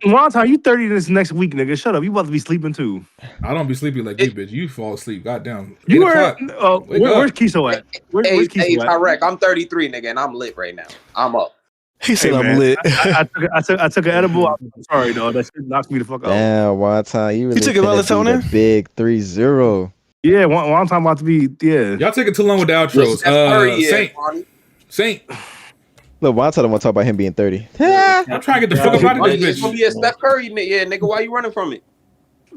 [SPEAKER 9] Why you 30 this next week, nigga? Shut up. You about to be sleeping too.
[SPEAKER 1] I don't be sleepy like you, bitch. You fall asleep. Goddamn.
[SPEAKER 9] You
[SPEAKER 1] 8
[SPEAKER 9] were.
[SPEAKER 1] o'clock.
[SPEAKER 9] Where's Kiso at? Where's
[SPEAKER 7] Hey,
[SPEAKER 9] Kiso at?
[SPEAKER 7] Tyrek, I'm 33, nigga, and I'm lit right now. I'm up.
[SPEAKER 10] He said I'm
[SPEAKER 9] man,
[SPEAKER 10] lit.
[SPEAKER 9] I took an edible. I'm sorry, dog. That shit knocked me the fuck out.
[SPEAKER 6] Damn, one time you really
[SPEAKER 10] took a melatonin?
[SPEAKER 6] the big 3-0.
[SPEAKER 9] Yeah, one time about to be. Yeah.
[SPEAKER 1] Y'all taking too long with the outros. Saint.
[SPEAKER 6] Look, one time I want to talk about him being 30.
[SPEAKER 1] I'm trying to get the fuck up out of
[SPEAKER 7] It's
[SPEAKER 1] this
[SPEAKER 7] gonna
[SPEAKER 1] bitch.
[SPEAKER 7] be a Steph Curry, nigga. Why you running from it?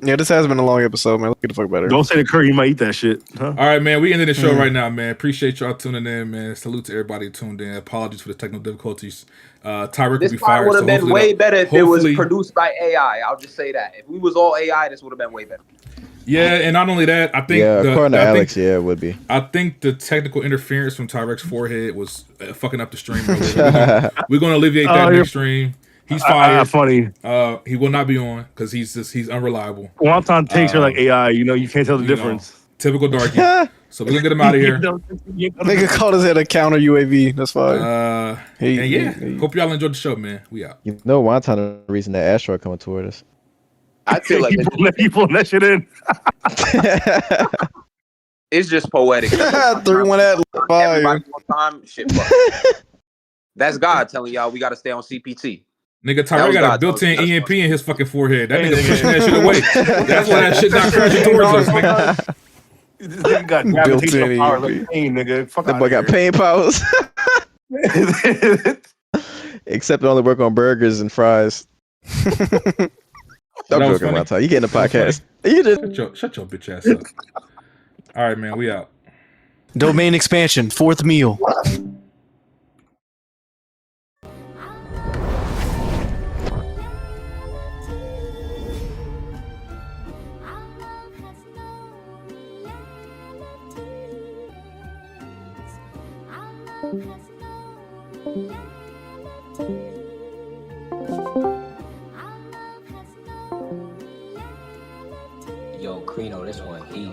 [SPEAKER 10] Yeah, this has been a long episode, man. Let's get the fuck better.
[SPEAKER 9] Don't say the Curry. You might eat that shit. Huh?
[SPEAKER 1] All right, man. We ended the show right now, man. Appreciate y'all tuning in, man. Salute to everybody who tuned in. Apologies for the technical difficulties. Tyrek will
[SPEAKER 7] This
[SPEAKER 1] be
[SPEAKER 7] pod
[SPEAKER 1] fired.
[SPEAKER 7] would have
[SPEAKER 1] so
[SPEAKER 7] been
[SPEAKER 1] hopefully
[SPEAKER 7] way
[SPEAKER 1] that-
[SPEAKER 7] better if it was
[SPEAKER 1] hopefully-
[SPEAKER 7] produced by AI. I'll just say that. If we was all AI, this would have been way better.
[SPEAKER 1] Yeah, and not only that, I think
[SPEAKER 6] Yeah, according to
[SPEAKER 1] I think-
[SPEAKER 6] Alex, yeah, it would be.
[SPEAKER 1] I think the technical interference from Tyrek's forehead was fucking up the stream. We're going to alleviate that next stream. He's fired.
[SPEAKER 9] Funny.
[SPEAKER 1] He will not be on because he's unreliable.
[SPEAKER 9] Wonton takes her like AI. You can't tell the difference.
[SPEAKER 1] Typical darky. So we're gonna get him out of here.
[SPEAKER 10] Nigga called his head a counter UAV. That's fine.
[SPEAKER 1] And yeah, hope y'all enjoyed the show, man. We out.
[SPEAKER 6] You know, one time the reason that asteroid coming toward us.
[SPEAKER 7] I feel like
[SPEAKER 9] you pulling that shit in.
[SPEAKER 7] it's just poetic.
[SPEAKER 10] 3-1 at fire.
[SPEAKER 7] Everybody on time, shit. Fuck. That's God telling y'all we got to stay on CPT.
[SPEAKER 1] Nigga,
[SPEAKER 7] That
[SPEAKER 1] Tyrek
[SPEAKER 7] was
[SPEAKER 1] got
[SPEAKER 7] God
[SPEAKER 1] a built-in
[SPEAKER 7] telling us.
[SPEAKER 1] EMP in his fucking forehead. That nigga pushing that shit away. That's why that shit not crashing towards us, nigga.
[SPEAKER 9] This nigga got
[SPEAKER 10] Built-in
[SPEAKER 9] gravitational power like
[SPEAKER 10] EMP.
[SPEAKER 9] pain, nigga. Fuck
[SPEAKER 6] That
[SPEAKER 9] out
[SPEAKER 6] boy
[SPEAKER 9] of
[SPEAKER 6] got
[SPEAKER 9] here.
[SPEAKER 6] pain powers. Except it only work on burgers and fries. I'm
[SPEAKER 1] That was
[SPEAKER 6] joking
[SPEAKER 1] funny.
[SPEAKER 6] around. You getting a
[SPEAKER 1] That was funny.
[SPEAKER 6] podcast? You just
[SPEAKER 1] Shut your bitch ass up. All right, man. We out.
[SPEAKER 10] Domain expansion, fourth meal.
[SPEAKER 11] Yo, Crino, this one heat.